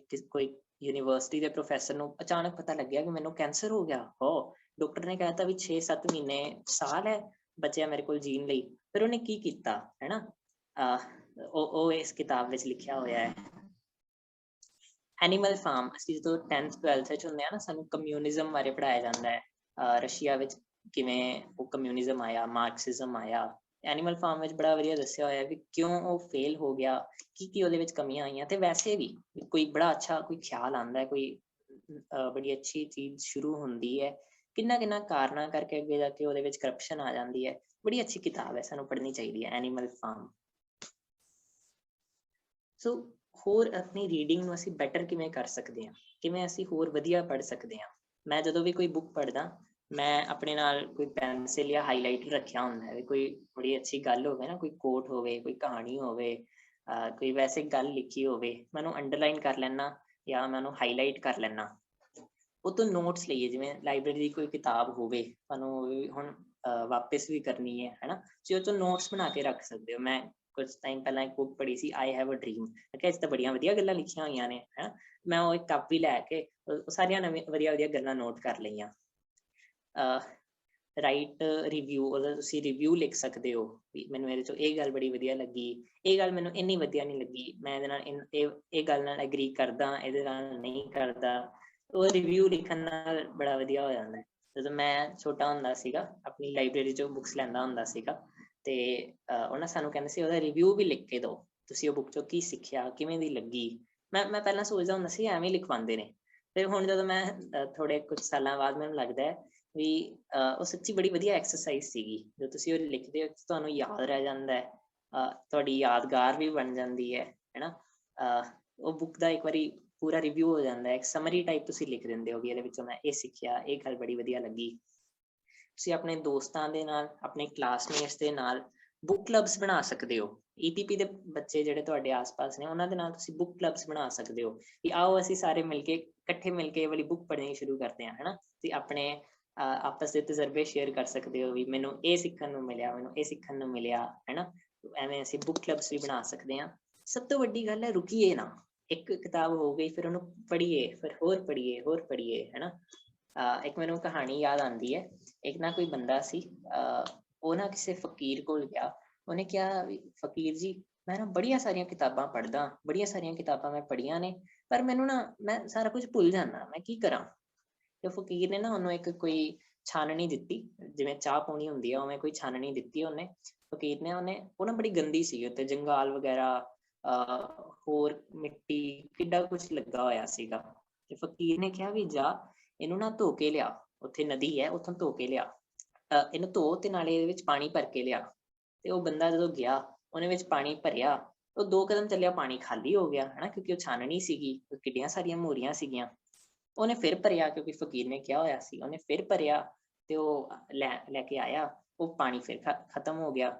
ਕੋਈ ਯੂਨੀਵਰਸਿਟੀ ਦੇ ਪ੍ਰੋਫੈਸਰ ਨੂੰ ਅਚਾਨਕ ਪਤਾ ਲੱਗਿਆ ਕਿ ਮੈਨੂੰ ਕੈਂਸਰ ਹੋ ਗਿਆ। ਹੋ ਡਾਕਟਰ ਨੇ ਕਹਿਤਾ ਵੀ 6-7 ਮਹੀਨੇ ਸਾਲ ਹੈ ਬਚਿਆ ਮੇਰੇ ਕੋਲ ਜੀਣ ਲਈ। ਫਿਰ ਉਹਨੇ ਕੀ ਕੀਤਾ, ਹੈ ਨਾ? ਉਹ ਇਸ ਕਿਤਾਬ ਵਿੱਚ ਲਿਖਿਆ ਹੋਇਆ ਹੈ। ਐਨੀਮਲ ਫਾਰਮ, ਅਸੀਂ ਜਦੋਂ 10th 12th ਵਿੱਚ ਹੁੰਦੇ ਆ ਨਾ, ਸਾਨੂੰ ਕਮਿਊਨਿਜ਼ਮ ਬਾਰੇ ਪੜ੍ਹਾਇਆ ਜਾਂਦਾ ਹੈ। ਰਸ਼ੀਆ ਵਿੱਚ ਕਿਵੇਂ ਉਹ ਕਮਿਊਨਿਜ਼ਮ ਆਇਆ, ਮਾਰਕਸਿਜ਼ਮ ਆਇਆ। ਐਨੀਮਲ ਫਾਰਮ ਵਿੱਚ ਬੜਾ ਵਧੀਆ ਦੱਸਿਆ ਹੋਇਆ ਵੀ ਕਿਉਂ ਉਹ ਫੇਲ ਹੋ ਗਿਆ, ਕੀ ਉਹਦੇ ਵਿੱਚ ਕਮੀਆਂ ਆਈਆਂ। ਤੇ ਵੈਸੇ ਵੀ ਕੋਈ ਬੜਾ ਅੱਛਾ ਕੋਈ ਖਿਆਲ ਆਉਂਦਾ ਹੈ, ਕੋਈ ਬੜੀ ਅੱਛੀ ਚੀਜ਼ ਸ਼ੁਰੂ ਹੁੰਦੀ ਹੈ, ਕਿੰਨਾ ਕਾਰਨਾਂ ਕਰਕੇ ਅੱਗੇ ਜਾ ਕੇ ਉਹਦੇ ਵਿੱਚ ਕਰਪਸ਼ਨ ਆ ਜਾਂਦੀ ਹੈ। ਬੜੀ ਅੱਛੀ ਕਿਤਾਬ ਹੈ, ਸਾਨੂੰ ਪੜ੍ਹਨੀ ਚਾਹੀਦੀ ਹੈ ਐਨੀਮਲ ਫਾਰਮ। ਸੋ ਹੋਰ ਆਪਣੀ ਰੀਡਿੰਗ ਨੂੰ ਅਸੀਂ ਬੈਟਰ ਕਿਵੇਂ ਕਰ ਸਕਦੇ ਹਾਂ, ਕਿਵੇਂ ਅਸੀਂ ਹੋਰ ਵਧੀਆ ਪੜ੍ਹ ਸਕਦੇ ਹਾਂ? ਮੈਂ ਜਦੋਂ ਵੀ ਕੋਈ ਬੁੱਕ ਪੜ੍ਹਦਾ, ਮੈਂ ਆਪਣੇ ਨਾਲ ਕੋਈ ਪੈਨਸਿਲ ਜਾਂ ਹਾਈਲਾਈਟਰ ਰੱਖਿਆ ਹੁੰਦਾ ਹੈ। ਕੋਈ ਬੜੀ ਅੱਛੀ ਗੱਲ ਹੋਵੇ ਨਾ, ਕੋਈ ਕੋਟ ਹੋਵੇ, ਕੋਈ ਕਹਾਣੀ ਹੋਵੇ, ਕੋਈ ਵੈਸੇ ਗੱਲ ਲਿਖੀ ਹੋਵੇ, ਮੈਂ ਉਹਨੂੰ ਅੰਡਰਲਾਈਨ ਕਰ ਲੈਣਾ ਜਾਂ ਮੈਂ ਉਹਨੂੰ ਹਾਈਲਾਈਟ ਕਰ ਲੈਣਾ। ਉਹ ਤੋਂ ਨੋਟਸ ਲਈਏ, ਜਿਵੇਂ ਲਾਇਬ੍ਰੇਰੀ ਦੀ ਕੋਈ ਕਿਤਾਬ ਹੋਵੇ, ਤੁਹਾਨੂੰ ਹੁਣ ਵਾਪਿਸ ਵੀ ਕਰਨੀ ਹੈ ਨਾ, ਤੁਸੀਂ ਉਹ ਤੋਂ ਨੋਟਸ ਬਣਾ ਕੇ ਰੱਖ ਸਕਦੇ ਹੋ। ਮੈਂ ਕੁਝ ਟਾਈਮ ਪਹਿਲਾਂ ਇੱਕ ਬੁੱਕ ਪੜ੍ਹੀ ਸੀ, ਆਈ ਹੈਵ ਅ ਡ੍ਰੀਮ। ਮੈਂ ਕਿਹਾ ਇਸ ਤਾਂ ਬੜੀਆਂ ਵਧੀਆ ਗੱਲਾਂ ਲਿਖੀਆਂ ਹੋਈਆਂ ਨੇ, ਹੈ। ਮੈਂ ਉਹ ਇੱਕ ਕਾਪੀ ਲੈ ਕੇ ਸਾਰੀਆਂ ਨਵੀਆਂ ਵਧੀਆ ਗੱਲਾਂ ਨੋਟ ਕਰ ਲਈਆਂ। ਰਾਈਟ ਰਿਵਿਊ, ਉਹਦਾ ਤੁਸੀਂ ਰਿਵਿਊ ਲਿਖ ਸਕਦੇ ਹੋ ਵੀ ਮੈਨੂੰ ਇਹਦੇ ਚੋਂ ਇਹ ਗੱਲ ਬੜੀ ਵਧੀਆ ਲੱਗੀ, ਇਹ ਗੱਲ ਮੈਨੂੰ ਇੰਨੀ ਵਧੀਆ ਨਹੀਂ ਲੱਗੀ, ਮੈਂ ਇਹਦੇ ਨਾਲ ਇਹ ਗੱਲ ਨਾਲ ਐਗਰੀ ਕਰਦਾ, ਇਹਦੇ ਨਾਲ ਨਹੀਂ ਕਰਦਾ। ਉਹ ਰਿਵਿਊ ਲਿਖਣ ਨਾਲ ਬੜਾ ਵਧੀਆ ਹੋ ਜਾਂਦਾ ਹੈ। ਜਦੋਂ ਮੈਂ ਛੋਟਾ ਹੁੰਦਾ ਸੀਗਾ, ਆਪਣੀ ਲਾਇਬ੍ਰੇਰੀ ਚੋਂ ਬੁੱਕਸ ਲੈਂਦਾ ਹੁੰਦਾ ਸੀਗਾ, ਤੇ ਉਹਨਾਂ ਸਾਨੂੰ ਕਹਿੰਦੇ ਸੀ ਉਹਦਾ ਰਿਵਿਊ ਵੀ ਲਿਖ ਕੇ ਦਿਓ, ਤੁਸੀਂ ਉਹ ਬੁੱਕ ਚੋਂ ਕੀ ਸਿੱਖਿਆ, ਕਿਵੇਂ ਦੀ ਲੱਗੀ। ਮੈਂ ਪਹਿਲਾਂ ਸੋਚਦਾ ਹੁੰਦਾ ਸੀ ਐਵੇਂ ਲਿਖਵਾਉਂਦੇ ਨੇ, ਫਿਰ ਹੁਣ ਜਦੋਂ ਮੈਂ ਥੋੜੇ ਕੁਝ ਸਾਲਾਂ ਬਾਅਦ ਮੈਨੂੰ ਲੱਗਦਾ ਹੈ ਵੀ ਉਹ ਸੱਚੀ ਬੜੀ ਵਧੀਆ ਐਕਸਰਸਾਈਜ਼ ਸੀਗੀ। ਜਦੋਂ ਤੁਸੀਂ ਉਹ ਲਿਖਦੇ ਹੋ ਤੁਹਾਨੂੰ ਯਾਦ ਰਹਿ ਜਾਂਦਾ ਹੈ, ਤੁਹਾਡੀ ਯਾਦਗਾਰ ਵੀ ਬਣ ਜਾਂਦੀ ਹੈ ਨਾ। ਉਹ ਬੁੱਕ ਦਾ ਇੱਕ ਵਾਰੀ ਪੂਰਾ ਰਿਵਿਊ ਹੋ ਜਾਂਦਾ ਹੈ, ਇੱਕ ਸਮਰੀ ਟਾਈਪ ਤੁਸੀਂ ਲਿਖ ਦਿੰਦੇ ਹੋ ਵੀ ਇਹਦੇ ਵਿੱਚੋਂ ਮੈਂ ਇਹ ਸਿੱਖਿਆ, ਇਹ ਗੱਲ ਬੜੀ ਵਧੀਆ ਲੱਗੀ। ਤੁਸੀਂ ਆਪਣੇ ਦੋਸਤਾਂ ਦੇ ਨਾਲ, ਆਪਣੇ ਕਲਾਸਮੇਟਸ ਦੇ ਨਾਲ ਬੁੱਕ ਕਲੱਬਸ ਬਣਾ ਸਕਦੇ ਹੋ। EPP ਦੇ ਬੱਚੇ ਜਿਹੜੇ ਤੁਹਾਡੇ ਆਸ-ਪਾਸ ਨੇ, ਉਹਨਾਂ ਦੇ ਨਾਲ ਤੁਸੀਂ ਬੁੱਕ ਕਲੱਬਸ ਬਣਾ ਸਕਦੇ ਹੋ ਕਿ ਆਓ ਅਸੀਂ ਸਾਰੇ ਮਿਲ ਕੇ ਇਕੱਠੇ ਮਿਲ ਕੇ ਇਹ ਵਾਲੀ ਬੁੱਕ ਪੜ੍ਹਨੀ ਸ਼ੁਰੂ ਕਰਦੇ ਹਾਂ, ਹੈ ਨਾ। ਤੁਸੀਂ ਆਪਣੇ ਆਪਸ ਦੇ ਤਜਰਬੇ ਸ਼ੇਅਰ ਕਰ ਸਕਦੇ ਹੋ ਵੀ ਮੈਨੂੰ ਇਹ ਸਿੱਖਣ ਨੂੰ ਮਿਲਿਆ, ਮੈਨੂੰ ਇਹ ਸਿੱਖਣ ਨੂੰ ਮਿਲਿਆ, ਹੈ ਨਾ। ਐਵੇਂ ਅਸੀਂ ਬੁੱਕ ਕਲੱਬਸ ਵੀ ਬਣਾ ਸਕਦੇ ਹਾਂ। ਸਭ ਤੋਂ ਵੱਡੀ ਗੱਲ ਹੈ ਰੁਕੀਏ ਨਾ। ਇੱਕ ਕਿਤਾਬ ਹੋ ਗਈ, ਫਿਰ ਉਹਨੂੰ ਪੜ੍ਹੀਏ, ਫਿਰ ਹੋਰ ਪੜ੍ਹੀਏ, ਹੈ ਨਾ। ਇੱਕ ਮੈਨੂੰ ਕਹਾਣੀ ਯਾਦ ਆਉਂਦੀ ਹੈ। ਇੱਕ ਨਾ ਕੋਈ ਬੰਦਾ ਸੀ, ਉਹ ਨਾ ਕਿਸੇ ਫਕੀਰ ਕੋਲ ਗਿਆ। ਉਹਨੇ ਕਿਹਾ ਵੀ ਫਕੀਰ ਜੀ, ਮੈਂ ਨਾ ਬੜੀਆਂ ਸਾਰੀਆਂ ਕਿਤਾਬਾਂ ਪੜ੍ਹਦਾ, ਬੜੀਆਂ ਸਾਰੀਆਂ ਕਿਤਾਬਾਂ ਮੈਂ ਪੜ੍ਹੀਆਂ ਨੇ, ਪਰ ਮੈਨੂੰ ਨਾ ਮੈਂ ਸਾਰਾ ਕੁਝ ਭੁੱਲ ਜਾਂਦਾ, ਮੈਂ ਕੀ ਕਰਾਂ? ਤੇ ਫਕੀਰ ਨੇ ਨਾ ਉਹਨੂੰ ਇੱਕ ਕੋਈ ਛਾਨਣੀ ਦਿੱਤੀ, ਜਿਵੇਂ ਚਾਹ ਪਾਉਣੀ ਹੁੰਦੀ ਆ ਉਵੇਂ ਕੋਈ ਛਾਨਣੀ ਦਿੱਤੀ ਉਹਨੇ। ਫਕੀਰ ਨੇ ਉਹ ਨਾ ਬੜੀ ਗੰਦੀ ਸੀ, ਉੱਤੇ ਜੰਗਾਲ ਵਗੈਰਾ, ਹੋਰ ਮਿੱਟੀ, ਕਿੱਡਾ ਕੁਛ ਲੱਗਾ ਹੋਇਆ ਸੀਗਾ। ਤੇ ਫਕੀਰ ਨੇ ਕਿਹਾ ਵੀ ਜਾ ਇਹਨੂੰ ਨਾ ਧੋ ਕੇ ਲਿਆ, ਉੱਥੇ ਨਦੀ ਹੈ ਉੱਥੋਂ ਧੋ ਕੇ ਲਿਆ, ਇਹਨੂੰ ਧੋ ਤੇ ਨਾਲੇ ਇਹਦੇ ਵਿੱਚ ਪਾਣੀ ਭਰ ਕੇ ਲਿਆ। ਤੇ ਉਹ ਬੰਦਾ ਜਦੋਂ ਗਿਆ, ਉਹਨੇ ਵਿੱਚ ਪਾਣੀ ਭਰਿਆ, ਉਹ 2 ਕਦਮ ਚੱਲਿਆ ਪਾਣੀ ਖਾਲੀ ਹੋ ਗਿਆ, ਹਨਾ, ਕਿਉਂਕਿ ਉਹ ਛਾਨਣੀ ਸੀਗੀ, ਕਿੱਡੀਆਂ ਸਾਰੀਆਂ ਮੋਰੀਆਂ ਸੀਗੀਆਂ। ਉਹਨੇ ਫਿਰ ਭਰਿਆ, ਕਿਉਂਕਿ ਫਕੀਰ ਨੇ ਕਿਹਾ ਹੋਇਆ ਸੀ, ਉਹਨੇ ਫਿਰ ਭਰਿਆ ਤੇ ਉਹ ਲੈ ਕੇ ਆਇਆ, ਉਹ ਪਾਣੀ ਫਿਰ ਖਤਮ ਹੋ ਗਿਆ।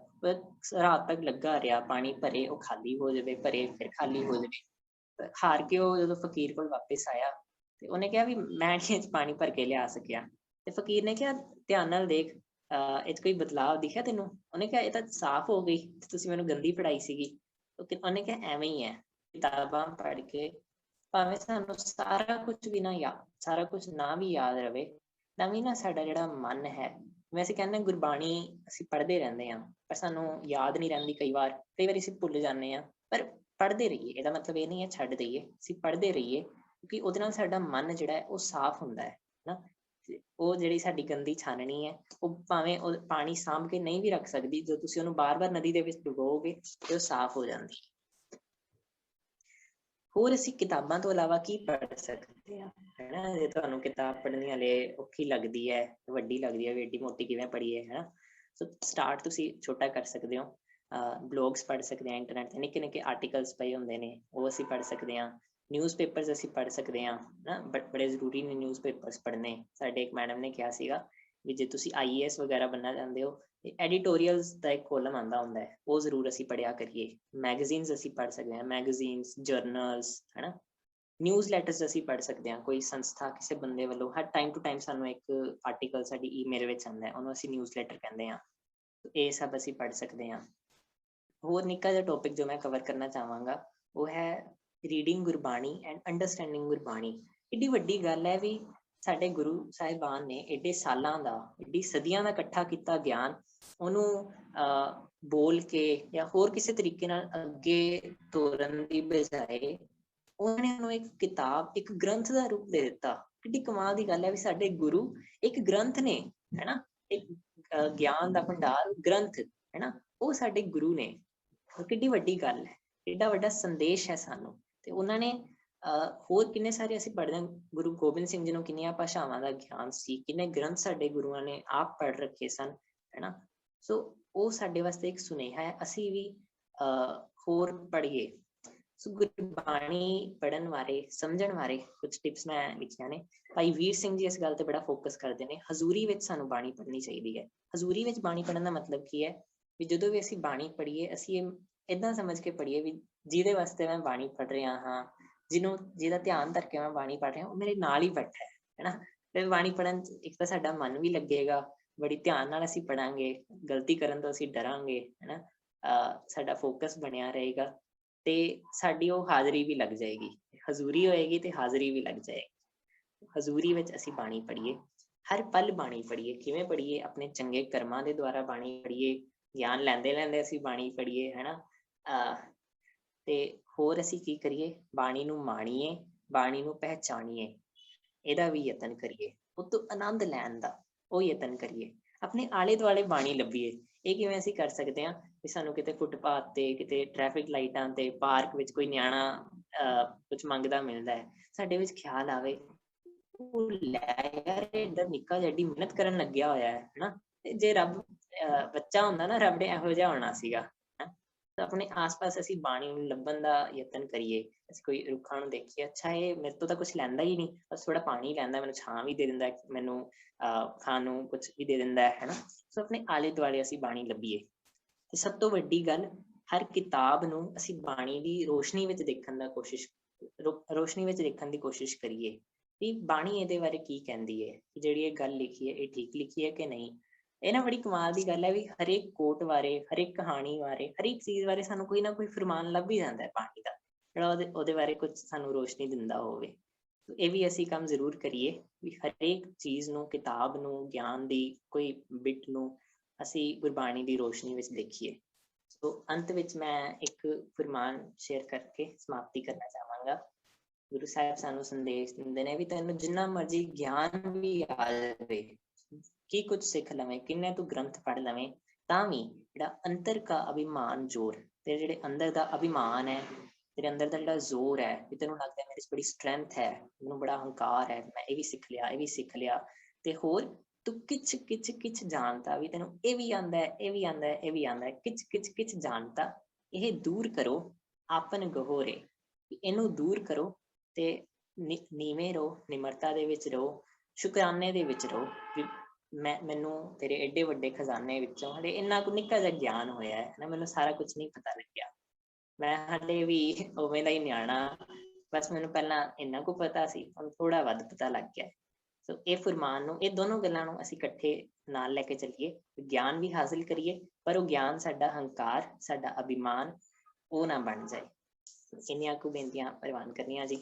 ਰਾਤ ਤੱਕ ਲੱਗਾ ਰਿਹਾ, ਪਾਣੀ ਭਰੇ ਉਹ ਖਾਲੀ ਹੋ ਜਾਵੇ, ਭਰੇ ਫਿਰ ਖਾਲੀ ਹੋ ਜਾਵੇ। ਹਾਰ ਕੇ ਉਹ ਜਦੋਂ ਫਕੀਰ ਕੋਲ ਵਾਪਿਸ ਆਇਆ ਤੇ ਉਹਨੇ ਕਿਹਾ ਵੀ ਮੈਂ ਇਹ 'ਚ ਪਾਣੀ ਭਰ ਕੇ ਲਿਆ ਸਕਿਆ। ਤੇ ਫਕੀਰ ਨੇ ਕਿਹਾ ਧਿਆਨ ਨਾਲ ਦੇਖ, ਇਹ 'ਚ ਕੋਈ ਬਦਲਾਵ ਦਿਖਿਆ ਤੈਨੂੰ? ਉਹਨੇ ਕਿਹਾ ਇਹ ਤਾਂ ਸਾਫ਼ ਹੋ ਗਈ, ਤੁਸੀਂ ਮੈਨੂੰ ਗੰਦੀ ਪੜ੍ਹਾਈ ਸੀਗੀ। ਉਹਨੇ ਕਿਹਾ ਐਵੇਂ ਹੀ ਹੈ, ਕਿਤਾਬਾਂ ਪੜ੍ਹ ਕੇ ਭਾਵੇਂ ਸਾਨੂੰ ਸਾਰਾ ਕੁਝ ਵੀ ਨਾ ਸਾਰਾ ਕੁਝ ਨਾ ਵੀ ਯਾਦ ਰਵੇ, ਤਾਂ ਵੀ ਨਾ ਸਾਡਾ ਜਿਹੜਾ ਮਨ ਹੈ, ਵੈਸੇ ਕਹਿੰਦੇ ਗੁਰਬਾਣੀ ਅਸੀਂ ਪੜ੍ਹਦੇ ਰਹਿੰਦੇ ਹਾਂ, ਪਰ ਸਾਨੂੰ ਯਾਦ ਨਹੀਂ ਰਹਿੰਦੀ। ਕਈ ਵਾਰੀ ਅਸੀਂ ਭੁੱਲ ਜਾਂਦੇ ਹਾਂ, ਪਰ ਪੜ੍ਹਦੇ ਰਹੀਏ। ਇਹਦਾ ਮਤਲਬ ਇਹ ਨਹੀਂ ਹੈ ਛੱਡ ਦਈਏ, ਅਸੀਂ ਪੜ੍ਹਦੇ ਰਹੀਏ, ਕਿਉਂਕਿ ਉਹਦੇ ਨਾਲ ਸਾਡਾ ਮਨ ਜਿਹੜਾ ਹੈ ਉਹ ਸਾਫ਼ ਹੁੰਦਾ ਹੈ ਨਾ। ਉਹ ਜਿਹੜੀ ਸਾਡੀ ਗੰਦੀ ਛਾਨਣੀ ਹੈ, ਉਹ ਭਾਵੇਂ ਉਹ ਪਾਣੀ ਸਾਂਭ ਕੇ ਨਹੀਂ ਵੀ ਰੱਖ ਸਕਦੀ, ਜਦੋਂ ਤੁਸੀਂ ਉਹਨੂੰ ਬਾਰ-ਬਾਰ ਨਦੀ ਦੇ ਵਿੱਚ ਡੁਬੋਗੇ ਤੇ ਉਹ ਸਾਫ਼ ਹੋ ਜਾਂਦੀ। ਹੋਰ ਅਸੀਂ ਕਿਤਾਬਾਂ ਤੋਂ ਇਲਾਵਾ ਕੀ ਪੜ੍ਹ ਸਕਦੇ ਹਾਂ, ਹੈ ਨਾ। ਜੇ ਤੁਹਾਨੂੰ ਕਿਤਾਬ ਪੜ੍ਹਨੀ ਹਲੇ ਔਖੀ ਲੱਗਦੀ ਹੈ, ਵੱਡੀ ਲੱਗਦੀ ਹੈ ਵੀ ਏਡੀ ਮੋਟੀ ਕਿਵੇਂ ਪੜ੍ਹੀਏ, ਹੈ ਨਾ, ਸੋ ਸਟਾਰਟ ਤੁਸੀਂ ਛੋਟਾ ਕਰ ਸਕਦੇ ਹੋ। ਬਲੌਗਸ ਪੜ੍ਹ ਸਕਦੇ ਹਾਂ, ਇੰਟਰਨੈਟ 'ਤੇ ਨਿੱਕੇ ਆਰਟੀਕਲਸ ਪਏ ਹੁੰਦੇ ਨੇ, ਉਹ ਅਸੀਂ ਪੜ੍ਹ ਸਕਦੇ ਹਾਂ। ਨਿਊਜ਼ਪੇਪਰਸ ਅਸੀਂ ਪੜ੍ਹ ਸਕਦੇ ਹਾਂ ਨਾ, ਬੜੇ ਜ਼ਰੂਰੀ ਨੇ ਨਿਊਜ਼ਪੇਪਰਸ ਪੜ੍ਹਨੇ। ਸਾਡੇ ਇੱਕ ਮੈਡਮ ਨੇ ਕਿਹਾ ਸੀਗਾ ਵੀ ਜੇ ਤੁਸੀਂ IAS ਵਗੈਰਾ ਬਣਨਾ ਚਾਹੁੰਦੇ ਹੋ, ਐਡੀਟੋਰੀਅਲਸ ਦਾ ਇੱਕ ਕੋਲਮ ਆਉਂਦਾ ਹੁੰਦਾ ਹੈ, ਉਹ ਜ਼ਰੂਰ ਅਸੀਂ ਪੜ੍ਹਿਆ ਕਰੀਏ। ਮੈਗਜ਼ੀਨਸ ਅਸੀਂ ਪੜ੍ਹ ਸਕਦੇ ਹਾਂ, ਮੈਗਜ਼ੀਨਸ, ਜਰਨਲਸ, ਹੈ ਨਾ। ਨਿਊਜ਼ਲੈਟਰਸ ਅਸੀਂ ਪੜ੍ਹ ਸਕਦੇ ਹਾਂ, ਕੋਈ ਸੰਸਥਾ ਕਿਸੇ ਬੰਦੇ ਵੱਲੋਂ ਹਰ ਟਾਈਮ ਟੂ ਟਾਈਮ ਸਾਨੂੰ ਇੱਕ ਆਰਟੀਕਲ ਸਾਡੀ ਈਮੇਲ ਵਿੱਚ ਆਉਂਦਾ ਹੈ, ਉਹਨੂੰ ਅਸੀਂ ਨਿਊਜ਼ਲੈਟਰ ਕਹਿੰਦੇ ਹਾਂ। ਇਹ ਸਭ ਅਸੀਂ ਪੜ੍ਹ ਸਕਦੇ ਹਾਂ। ਹੋਰ ਨਿੱਕਾ ਜਿਹਾ ਟੌਪਿਕ ਜੋ ਮੈਂ ਕਵਰ ਕਰਨਾ ਚਾਹਾਂਗਾ ਉਹ ਹੈ reading Gurbani and understanding Gurbani. ਏਡੀ ਵੱਡੀ ਗੱਲ ਹੈ ਵੀ ਸਾਡੇ ਗੁਰੂ ਸਾਹਿਬਾਨ ਨੇ ਏਡੇ ਸਾਲਾਂ ਦਾ, ਏਡੀ ਸਦੀਆਂ ਦਾ ਇਕੱਠਾ ਕੀਤਾ ਗਿਆਨ, ਉਹਨੂੰ ਬੋਲ ਕੇ ਜਾਂ ਹੋਰ ਕਿਸੇ ਤਰੀਕੇ ਨਾਲ ਅੱਗੇ ਤੋਰਨ ਦੀ ਬਜਾਏ ਉਹਨਾਂ ਨੇ ਉਹਨੂੰ ਇੱਕ ਕਿਤਾਬ, ਇੱਕ ਗ੍ਰੰਥ ਦਾ ਰੂਪ ਦੇ ਦਿੱਤਾ। ਕਿੱਡੀ ਕਮਾਲ ਦੀ ਗੱਲ ਹੈ ਵੀ ਸਾਡੇ ਗੁਰੂ ਇੱਕ ਗ੍ਰੰਥ ਨੇ, ਹੈਨਾ, ਇੱਕ ਗਿਆਨ ਦਾ ਭੰਡਾਰ ਗ੍ਰੰਥ, ਹੈਨਾ, ਉਹ ਸਾਡੇ ਗੁਰੂ ਨੇ। ਕਿੱਡੀ ਵੱਡੀ ਗੱਲ ਹੈ, ਏਡਾ ਵੱਡਾ ਸੰਦੇਸ਼ ਹੈ ਸਾਨੂੰ। ਤੇ ਉਹਨਾਂ ਨੇ ਹੋਰ ਕਿੰਨੇ ਸਾਰੇ ਅਸੀਂ ਪੜ੍ਹਦੇ ਹਾਂ, ਗੁਰੂ ਗੋਬਿੰਦ ਸਿੰਘ ਜੀ ਨੂੰ ਕਿੰਨੀਆਂ ਭਾਸ਼ਾਵਾਂ ਦਾ ਗਿਆਨ ਸੀ, ਕਿੰਨੇ ਗ੍ਰੰਥ ਸਾਡੇ ਗੁਰੂਆਂ ਨੇ ਆਪ ਪੜ੍ਹ ਰੱਖੇ ਸਨ, ਹੈਨਾ। ਸੋ ਉਹ ਸਾਡੇ ਵਾਸਤੇ ਇੱਕ ਸੁਨੇਹਾ ਹੈ, ਅਸੀਂ ਵੀ ਹੋਰ ਪੜ੍ਹੀਏ। ਸੋ ਗੁਰਬਾਣੀ ਪੜ੍ਹਨ ਬਾਰੇ, ਸਮਝਣ ਬਾਰੇ ਕੁਝ ਟਿਪਸ ਮੈਂ ਲਿਖੀਆਂ ਨੇ। ਭਾਈ ਵੀਰ ਸਿੰਘ ਜੀ ਇਸ ਗੱਲ ਤੇ ਬੜਾ ਫੋਕਸ ਕਰਦੇ ਨੇ, ਹਜ਼ੂਰੀ ਵਿੱਚ ਸਾਨੂੰ ਬਾਣੀ ਪੜ੍ਹਨੀ ਚਾਹੀਦੀ ਹੈ। ਹਜ਼ੂਰੀ ਵਿੱਚ ਬਾਣੀ ਪੜ੍ਹਨ ਦਾ ਮਤਲਬ ਕੀ ਹੈ ਵੀ ਜਦੋਂ ਵੀ ਅਸੀਂ ਬਾਣੀ ਪੜ੍ਹੀਏ, ਅਸੀਂ ਏਦਾਂ ਸਮਝ ਕੇ ਪੜ੍ਹੀਏ ਵੀ ਜਿਹਦੇ ਵਾਸਤੇ ਮੈਂ ਬਾਣੀ ਪੜ੍ਹ ਰਿਹਾ ਹਾਂ, ਜਿਹਦਾ ਧਿਆਨ ਧਰ ਕੇ ਮੈਂ ਬਾਣੀ ਪੜ੍ਹ ਰਿਹਾ, ਉਹ ਮੇਰੇ ਨਾਲ ਹੀ ਬੈਠਾ ਹੈ ਨਾ। ਤੇ ਬਾਣੀ ਪੜ੍ਹਨ ਇੱਕ ਤਾਂ ਸਾਡਾ ਮਨ ਵੀ ਲੱਗੇਗਾ, ਬੜੀ ਧਿਆਨ ਨਾਲ ਅਸੀਂ ਪੜਾਂਗੇ, ਗਲਤੀ ਕਰਨ ਤੋਂ ਅਸੀਂ ਡਰਾਂਗੇ, ਹੈਨਾ, ਸਾਡਾ ਫੋਕਸ ਬਣਿਆ ਰਹੇਗਾ ਤੇ ਸਾਡੀ ਉਹ ਹਾਜ਼ਰੀ ਵੀ ਲੱਗ ਜਾਏਗੀ। ਹਜ਼ੂਰੀ ਹੋਏਗੀ ਤੇ ਹਾਜ਼ਰੀ ਵੀ ਲੱਗ ਜਾਏਗੀ। ਹਜ਼ੂਰੀ ਵਿੱਚ ਅਸੀਂ ਬਾਣੀ ਪੜ੍ਹੀਏ, ਹਰ ਪਲ ਬਾਣੀ ਪੜ੍ਹੀਏ। ਕਿਵੇਂ ਪੜ੍ਹੀਏ? ਆਪਣੇ ਚੰਗੇ ਕਰਮਾਂ ਦੇ ਦੁਆਰਾ ਬਾਣੀ ਪੜ੍ਹੀਏ, ਗਿਆਨ ਲੈਂਦੇ ਲੈਂਦੇ ਅਸੀਂ ਬਾਣੀ ਪੜ੍ਹੀਏ, ਹੈਨਾ। ਤੇ ਹੋਰ ਅਸੀਂ ਕੀ ਕਰੀਏ? ਬਾਣੀ ਨੂੰ ਮਾਣੀਏ, ਬਾਣੀ ਨੂੰ ਪਹਿਚਾਨੀਏ, ਇਹਦਾ ਵੀ ਯਤਨ ਕਰੀਏ। ਉਹ ਤੋਂ ਆਨੰਦ ਲੈਣ ਦਾ ਉਹ ਯਤਨ ਕਰੀਏ। ਆਪਣੇ ਆਲੇ ਦੁਆਲੇ ਬਾਣੀ ਲੱਭੀਏ। ਇਹ ਕਿਵੇਂ ਅਸੀਂ ਕਰ ਸਕਦੇ ਹਾਂ? ਵੀ ਸਾਨੂੰ ਕਿਤੇ ਫੁੱਟਪਾਥ ਤੇ, ਕਿਤੇ ਟ੍ਰੈਫਿਕ ਲਾਈਟਾਂ ਤੇ, ਪਾਰਕ ਵਿੱਚ ਕੋਈ ਨਿਆਣਾ ਕੁਛ ਮੰਗਦਾ ਮਿਲਦਾ ਹੈ, ਸਾਡੇ ਵਿੱਚ ਖਿਆਲ ਆਵੇ, ਉਹ ਲੈ ਯਾਰ ਇੱਧਰ ਨਿੱਕਾ ਜਿਹਾ ਏਡੀ ਮਿਹਨਤ ਕਰਨ ਲੱਗਿਆ ਹੋਇਆ ਹੈ, ਹਨਾ। ਤੇ ਜੇ ਰੱਬ ਬੱਚਾ ਹੁੰਦਾ ਨਾ, ਰੱਬ ਨੇ ਇਹੋ ਜਿਹਾ ਹੋਣਾ ਸੀਗਾ। ਤਾਂ ਆਪਣੇ ਆਸ-ਪਾਸ ਅਸੀਂ ਬਾਣੀ ਨੂੰ ਲੱਭਣ ਦਾ ਯਤਨ ਕਰੀਏ। ਅਸੀਂ ਕੋਈ ਰੁੱਖਾਂ ਨੂੰ ਦੇਖੀਏ, ਅੱਛਾ ਇਹ ਮੇਰੇ ਤੋਂ ਤਾਂ ਕੁਛ ਲੈਂਦਾ ਹੀ ਨਹੀਂ, ਬਸ ਥੋੜਾ ਪਾਣੀ ਲੈਂਦਾ, ਮੈਨੂੰ ਛਾਂ ਵੀ ਦੇ ਦਿੰਦਾ, ਮੈਨੂੰ ਖਾਣ ਨੂੰ ਕੁਛ ਵੀ ਦੇ ਦਿੰਦਾ ਹੈ, ਹਨਾ। ਸੋ ਆਪਣੇ ਆਲੇ ਦੁਆਲੇ ਅਸੀਂ ਬਾਣੀ ਲੱਭੀਏ। ਤੇ ਸਭ ਤੋਂ ਵੱਡੀ ਗੱਲ, ਹਰ ਕਿਤਾਬ ਨੂੰ ਅਸੀਂ ਬਾਣੀ ਦੀ ਰੋਸ਼ਨੀ ਵਿੱਚ ਦੇਖਣ ਦੀ ਕੋਸ਼ਿਸ਼ ਕਰੀਏ ਵੀ ਬਾਣੀ ਇਹਦੇ ਬਾਰੇ ਕੀ ਕਹਿੰਦੀ ਹੈ, ਜਿਹੜੀ ਇਹ ਗੱਲ ਲਿਖੀ ਹੈ ਇਹ ਠੀਕ ਲਿਖੀ ਹੈ ਕਿ ਨਹੀਂ। ਇਹ ਨਾ ਬੜੀ ਕਮਾਲ ਦੀ ਗੱਲ ਹੈ ਵੀ ਹਰੇਕ ਕੋਟ ਬਾਰੇ, ਹਰੇਕ ਕਹਾਣੀ ਬਾਰੇ, ਹਰੇਕ ਚੀਜ਼ ਬਾਰੇ ਸਾਨੂੰ ਕੋਈ ਨਾ ਕੋਈ ਫਰਮਾਨ ਲੱਭ ਹੀ ਜਾਂਦਾ ਹੈ ਬਾਣੀ ਦਾ, ਜਿਹੜਾ ਉਹਦੇ ਬਾਰੇ ਕੁਝ ਸਾਨੂੰ ਰੋਸ਼ਨੀ ਦਿੰਦਾ ਹੋਵੇ। ਇਹ ਵੀ ਅਸੀਂ ਕੰਮ ਜ਼ਰੂਰ ਕਰੀਏ ਵੀ ਹਰੇਕ ਚੀਜ਼ ਨੂੰ, ਕਿਤਾਬ ਨੂੰ, ਗਿਆਨ ਦੀ ਕੋਈ ਬਿਟ ਨੂੰ ਅਸੀਂ ਗੁਰਬਾਣੀ ਦੀ ਰੋਸ਼ਨੀ ਵਿੱਚ ਦੇਖੀਏ। ਸੋ ਅੰਤ ਵਿੱਚ ਮੈਂ ਇੱਕ ਫਰਮਾਨ ਸ਼ੇਅਰ ਕਰਕੇ ਸਮਾਪਤੀ ਕਰਨਾ ਚਾਹਾਂਗਾ। ਗੁਰੂ ਸਾਹਿਬ ਸਾਨੂੰ ਸੰਦੇਸ਼ ਦਿੰਦੇ ਨੇ ਵੀ ਤੈਨੂੰ ਜਿੰਨਾ ਮਰਜ਼ੀ ਗਿਆਨ ਵੀ ਆ ਜਾਵੇ, ਕੀ ਕੁਝ ਸਿੱਖ ਲਵੇਂ, ਕਿੰਨੇ ਤੂੰ ਗ੍ਰੰਥ ਪੜ੍ਹ ਲਵੇਂ, ਤਾਂ ਵੀ ਜਿਹੜਾ ਅੰਦਰ ਕਾ ਅਭਿਮਾਨ ਜ਼ੋਰ, ਤੇਰੇ ਜਿਹੜੇ ਅੰਦਰ ਦਾ ਅਭਿਮਾਨ ਹੈ, ਤੇਰੇ ਅੰਦਰ ਦਾ ਜਿਹੜਾ ਜ਼ੋਰ ਹੈ, ਵੀ ਤੈਨੂੰ ਲੱਗਦਾ ਮੇਰੇ 'ਚ ਬੜੀ ਸਟਰੈਂਥ ਹੈ, ਮੈਨੂੰ ਬੜਾ ਹੰਕਾਰ ਹੈ, ਮੈਂ ਇਹ ਵੀ ਸਿੱਖ ਲਿਆ, ਇਹ ਵੀ ਸਿੱਖ ਲਿਆ, ਤੇ ਹੋਰ ਤੂੰ ਕਿਛ ਜਾਣਦਾ, ਵੀ ਤੈਨੂੰ ਇਹ ਵੀ ਆਉਂਦਾ ਹੈ, ਇਹ ਵੀ ਆਉਂਦਾ ਹੈ, ਇਹ ਵੀ ਆਉਂਦਾ ਹੈ, ਕਿਛ ਜਾਣਦਾ, ਇਹ ਦੂਰ ਕਰੋ ਆਪਨ ਗਹੋਰੇ। ਇਹਨੂੰ ਦੂਰ ਕਰੋ ਤੇ ਨੀਵੇਂ ਰਹੋ, ਨਿਮਰਤਾ ਦੇ ਵਿੱਚ ਰਹੋ, ਸ਼ੁਕਰਾਨੇ ਦੇ ਵਿੱਚ ਰਹੋ ਵੀ ਮੈਨੂੰ ਤੇਰੇ ਏਡੇ ਵੱਡੇ ਖਜ਼ਾਨੇ ਵਿੱਚੋਂ ਹਲੇ ਇੰਨਾ ਕੁ ਨਿੱਕਾ ਜਿਹਾ ਗਿਆਨ ਹੋਇਆ ਹੈ ਨਾ, ਮੈਨੂੰ ਸਾਰਾ ਕੁਛ ਨਹੀਂ ਪਤਾ ਲੱਗਿਆ, ਮੈਂ ਹਲੇ ਵੀ ਉਵੇਂ ਦਾ ਹੀ ਨਿਆਣਾ, ਬਸ ਮੈਨੂੰ ਪਹਿਲਾਂ ਇੰਨਾ ਕੁ ਪਤਾ ਸੀ, ਹੁਣ ਥੋੜਾ ਵੱਧ ਪਤਾ ਲੱਗ ਗਿਆ। ਸੋ ਇਹ ਫਰਮਾਨ ਨੂੰ, ਇਹ ਦੋਨੋਂ ਗੱਲਾਂ ਨੂੰ ਅਸੀਂ ਇਕੱਠੇ ਨਾਲ ਲੈ ਕੇ ਚੱਲੀਏ, ਗਿਆਨ ਵੀ ਹਾਸਿਲ ਕਰੀਏ, ਪਰ ਉਹ ਗਿਆਨ ਸਾਡਾ ਹੰਕਾਰ, ਸਾਡਾ ਅਭਿਮਾਨ ਉਹ ਨਾ ਬਣ ਜਾਏ। ਇੰਨੀਆਂ ਕੁ ਬੇਨਤੀਆਂ ਪ੍ਰਵਾਨ ਕਰਨੀਆਂ ਜੀ।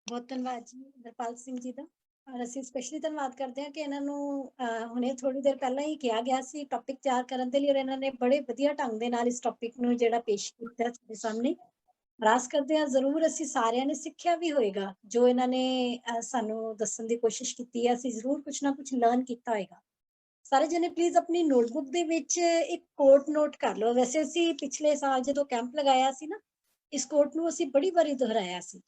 ਬਹੁਤ ਧੰਨਵਾਦ ਜੀ ਦਰਪਾਲ ਸਿੰਘ ਜੀ ਦਾ। ਔਰ ਅਸੀਂ ਸਪੈਸ਼ਲੀ ਧੰਨਵਾਦ ਕਰਦੇ ਹਾਂ ਕਿ ਇਹਨਾਂ ਨੂੰ ਹੁਣੇ ਥੋੜੀ ਦੇਰ ਪਹਿਲਾਂ ਹੀ ਕਿਹਾ ਗਿਆ ਸੀ ਟੌਪਿਕ ਤਿਆਰ ਕਰਨ ਦੇ ਲਈ, ਔਰ ਇਹਨਾਂ ਨੇ ਬੜੇ ਵਧੀਆ ਢੰਗ ਦੇ ਨਾਲ ਇਸ ਟੌਪਿਕ ਨੂੰ ਜਿਹੜਾ ਪੇਸ਼ ਕੀਤਾ ਸਾਡੇ ਸਾਹਮਣੇ। ਆਸ ਕਰਦੇ ਹਾਂ ਜ਼ਰੂਰ ਅਸੀਂ ਸਾਰਿਆਂ ਨੇ ਸਿੱਖਿਆ ਵੀ ਹੋਏਗਾ ਜੋ ਇਹਨਾਂ ਨੇ ਸਾਨੂੰ ਦੱਸਣ ਦੀ ਕੋਸ਼ਿਸ਼ ਕੀਤੀ ਹੈ, ਅਸੀਂ ਜ਼ਰੂਰ ਕੁਛ ਨਾ ਕੁਛ ਲਰਨ ਕੀਤਾ ਹੋਏਗਾ। ਸਾਰੇ ਜਣੇ ਪਲੀਜ਼ ਆਪਣੀ ਨੋਟਬੁੱਕ ਦੇ ਵਿੱਚ ਇੱਕ ਕੋਟ ਨੋਟ ਕਰ ਲਓ। ਵੈਸੇ ਅਸੀਂ ਪਿਛਲੇ ਸਾਲ ਜਦੋਂ ਕੈਂਪ ਲਗਾਇਆ ਸੀ ਨਾ, ਇਸ ਕੋਟ ਨੂੰ ਅਸੀਂ ਬੜੀ ਵਾਰੀ ਦੁਹਰਾਇਆ ਸੀ।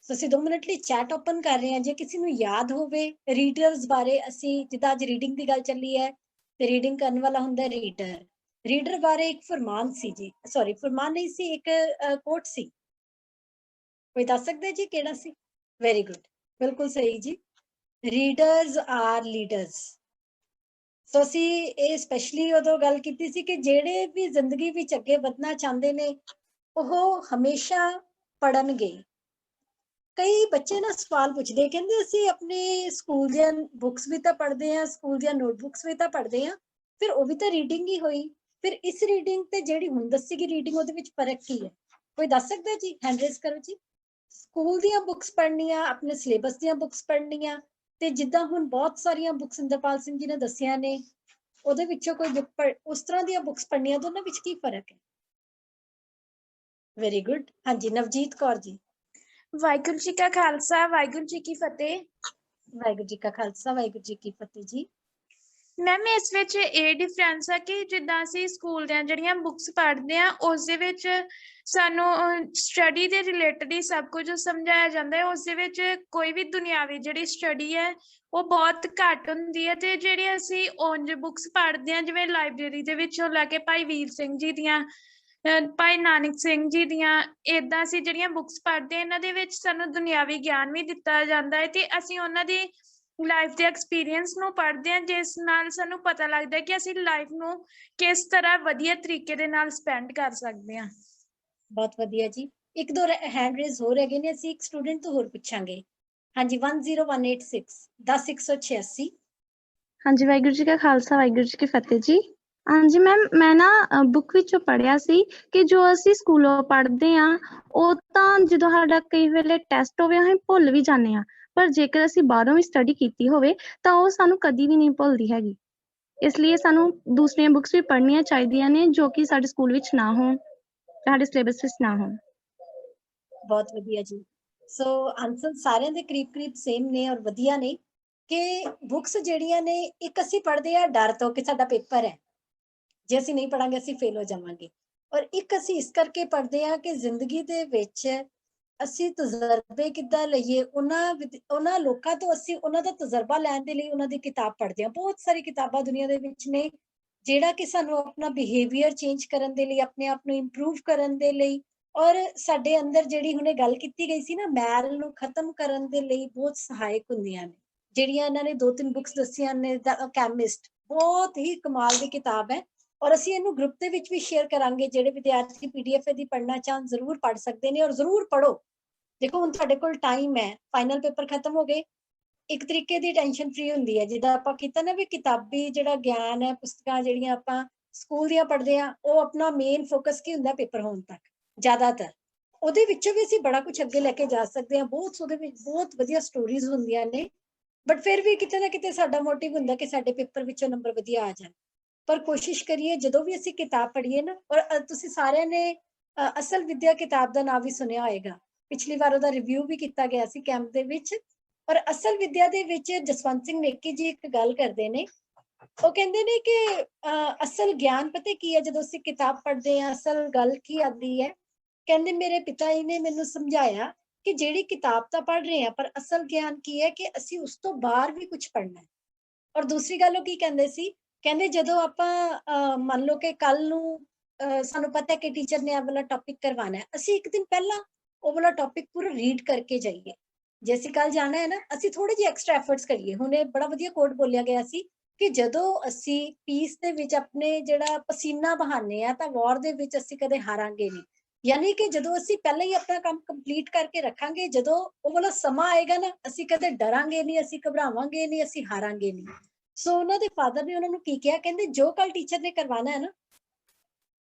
ਅਸੀਂ 2 ਮਿੰਟ ਲਈ ਚੈਟ ਓਪਨ ਕਰ ਰਹੇ ਹਾਂ, ਜੇ ਕਿਸੇ ਨੂੰ ਯਾਦ ਹੋਵੇ ਰੀਡਰਸ ਬਾਰੇ, ਅਸੀਂ ਜਿੱਦਾਂ ਅੱਜ ਰੀਡਿੰਗ ਦੀ ਗੱਲ ਚੱਲੀ ਹੈ ਤੇ ਰੀਡਿੰਗ ਕਰਨ ਵਾਲਾ ਹੁੰਦਾ ਰੀਡਰ, ਰੀਡਰ ਬਾਰੇ ਇੱਕ ਫਰਮਾਨ ਸੀ ਜੀ, ਸੌਰੀ ਫਰਮਾਨ ਨਹੀਂ ਸੀ, ਇੱਕ ਕੋਟ ਸੀ, ਕੋਈ ਦੱਸ ਸਕਦੇ ਜੀ ਕਿਹੜਾ ਸੀ? ਵੈਰੀ ਗੁੱਡ, ਬਿਲਕੁਲ ਸਹੀ ਜੀ, ਰੀਡਰਸ ਆਰ ਲੀਡਰਸ। ਸੋ ਅਸੀਂ ਇਹ ਸਪੈਸ਼ਲੀ ਉਦੋਂ ਗੱਲ ਕੀਤੀ ਸੀ ਕਿ ਜਿਹੜੇ ਵੀ ਜ਼ਿੰਦਗੀ ਵਿੱਚ ਅੱਗੇ ਵਧਣਾ ਚਾਹੁੰਦੇ ਨੇ ਉਹ ਹਮੇਸ਼ਾ ਪੜ੍ਹਨਗੇ, ਕਈ ਬੱਚੇ ਨਾ ਸਵਾਲ ਪੁੱਛਦੇ, ਕਹਿੰਦੇ ਅਸੀਂ ਆਪਣੇ ਸਕੂਲ ਦੀਆਂ ਬੁੱਕਸ ਵੀ ਤਾਂ ਪੜ੍ਹਦੇ ਆ, ਸਕੂਲ ਦੀਆਂ ਨੋਟਬੁੱਕਸ ਵੀ ਤਾਂ ਪੜ੍ਹਦੇ ਆ, ਫਿਰ ਉਹ ਵੀ ਤਾਂ ਰੀਡਿੰਗ ਹੀ ਹੋਈ, ਫਿਰ ਇਸ ਰੀਡਿੰਗ ਤੇ ਜਿਹੜੀ ਹੁਣ ਦੱਸੀ ਗਈ ਰੀਡਿੰਗ ਉਹਦੇ ਵਿੱਚ ਫਰਕ ਕੀ ਹੈ? ਕੋਈ ਦੱਸ ਸਕਦਾ ਜੀ? ਹੈਂਡ ਰੇਜ਼ ਕਰੋ ਜੀ। ਸਕੂਲ ਦੀਆਂ ਬੁੱਕਸ ਪੜ੍ਹਨੀਆਂ, ਆਪਣੇ ਸਿਲੇਬਸ ਦੀਆਂ ਬੁੱਕਸ ਪੜ੍ਹਨੀਆਂ, ਤੇ ਜਿੱਦਾਂ ਹੁਣ ਬਹੁਤ ਸਾਰੀਆਂ ਬੁੱਕਸ ਇੰਦਰਪਾਲ ਸਿੰਘ ਜੀ ਨੇ ਦੱਸੀਆਂ ਨੇ, ਉਹਦੇ ਵਿੱਚੋਂ ਕੋਈ ਬੁੱਕ ਉਸ ਤਰ੍ਹਾਂ ਦੀਆਂ ਬੁੱਕਸ ਪੜ੍ਹਨੀਆਂ, ਦੋਨਾਂ ਵਿੱਚ ਕੀ ਫਰਕ ਹੈ? Very good. ਹਾਂਜੀ, ਨਵਜੀਤ ਕੌਰ ਜੀ। ਵਾਹਿਗੁਰੂ ਜੀ ਕਾ ਖਾਲਸਾ, ਵਾਹਿਗੁਰੂ ਜੀ ਕੀ ਫਤਿਹ। ਵਾਹਿਗੁਰੂ ਜੀ ਕਾ ਖਾਲਸਾ, ਵਾਹਿਗੁਰੂ ਜੀ ਕੀ ਫਤਿਹ ਜੀ। ਮੈਮ ਇਸ ਵਿੱਚ ਇਹ ਡਿਫਰੈਂਸ ਹੈ ਕਿ ਜਿੱਦਾਂ ਅਸੀਂ ਸਕੂਲ ਦੀਆਂ ਜਿਹੜੀਆਂ ਬੁੱਕਸ ਪੜ੍ਹਦੇ ਆ, ਉਸ ਦੇ ਵਿੱਚ ਸਾਨੂੰ ਸਟੱਡੀ ਦੇ ਰਿਲੇਟਡ ਹੀ ਸਭ ਕੁਝ ਸਮਝਾਇਆ ਜਾਂਦਾ ਹੈ। ਉਸ ਦੇ ਵਿੱਚ ਕੋਈ ਵੀ ਦੁਨਿਆਵੀ ਜਿਹੜੀ ਸਟੱਡੀ ਹੈ ਉਹ ਬਹੁਤ ਘੱਟ ਹੁੰਦੀ ਹੈ, ਤੇ ਜਿਹੜੀ ਅਸੀਂ ਉਂਝ ਬੁੱਕਸ ਪੜ੍ਹਦੇ ਹਾਂ, ਜਿਵੇਂ ਲਾਇਬ੍ਰੇਰੀ ਦੇ ਵਿੱਚੋਂ ਲੈ ਕੇ ਭਾਈ ਵੀਰ ਸਿੰਘ ਜੀ ਦੀਆਂ, ਭਾਈ ਨਾਨਕ ਸਿੰਘ ਜੀ ਦੀਆਂ, ਏਦਾਂ ਅਸੀਂ ਜਿਹੜੀਆਂ ਬੁੱਕਸ ਪੜ੍ਹਦੇ ਹਾਂ, ਇਹਨਾਂ ਦੇ ਵਿੱਚ ਸਾਨੂੰ ਦੁਨਿਆਵੀ ਗਿਆਨ ਵੀ ਦਿੱਤਾ ਜਾਂਦਾ ਹੈ, ਤੇ ਅਸੀਂ ਉਹਨਾਂ ਦੀ ਲਾਈਫ ਦੇ ਐਕਸਪੀਰੀਅੰਸ ਨੂੰ ਪੜ੍ਹਦੇ ਹਾਂ, ਜਿਸ ਨਾਲ ਸਾਨੂੰ ਪਤਾ ਲੱਗਦਾ ਹੈ ਕਿ ਅਸੀਂ ਲਾਈਫ ਨੂੰ ਕਿਸ ਤਰ੍ਹਾਂ ਵਧੀਆ ਤਰੀਕੇ ਦੇ ਨਾਲ ਸਪੈਂਡ ਕਰ ਸਕਦੇ ਹਾਂ। ਬਹੁਤ ਵਧੀਆ ਜੀ। ਇੱਕ ਦੋ ਹੈਂਡ ਰੇਜ਼ ਹੋ ਰਹੇ ਨੇ, ਅਸੀਂ ਇੱਕ ਸਟੂਡੈਂਟ ਤੋਂ ਹੋਰ ਪੁੱਛਾਂਗੇ। ਹਾਂਜੀ, 10186 10186। ਹਾਂਜੀ, ਵਾਹਿਗੁਰੂ ਜੀ ਕਾ ਖਾਲਸਾ, ਵਾਹਿਗੁਰੂ ਜੀ ਕੀ ਫਤਿਹ ਜੀ। ਹਾਂਜੀ ਮੈਮ, ਮੈਂ ਨਾ ਬੁੱਕ ਵਿੱਚੋਂ ਪੜ੍ਹਿਆ ਸੀ ਕਿ ਜੋ ਅਸੀਂ ਸਕੂਲੋਂ ਪੜ੍ਹਦੇ ਹਾਂ ਉਹ ਤਾਂ ਜਦੋਂ ਸਾਡਾ ਕਈ ਵੇਲੇ ਟੈਸਟ ਹੋਵੇ ਅਸੀਂ ਭੁੱਲ ਵੀ ਜਾਂਦੇ ਹਾਂ, ਪਰ ਜੇਕਰ ਅਸੀਂ ਬਾਹਰੋਂ ਵੀ ਸਟੱਡੀ ਕੀਤੀ ਹੋਵੇ ਤਾਂ ਉਹ ਸਾਨੂੰ ਕਦੀ ਵੀ ਨਹੀਂ ਭੁੱਲਦੀ ਹੈਗੀ। ਇਸ ਲਈ ਸਾਨੂੰ ਦੂਸਰੀਆਂ ਬੁੱਕਸ ਵੀ ਪੜ੍ਹਨੀਆਂ ਚਾਹੀਦੀਆਂ ਨੇ ਜੋ ਕਿ ਸਾਡੇ ਸਕੂਲ ਵਿੱਚ ਨਾ ਹੋਣ, ਸਾਡੇ ਸਿਲੇਬਸ ਵਿੱਚ ਨਾ ਹੋਣ। ਬਹੁਤ ਵਧੀਆ ਜੀ। ਸੋ ਆਨਸਰ ਸਾਰਿਆਂ ਦੇ ਕਰੀਬ ਕਰੀਬ ਸੇਮ ਨੇ ਔਰ ਵਧੀਆ ਨੇ ਕਿ ਬੁੱਕਸ ਜਿਹੜੀਆਂ ਨੇ, ਇੱਕ ਅਸੀਂ ਪੜ੍ਹਦੇ ਆ ਡਰ ਤੋਂ ਕਿ ਸਾਡਾ ਪੇਪਰ ਹੈ, ਜੇ ਅਸੀਂ ਨਹੀਂ ਪੜਾਂਗੇ ਅਸੀਂ ਫੇਲ ਹੋ ਜਾਵਾਂਗੇ, ਔਰ ਇੱਕ ਅਸੀਂ ਇਸ ਕਰਕੇ ਪੜ੍ਹਦੇ ਆ ਕਿ ਜ਼ਿੰਦਗੀ ਦੇ ਵਿੱਚ ਅਸੀਂ ਤਜਰਬੇ ਕਿੱਦਾਂ ਲਈਏ, ਉਹਨਾਂ ਲੋਕਾਂ ਤੋਂ ਅਸੀਂ ਉਹਨਾਂ ਦਾ ਤਜਰਬਾ ਲੈਣ ਦੇ ਲਈ ਉਹਨਾਂ ਦੀ ਕਿਤਾਬ ਪੜ੍ਹਦੇ ਆ। ਬਹੁਤ ਸਾਰੀ ਕਿਤਾਬਾਂ ਦੁਨੀਆ ਦੇ ਵਿੱਚ ਨੇ ਜਿਹੜਾ ਕਿ ਸਾਨੂੰ ਆਪਣਾ ਬਿਹੇਵੀਅਰ ਚੇਂਜ ਕਰਨ ਦੇ ਲਈ, ਆਪਣੇ ਆਪ ਨੂੰ ਇੰਪਰੂਵ ਕਰਨ ਦੇ ਲਈ, ਔਰ ਸਾਡੇ ਅੰਦਰ ਜਿਹੜੀ ਹੁਣੇ ਗੱਲ ਕੀਤੀ ਗਈ ਸੀ ਨਾ, ਮੈਲ ਨੂੰ ਖਤਮ ਕਰਨ ਦੇ ਲਈ ਬਹੁਤ ਸਹਾਇਕ ਹੁੰਦੀਆਂ ਨੇ। ਜਿਹੜੀਆਂ ਇਹਨਾਂ ਨੇ 2-3 ਬੁੱਕਸ ਦੱਸੀਆਂ ਨੇ, ਦ ਕੈਮਿਸਟ, ਬਹੁਤ ਹੀ ਕਮਾਲ ਦੀ ਕਿਤਾਬ ਹੈ, ਔਰ ਅਸੀਂ ਇਹਨੂੰ ਗਰੁੱਪ ਦੇ ਵਿੱਚ ਵੀ ਸ਼ੇਅਰ ਕਰਾਂਗੇ। ਜਿਹੜੇ ਵਿਦਿਆਰਥੀ PDF ਦੀ ਪੜ੍ਹਨਾ ਚਾਹਣ ਜ਼ਰੂਰ ਪੜ੍ਹ ਸਕਦੇ ਨੇ, ਔਰ ਜ਼ਰੂਰ ਪੜ੍ਹੋ। ਦੇਖੋ ਹੁਣ ਤੁਹਾਡੇ ਕੋਲ ਟਾਈਮ ਹੈ, ਫਾਈਨਲ ਪੇਪਰ ਖਤਮ ਹੋ ਗਏ, ਇੱਕ ਤਰੀਕੇ ਦੀ ਟੈਨਸ਼ਨ ਫ੍ਰੀ ਹੁੰਦੀ ਹੈ। ਜਿੱਦਾਂ ਆਪਾਂ ਕੀਤਾ ਨਾ ਵੀ ਕਿਤਾਬੀ ਜਿਹੜਾ ਗਿਆਨ ਹੈ, ਪੁਸਤਕਾਂ ਜਿਹੜੀਆਂ ਆਪਾਂ ਸਕੂਲ ਦੀਆਂ ਪੜ੍ਹਦੇ ਆ, ਉਹ ਆਪਣਾ ਮੇਨ ਫੋਕਸ ਕੀ ਹੁੰਦਾ ਪੇਪਰ ਹੋਣ ਤੱਕ ਜ਼ਿਆਦਾਤਰ, ਉਹਦੇ ਵਿੱਚੋਂ ਵੀ ਅਸੀਂ ਬੜਾ ਕੁਝ ਅੱਗੇ ਲੈ ਕੇ ਜਾ ਸਕਦੇ ਹਾਂ। ਉਹਦੇ ਵਿੱਚ ਬਹੁਤ ਵਧੀਆ ਸਟੋਰੀਜ਼ ਹੁੰਦੀਆਂ ਨੇ, ਬਟ ਫਿਰ ਵੀ ਕਿਤੇ ਨਾ ਕਿਤੇ ਸਾਡਾ ਮੋਟਿਵ ਹੁੰਦਾ ਕਿ ਸਾਡੇ ਪੇਪਰ ਵਿੱਚੋਂ ਨੰਬਰ ਵਧੀਆ ਆ ਜਾਣ। ਪਰ ਕੋਸ਼ਿਸ਼ ਕਰੀਏ ਜਦੋਂ ਵੀ ਅਸੀਂ ਕਿਤਾਬ ਪੜ੍ਹੀਏ ਨਾ, ਔਰ ਤੁਸੀਂ ਸਾਰਿਆਂ ਨੇ ਅਸਲ ਵਿਦਿਆ ਕਿਤਾਬ ਦਾ ਨਾਮ ਵੀ ਸੁਣਿਆ ਹੋਏਗਾ, ਪਿਛਲੀ ਵਾਰ ਉਹਦਾ ਰਿਵਿਊ ਵੀ ਕੀਤਾ ਗਿਆ ਸੀ ਕੈਂਪ ਦੇ ਵਿੱਚ। ਔਰ ਅਸਲ ਵਿਦਿਆ ਦੇ ਵਿੱਚ ਜਸਵੰਤ ਸਿੰਘ ਨੇਕੀ ਜੀ ਇੱਕ ਗੱਲ ਕਰਦੇ ਨੇ, ਉਹ ਕਹਿੰਦੇ ਨੇ ਕਿ ਅਸਲ ਗਿਆਨ ਪਤਾ ਕੀ ਹੈ? ਜਦੋਂ ਅਸੀਂ ਕਿਤਾਬ ਪੜ੍ਹਦੇ ਹਾਂ ਅਸਲ ਗੱਲ ਕੀ ਆਉਂਦੀ ਹੈ? ਕਹਿੰਦੇ ਮੇਰੇ ਪਿਤਾ ਜੀ ਨੇ ਮੈਨੂੰ ਸਮਝਾਇਆ ਕਿ ਜਿਹੜੀ ਕਿਤਾਬ ਤਾਂ ਪੜ੍ਹ ਰਹੇ ਆ, ਪਰ ਅਸਲ ਗਿਆਨ ਕੀ ਹੈ ਕਿ ਅਸੀਂ ਉਸ ਤੋਂ ਬਾਹਰ ਵੀ ਕੁਝ ਪੜ੍ਹਨਾ ਹੈ। ਔਰ ਦੂਸਰੀ ਗੱਲ ਉਹ ਕੀ ਕਹਿੰਦੇ ਸੀ? ਕਹਿੰਦੇ ਜਦੋਂ ਆਪਾਂ ਮੰਨ ਲਓ ਕਿ ਕੱਲ ਨੂੰ ਸਾਨੂੰ ਪਤਾ ਹੈ ਕਿ ਟੀਚਰ ਨੇ ਇਹ ਵਾਲਾ ਟੌਪਿਕ ਕਰਵਾਉਣਾ ਹੈ, ਅਸੀਂ ਇੱਕ ਦਿਨ ਪਹਿਲਾਂ ਉਹ ਵਾਲਾ ਟੌਪਿਕ ਪੂਰਾ ਰੀਡ ਕਰਕੇ ਜਾਈਏ। ਜੇ ਅਸੀਂ ਕੱਲ ਜਾਣਾ ਹੈ ਨਾ, ਅਸੀਂ ਥੋੜੇ ਜਿਹੇ ਐਕਸਟਰਾ ਐਫਰਟਸ ਕਰੀਏ। ਹੁਣ ਇਹ ਬੜਾ ਵਧੀਆ ਕੋਟ ਬੋਲਿਆ ਗਿਆ ਸੀ ਕਿ ਜਦੋਂ ਅਸੀਂ ਪੀਸ ਦੇ ਵਿੱਚ ਆਪਣੇ ਜਿਹੜਾ ਪਸੀਨਾ ਬਹਾਨੇ ਆ ਤਾਂ ਵਾਰ ਦੇ ਵਿੱਚ ਅਸੀਂ ਕਦੇ ਹਾਰਾਂਗੇ ਨਹੀਂ। ਯਾਨੀ ਕਿ ਜਦੋਂ ਅਸੀਂ ਪਹਿਲਾਂ ਹੀ ਆਪਣਾ ਕੰਮ ਕੰਪਲੀਟ ਕਰਕੇ ਰੱਖਾਂਗੇ, ਜਦੋਂ ਉਹ ਵਾਲਾ ਸਮਾਂ ਆਏਗਾ ਨਾ, ਅਸੀਂ ਕਦੇ ਡਰਾਂਗੇ ਨਹੀਂ, ਅਸੀਂ ਘਬਰਾਵਾਂਗੇ ਨਹੀਂ, ਅਸੀਂ ਹਾਰਾਂਗੇ ਨਹੀਂ। ਸੋ ਉਹਨਾਂ ਦੇ ਫਾਦਰ ਨੇ ਉਹਨਾਂ ਨੂੰ ਕੀ ਕਿਹਾ? ਕਹਿੰਦੇ ਜੋ ਕੱਲ ਟੀਚਰ ਨੇ ਕਰਵਾਉਣਾ ਹੈ ਨਾ,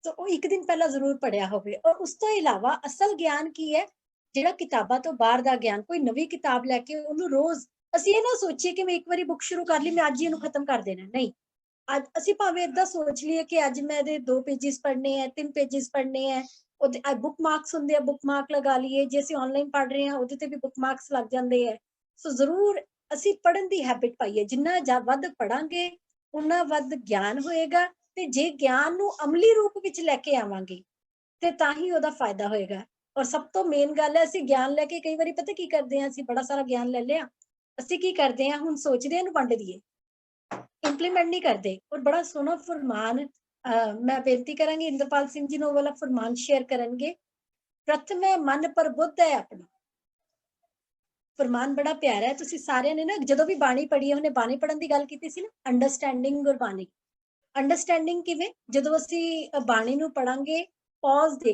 ਤਾਂ ਉਹ ਇੱਕ ਦਿਨ ਪਹਿਲਾਂ ਜ਼ਰੂਰ ਪੜ੍ਹਿਆ ਹੋਵੇ। ਔਰ ਉਸ ਤੋਂ ਇਲਾਵਾ ਅਸਲ ਗਿਆਨ ਕੀ ਹੈ? ਜਿਹੜਾ ਕਿਤਾਬਾਂ ਤੋਂ ਬਾਹਰ ਦਾ ਗਿਆਨ। ਕੋਈ ਨਵੀਂ ਕਿਤਾਬ ਲੈ ਕੇ ਉਹਨੂੰ ਰੋਜ਼, ਅਸੀਂ ਇਹ ਨਾ ਸੋਚੀਏ ਕਿ ਮੈਂ ਇੱਕ ਵਾਰੀ ਬੁੱਕ ਸ਼ੁਰੂ ਕਰ ਲਈ, ਮੈਂ ਅੱਜ ਹੀ ਇਹਨੂੰ ਖਤਮ ਕਰ ਦੇਣਾ। ਨਹੀਂ, ਅੱਜ ਅਸੀਂ ਭਾਵੇਂ ਏਦਾਂ ਸੋਚ ਲਈਏ ਕਿ ਅੱਜ ਮੈਂ ਇਹਦੇ 2 ਪੇਜਿਸ ਪੜ੍ਹਨੇ ਆ, 3 ਪੇਜਿਸ ਪੜ੍ਹਨੇ ਆ, ਉਹਦੇ ਬੁੱਕ ਮਾਰਕਸ ਹੁੰਦੇ ਆ, ਬੁੱਕ ਮਾਰਕ ਲਗਾ ਲਈਏ। ਜੇ ਅਸੀਂ ਆਨਲਾਈਨ ਪੜ੍ਹ ਰਹੇ ਹਾਂ ਉਹਦੇ ਤੇ ਵੀ ਬੁੱਕ ਮਾਰਕਸ ਲੱਗ ਜਾਂਦੇ ਆ। ਸੋ ਜ਼ਰੂਰ ਅਸੀਂ ਪੜ੍ਹਨ ਦੀ ਹੈਬਿਟ ਪਾਈਏ। ਜਿੰਨਾ ਵੱਧ ਪੜਾਂਗੇ ਉਨਾ ਵੱਧ ਗਿਆਨ ਹੋਏਗਾ, ਤੇ ਜੇ ਗਿਆਨ ਨੂੰ ਅਮਲੀ ਰੂਪ ਵਿੱਚ ਲੈ ਕੇ ਆਵਾਂਗੇ ਤੇ ਤਾਂ ਹੀ ਉਹਦਾ ਫਾਇਦਾ ਹੋਏਗਾ। ਔਰ ਸਭ ਤੋਂ ਮੇਨ ਗੱਲ ਹੈ, ਅਸੀਂ ਗਿਆਨ ਲੈ ਕੇ ਕਈ ਵਾਰੀ ਪਤਾ ਕੀ ਕਰਦੇ ਹਾਂ? ਅਸੀਂ ਬੜਾ ਸਾਰਾ ਗਿਆਨ ਲੈ ਲਿਆ, ਅਸੀਂ ਕੀ ਕਰਦੇ ਹਾਂ? ਹੁਣ ਸੋਚਦੇ ਹਾਂ ਇਹਨੂੰ ਵੰਡ ਦਈਏ, ਇੰਪਲੀਮੈਂਟ ਨਹੀਂ ਕਰਦੇ। ਔਰ ਬੜਾ ਸੋਹਣਾ ਫਰਮਾਨ ਮੈਂ ਬੇਨਤੀ ਕਰਾਂਗੀ ਇੰਦਰਪਾਲ ਸਿੰਘ ਜੀ ਨੂੰ, ਉਹ ਵਾਲਾ ਫਰਮਾਨ ਸ਼ੇਅਰ ਕਰਨਗੇ। ਪ੍ਰਥਮੇ ਮਨ ਪਰ ਬੁੱਧ ਹੈ ਆਪਣਾ। ਫਰਮਾਨ ਬੜਾ ਪਿਆਰਾ ਹੈ। ਤੁਸੀਂ ਸਾਰਿਆਂ ਨੇ ਨਾ ਜਦੋਂ ਵੀ ਬਾਣੀ ਪੜ੍ਹੀ ਹੈ, ਉਹਨੇ ਬਾਣੀ ਪੜ੍ਹਨ ਦੀ ਗੱਲ ਕੀਤੀ ਸੀ ਨਾ, ਅੰਡਰਸਟੈਂਡਿੰਗ ਗੁਰਬਾਣੀ। ਅੰਡਰਸਟੈਂਡਿੰਗ ਕਿਵੇਂ? ਜਦੋਂ ਅਸੀਂ ਬਾਣੀ ਨੂੰ ਪੜਾਂਗੇ ਪੌਜ਼ ਦੇ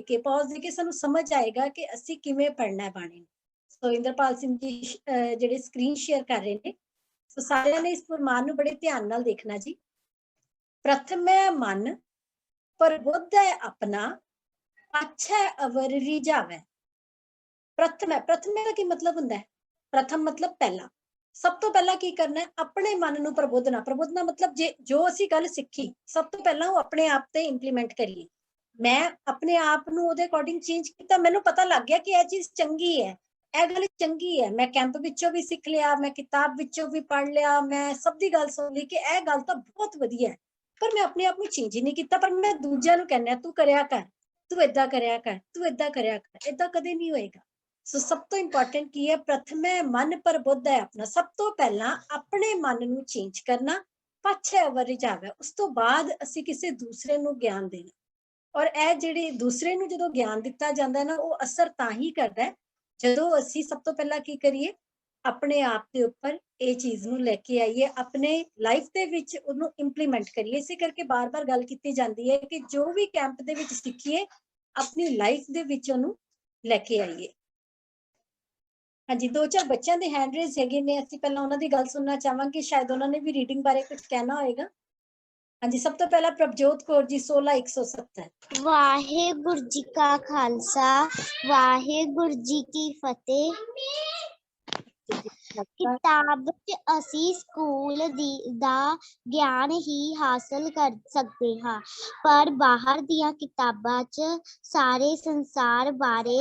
ਕੇ ਸਾਨੂੰ ਸਮਝ ਆਏਗਾ ਕਿ ਅਸੀਂ ਕਿਵੇਂ ਪੜ੍ਹਨਾ ਹੈ ਬਾਣੀ ਨੂੰ। ਸੋ ਇੰਦਰਪਾਲ ਸਿੰਘ ਜੀ ਜਿਹੜੇ ਸਕਰੀਨ ਸ਼ੇਅਰ ਕਰ ਰਹੇ ਨੇ, ਸੋ ਸਾਰਿਆਂ ਨੇ ਇਸ ਫਰਮਾਨ ਨੂੰ ਬੜੇ ਧਿਆਨ ਨਾਲ ਦੇਖਣਾ ਜੀ। ਪ੍ਰਥਮੈ ਮਨ ਪ੍ਰਬੁੱਧੈ ਆਪਣਾ, ਪਾਛੈ ਅਵਰ ਰਿਝਾਵੈ। ਪ੍ਰਥਮੈ ਦਾ ਕੀ ਮਤਲਬ ਹੁੰਦਾ ਹੈ? ਪ੍ਰਥਮ ਮਤਲਬ ਪਹਿਲਾ। ਸਭ ਤੋਂ ਪਹਿਲਾਂ ਕੀ ਕਰਨਾ ਹੈ? ਆਪਣੇ ਮਨ ਨੂੰ ਪ੍ਰਬੁੱਧਣਾ ਮਤਲਬ ਜੋ ਅਸੀਂ ਗੱਲ ਸਿੱਖੀ ਸਭ ਤੋਂ ਪਹਿਲਾਂ ਉਹ ਆਪਣੇ ਆਪ ਤੇ ਇੰਪਲੀਮੈਂਟ ਕਰੀਏ। ਮੈਂ ਆਪਣੇ ਆਪ ਨੂੰ ਉਹਦੇ ਅਕੋਰਡਿੰਗ ਚੇਂਜ ਕੀਤਾ, ਮੈਨੂੰ ਪਤਾ ਲੱਗ ਗਿਆ ਕਿ ਇਹ ਚੀਜ਼ ਚੰਗੀ ਹੈ, ਇਹ ਗੱਲ ਚੰਗੀ ਹੈ। ਮੈਂ ਕੈਂਪ ਵਿੱਚੋਂ ਵੀ ਸਿੱਖ ਲਿਆ, ਮੈਂ ਕਿਤਾਬ ਵਿੱਚੋਂ ਵੀ ਪੜ੍ਹ ਲਿਆ, ਮੈਂ ਸਭ ਦੀ ਗੱਲ ਸੁਣ ਲਈ ਕਿ ਇਹ ਗੱਲ ਤਾਂ ਬਹੁਤ ਵਧੀਆ ਹੈ, ਪਰ ਮੈਂ ਆਪਣੇ ਆਪ ਨੂੰ ਚੇਂਜ ਹੀ ਨਹੀਂ ਕੀਤਾ। ਪਰ ਮੈਂ ਦੂਜਿਆਂ ਨੂੰ ਕਹਿੰਦਾ ਤੂੰ ਕਰਿਆ ਕਰ, ਤੂੰ ਏਦਾਂ ਕਰਿਆ ਕਰ, ਤੂੰ ਏਦਾਂ ਕਰਿਆ ਕਰ, ਏਦਾਂ ਕਦੇ ਨਹੀਂ ਹੋਏਗਾ। ਸੋ ਸਭ ਤੋਂ ਇੰਪੋਰਟੈਂਟ ਕੀ ਹੈ? ਪ੍ਰਥਮੈ ਮਨ ਪ੍ਰਬੁੱਧ ਹੈ ਆਪਣਾ। ਸਭ ਤੋਂ ਪਹਿਲਾਂ ਆਪਣੇ ਮਨ ਨੂੰ ਚੇਂਜ ਕਰਨਾ, ਪਾਛੈ ਅਵਰ ਰਿਝਾਵੈ। ਉਸ ਤੋਂ ਬਾਅਦ ਅਸੀਂ ਕਿਸੇ ਦੂਸਰੇ ਨੂੰ ਗਿਆਨ ਦੇਣਾ। ਔਰ ਇਹ ਜਿਹੜੇ ਦੂਸਰੇ ਨੂੰ ਜਦੋਂ ਗਿਆਨ ਦਿੱਤਾ ਜਾਂਦਾ ਨਾ, ਉਹ ਅਸਰ ਤਾਂ ਹੀ ਕਰਦਾ ਹੈ ਜਦੋਂ ਅਸੀਂ ਸਭ ਤੋਂ ਪਹਿਲਾਂ ਕੀ ਕਰੀਏ? ਆਪਣੇ ਆਪ ਦੇ ਉੱਪਰ ਇਹ ਚੀਜ਼ ਨੂੰ ਲੈ ਕੇ ਆਈਏ, ਆਪਣੇ ਲਾਈਫ ਦੇ ਵਿੱਚ ਉਹਨੂੰ ਇੰਪਲੀਮੈਂਟ ਕਰੀਏ। ਇਸੇ ਕਰਕੇ ਬਾਰ-ਬਾਰ ਗੱਲ ਕੀਤੀ ਜਾਂਦੀ ਹੈ ਕਿ ਜੋ ਵੀ ਕੈਂਪ ਦੇ ਵਿੱਚ ਸਿੱਖੀਏ ਆਪਣੀ ਲਾਈਫ ਦੇ ਵਿੱਚ ਉਹਨੂੰ ਲੈ ਕੇ ਆਈਏ। ਹਾਂਜੀ, 2-4 ਬੱਚਿਆਂ ਦੇ ਹੈਂਡ ਰੇਜ਼ ਹੈਗੇ ਨੇ, ਅਸੀਂ ਪਹਿਲਾਂ ਉਹਨਾਂ ਦੀ ਗੱਲ ਸੁਣਨਾ ਚਾਹਾਂਗੇ, ਸ਼ਾਇਦ ਉਹਨਾਂ ਨੇ ਵੀ ਰੀਡਿੰਗ ਬਾਰੇ ਕੁਝ ਕਹਿਣਾ ਹੋਏਗਾ। ਹਾਂਜੀ, ਸਭ ਤੋਂ ਪਹਿਲਾਂ ਪ੍ਰਭਜੋਤ ਕੌਰ ਜੀ 16170। ਵਾਹਿਗੁਰੂ ਜੀ ਕਾ ਖਾਲਸਾ, ਵਾਹਿਗੁਰੂ ਜੀ ਕੀ ਫਤਿਹ। ਕਿਤਾਬ ਚ ਅਸੀਂ ਸਕੂਲ ਦਾ ਗਿਆਨ ਹੀ ਹਾਸਲ ਕਰ ਸਕਦੇ ਹਾਂ, ਪਰ ਬਾਹਰ ਦੀਆਂ ਕਿਤਾਬਾਂ ਚ ਸਾਰੇ ਸੰਸਾਰ ਬਾਰੇ,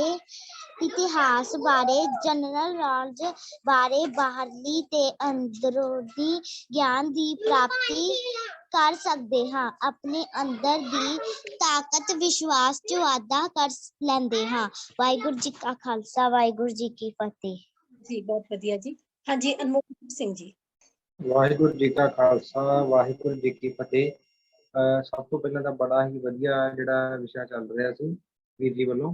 ਇਤਿਹਾਸ ਬਾਰੇ, ਜਨਰਲ ਨੌਲੇਜ ਬਾਰੇ, ਬਾਹਰਲੀ ਤੇ ਅੰਦਰੂਨੀ ਗਿਆਨ ਦੀ ਪ੍ਰਾਪਤੀ ਕਰ ਸਕਦੇ ਹਾਂ। ਆਪਣੇ ਅੰਦਰ ਦੀ ਤਾਕਤ, ਵਿਸ਼ਵਾਸ ਚ ਵਾਧਾ ਕਰ ਲੈਂਦੇ ਹਾਂ। ਵਾਹਿਗੁਰੂ ਜੀ ਕਾ ਖਾਲਸਾ, ਵਾਹਿਗੁਰੂ ਜੀ ਕੀ ਫਤਿਹ। ਜੀ ਬਹੁਤ ਵਧੀਆ ਜੀ। ਹਾਂਜੀ, ਅਨਮੋਲ ਸਿੰਘ ਜੀ। ਵਾਹਿਗੁਰੂ ਜੀ ਕਾ ਖਾਲਸਾ, ਵਾਹਿਗੁਰੂ ਜੀ ਕੀ ਫਤਿਹ। ਸਭ ਤੋਂ ਪਹਿਲਾਂ ਤਾਂ ਬੜਾ ਹੀ ਵਧੀਆ ਜਿਹੜਾ ਵਿਸ਼ਾ ਚੱਲ ਰਿਹਾ ਸੀ ਵੀਰ ਜੀ ਵੱਲੋਂ।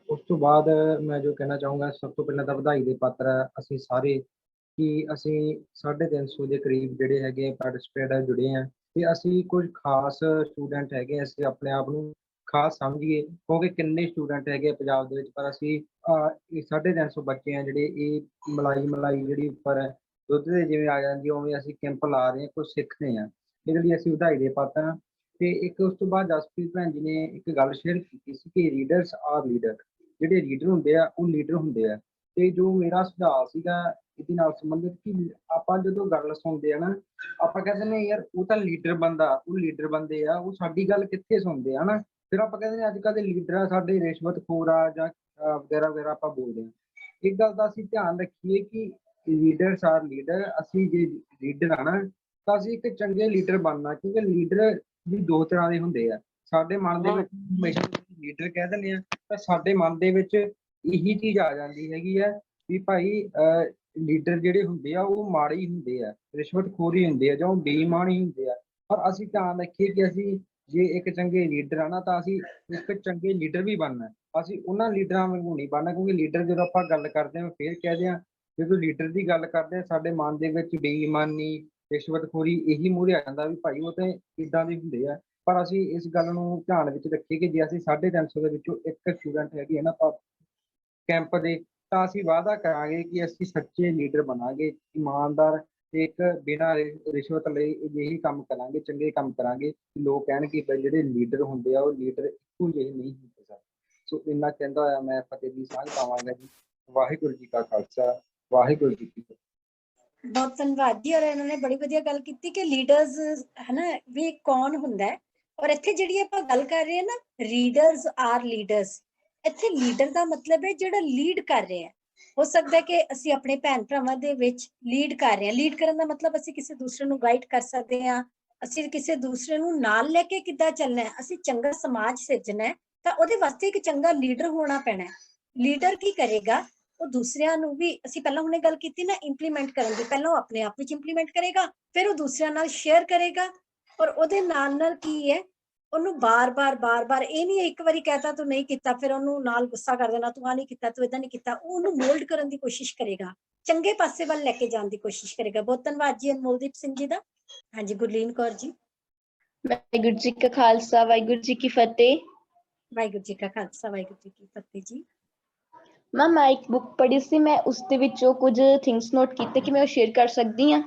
ਉਸ ਤੋਂ ਬਾਅਦ ਮੈਂ ਜੋ ਕਹਿਣਾ ਚਾਹੂੰਗਾ, ਸਭ ਤੋਂ ਪਹਿਲਾਂ ਤਾਂ ਵਧਾਈ ਦੇ ਪਾਤਰ ਅਸੀਂ ਸਾਰੇ ਕਿ ਅਸੀਂ 350 ਦੇ ਕਰੀਬ ਜਿਹੜੇ ਹੈਗੇ ਪਾਰਟਿਸਪੇਟ ਜੁੜੇ ਹਾਂ, ਤੇ ਅਸੀਂ ਕੁਝ ਖਾਸ ਸਟੂਡੈਂਟ ਹੈਗੇ, ਅਸੀਂ ਆਪਣੇ ਆਪ ਨੂੰ ਖਾਸ ਸਮਝੀਏ ਕਿਉਂਕਿ ਕਿੰਨੇ ਸਟੂਡੈਂਟ ਹੈਗੇ ਪੰਜਾਬ ਦੇ ਵਿੱਚ, ਪਰ ਅਸੀਂ 350 ਬੱਚੇ ਆ ਜਿਹੜੇ ਇਹ ਮਲਾਈ ਜਿਹੜੀ ਉੱਪਰ ਦੁੱਧ ਦੇ ਜਿਵੇਂ ਆ ਜਾਂਦੀ ਉਵੇਂ ਅਸੀਂ ਕੈਂਪ ਲਾ ਰਹੇ ਹਾਂ, ਕੁਝ ਸਿੱਖ ਰਹੇ ਹਾਂ, ਇਹਦੇ ਲਈ ਅਸੀਂ ਵਧਾਈ ਦੇ ਪਾਤਰ ਹਾਂ। ਤੇ ਇੱਕ ਉਸ ਤੋਂ ਬਾਅਦ ਜਸਪ੍ਰੀਤ ਭੈਣ ਜੀ ਨੇ ਇੱਕ ਗੱਲ ਸ਼ੇਅਰ ਕੀਤੀ ਸੀ ਕਿ ਰੀਡਰਸ ਆਰ ਲੀਡਰ। ਜਿਹੜੇ ਰੀਡਰ ਹੁੰਦੇ ਆ ਉਹ ਲੀਡਰ ਹੁੰਦੇ ਆ। ਤੇ ਜੋ ਮੇਰਾ ਸੁਝਾਅ ਸੀਗਾ ਇਹਦੇ ਨਾਲ ਸੰਬੰਧਿਤ ਕਿ ਆਪਾਂ ਜਦੋਂ ਗੱਲ ਸੁਣਦੇ ਆ ਨਾ, ਆਪਾਂ ਕਹਿੰਦੇ ਨੇ ਯਾਰ ਉਹ ਤਾਂ ਲੀਡਰ ਬੰਦਾ, ਉਹ ਲੀਡਰ ਬੰਦੇ ਆ, ਉਹ ਸਾਡੀ ਗੱਲ ਕਿੱਥੇ ਸੁਣਦੇ ਆ ਨਾ। ਫਿਰ ਆਪਾਂ ਕਹਿੰਦੇ ਨੇ ਅੱਜ ਕੱਲ੍ਹ ਦੇ ਲੀਡਰ ਆ ਸਾਡੇ ਰਿਸ਼ਵਤਖੋਰ ਆ ਜਾਂ ਵਗੈਰਾ ਵਗੈਰਾ ਆਪਾਂ ਬੋਲਦੇ ਹਾਂ। ਇੱਕ ਗੱਲ ਦਾ ਅਸੀਂ ਧਿਆਨ ਰੱਖੀਏ ਕਿ ਲੀਡਰਸ ਆਰ ਲੀਡਰ। ਅਸੀਂ ਜੇ ਲੀਡਰ ਆ ਨਾ ਤਾਂ ਅਸੀਂ ਇੱਕ ਚੰਗੇ ਲੀਡਰ ਬਣਨਾ, ਕਿਉਂਕਿ ਲੀਡਰ ਵੀ 2 ਤਰ੍ਹਾਂ ਦੇ ਹੁੰਦੇ ਆ। ਸਾਡੇ ਮਨ ਦੇ ਵਿੱਚ ਹਮੇਸ਼ਾ ਲੀਡਰ ਕਹਿ ਦਿੰਦੇ ਆ ਤਾਂ ਸਾਡੇ ਮਨ ਦੇ ਵਿੱਚ ਇਹੀ ਚੀਜ਼ ਆ ਜਾਂਦੀ ਹੈਗੀ ਆ ਵੀ ਭਾਈ ਲੀਡਰ ਜਿਹੜੇ ਹੁੰਦੇ ਆ ਉਹ ਮਾੜੇ ਹੀ ਹੁੰਦੇ ਆ, ਰਿਸ਼ਵਤਖੋਰੀ ਹੁੰਦੇ ਆ ਜਾਂ ਉਹ ਬੇਈਮਾਨ ਹੀ ਹੁੰਦੇ ਆ। ਪਰ ਅਸੀਂ ਧਿਆਨ ਰੱਖੀਏ ਕਿ ਅਸੀਂ ਜੇ ਇੱਕ ਚੰਗੇ ਲੀਡਰ ਆ ਨਾ ਤਾਂ ਅਸੀਂ ਇੱਕ ਚੰਗੇ ਲੀਡਰ ਵੀ ਬਣਨਾ। ਅਸੀਂ ਉਹਨਾਂ ਲੀਡਰਾਂ ਵਾਂਗੂ ਨਹੀਂ ਬਣਨਾ, ਕਿਉਂਕਿ ਲੀਡਰ ਜਦੋਂ ਆਪਾਂ ਗੱਲ ਕਰਦੇ ਹਾਂ ਫਿਰ ਕਹਿੰਦੇ ਹਾਂ, ਜਦੋਂ ਲੀਡਰ ਦੀ ਗੱਲ ਕਰਦੇ ਹਾਂ ਸਾਡੇ ਮਨ ਦੇ ਵਿੱਚ ਬੇਈਮਾਨੀ, ਰਿਸ਼ਵਤਖੋਰੀ ਇਹੀ ਮੂਹਰੇ ਆ ਜਾਂਦਾ ਵੀ ਭਾਈ ਉਹ ਤੇ ਇੱਦਾਂ ਦੇ ਹੁੰਦੇ ਆ। ਪਰ ਅਸੀਂ ਇਸ ਗੱਲ ਨੂੰ ਧਿਆਨ ਵਿੱਚ ਰੱਖੀਏ ਕਿ ਜੇ ਅਸੀਂ 350 ਦੇ ਵਿੱਚੋਂ ਇੱਕ ਸਟੂਡੈਂਟ ਹੈਗੇ ਹੈ ਨਾ ਕੈਂਪ ਦੇ, ਤਾਂ ਅਸੀਂ ਵਾਅਦਾ ਕਰਾਂਗੇ ਕਿ ਅਸੀਂ ਸੱਚੇ ਲੀਡਰ ਬਣਾਂਗੇ, ਇਮਾਨਦਾਰ ਤੇ ਇੱਕ ਬਿਨਾਂ ਰਿਸ਼ਵਤ ਲਈ ਅਜਿਹੀ ਕੰਮ ਕਰਾਂਗੇ, ਚੰਗੇ ਕੰਮ ਕਰਾਂਗੇ। ਲੋਕ ਕਹਿਣਗੇ ਕਿ ਜਿਹੜੇ ਲੀਡਰ ਹੁੰਦੇ ਆ ਉਹ ਲੀਡਰ ਇੱਕੋ ਜਿਹੇ ਨਹੀਂ ਹੁੰਦੇ ਸਰ। ਸੋ ਇੰਨਾ ਕਹਿੰਦਾ ਹੋਇਆ ਮੈਂ ਫਤਿਹ ਦੀ ਸਾਂਝ ਪਾਵਾਂਗਾ ਜੀ। ਵਾਹਿਗੁਰੂ ਜੀ ਕਾ ਖਾਲਸਾ, ਵਾਹਿਗੁਰੂ ਜੀ ਕੀ ਫਤਿਹ। ਬਹੁਤ ਧੰਨਵਾਦ ਜੀ। ਔਰ ਇਹਨਾਂ ਨੇ ਬੜੀ ਵਧੀਆ ਗੱਲ ਕੀਤੀ ਕਿ ਲੀਡਰਸ ਹੈ ਨਾ ਵੀ ਕੌਣ ਹੁੰਦਾ ਹੈ। ਔਰ ਇੱਥੇ ਜਿਹੜੀ ਆਪਾਂ ਗੱਲ ਕਰ ਰਹੇ ਹਾਂ ਨਾ, ਰੀਡਰਸ ਆਰ ਲੀਡਰਸ, ਇੱਥੇ ਲੀਡਰ ਦਾ ਮਤਲਬ ਹੈ ਜਿਹੜਾ ਲੀਡ ਕਰ ਰਿਹਾ ਹੈ। ਹੋ ਸਕਦਾ ਹੈ ਕਿ ਅਸੀਂ ਆਪਣੇ ਭੈਣ ਭਰਾਵਾਂ ਦੇ ਵਿੱਚ ਲੀਡ ਕਰ ਰਹੇ ਹਾਂ। ਲੀਡ ਕਰਨ ਦਾ ਮਤਲਬ ਅਸੀਂ ਕਿਸੇ ਦੂਸਰੇ ਨੂੰ ਗਾਈਡ ਕਰ ਸਕਦੇ ਹਾਂ, ਅਸੀਂ ਕਿਸੇ ਦੂਸਰੇ ਨੂੰ ਨਾਲ ਲੈ ਕੇ ਕਿੱਦਾਂ ਚੱਲਣਾ ਹੈ, ਅਸੀਂ ਚੰਗਾ ਸਮਾਜ ਸਿਰਜਣਾ ਹੈ ਤਾਂ ਉਹਦੇ ਵਾਸਤੇ ਇੱਕ ਚੰਗਾ ਲੀਡਰ ਹੋਣਾ ਪੈਣਾ ਹੈ। ਲੀਡਰ ਕੀ ਕਰੇਗਾ? ਉਹ ਦੂਸਰਿਆਂ ਨੂੰ ਵੀ, ਅਸੀਂ ਪਹਿਲਾਂ ਹੁਣੇ ਗੱਲ ਕੀਤੀ ਨਾ ਇੰਪਲੀਮੈਂਟ ਕਰਨ ਦੀ, ਪਹਿਲਾਂ ਉਹ ਆਪਣੇ ਆਪ ਵਿੱਚ ਇੰਪਲੀਮੈਂਟ ਕਰੇਗਾ, ਫਿਰ ਉਹ ਦੂਸਰਿਆਂ ਨਾਲ ਸ਼ੇਅਰ ਕਰੇਗਾ। ਔਰ ਉਹਦੇ ਨਾਲ ਕੀ ਹੈ, ਉਹਨੂੰ ਬਾਰ-ਬਾਰ ਇਹ ਨਹੀਂ ਇੱਕ ਵਾਰੀ ਕਹਿਤਾ ਤੂੰ ਨਹੀਂ ਕੀਤਾ ਫਿਰ ਉਹਨੂੰ ਨਾਲ ਗੁੱਸਾ ਕਰ ਦੇਣਾ, ਤੂੰ ਆ ਨਹੀਂ ਕੀਤਾ, ਤੂੰ ਏਦਾਂ ਨਹੀਂ ਕੀਤਾ। ਉਹਨੂੰ ਮੋਲਡ ਕਰਨ ਦੀ ਕੋਸ਼ਿਸ਼ ਕਰੇਗਾ, ਚੰਗੇ ਪਾਸੇ ਵੱਲ ਲੈ ਕੇ ਜਾਣ ਦੀ ਕੋਸ਼ਿਸ਼ ਕਰੇਗਾ। ਬਹੁਤ ਧੰਨਵਾਦ ਜੀ ਅਨਮੋਲਦੀਪ ਸਿੰਘ ਜੀ ਦਾ। ਹਾਂਜੀ, ਗੁਰਲੀਨ ਕੌਰ ਜੀ। ਵਾਹਿਗੁਰੂ ਜੀ ਕਾ ਖਾਲਸਾ, ਵਾਹਿਗੁਰੂ ਜੀ ਕੀ ਫਤਿਹ। ਵਾਹਿਗੁਰੂ ਜੀ ਕਾ ਖਾਲਸਾ, ਵਾਹਿਗੁਰੂ ਜੀ ਕੀ ਫਤਿਹ ਜੀ। ਮੈਮ ਮੈਂ ਇੱਕ ਬੁੱਕ ਪੜ੍ਹੀ ਸੀ, ਮੈਂ ਉਸ ਦੇ ਵਿੱਚੋਂ ਕੁਝ ਥਿੰਗਸ ਨੋਟ ਕੀਤੇ ਕਿ ਮੈਂ ਉਹ ਸ਼ੇਅਰ ਕਰ ਸਕਦੀ ਹਾਂ।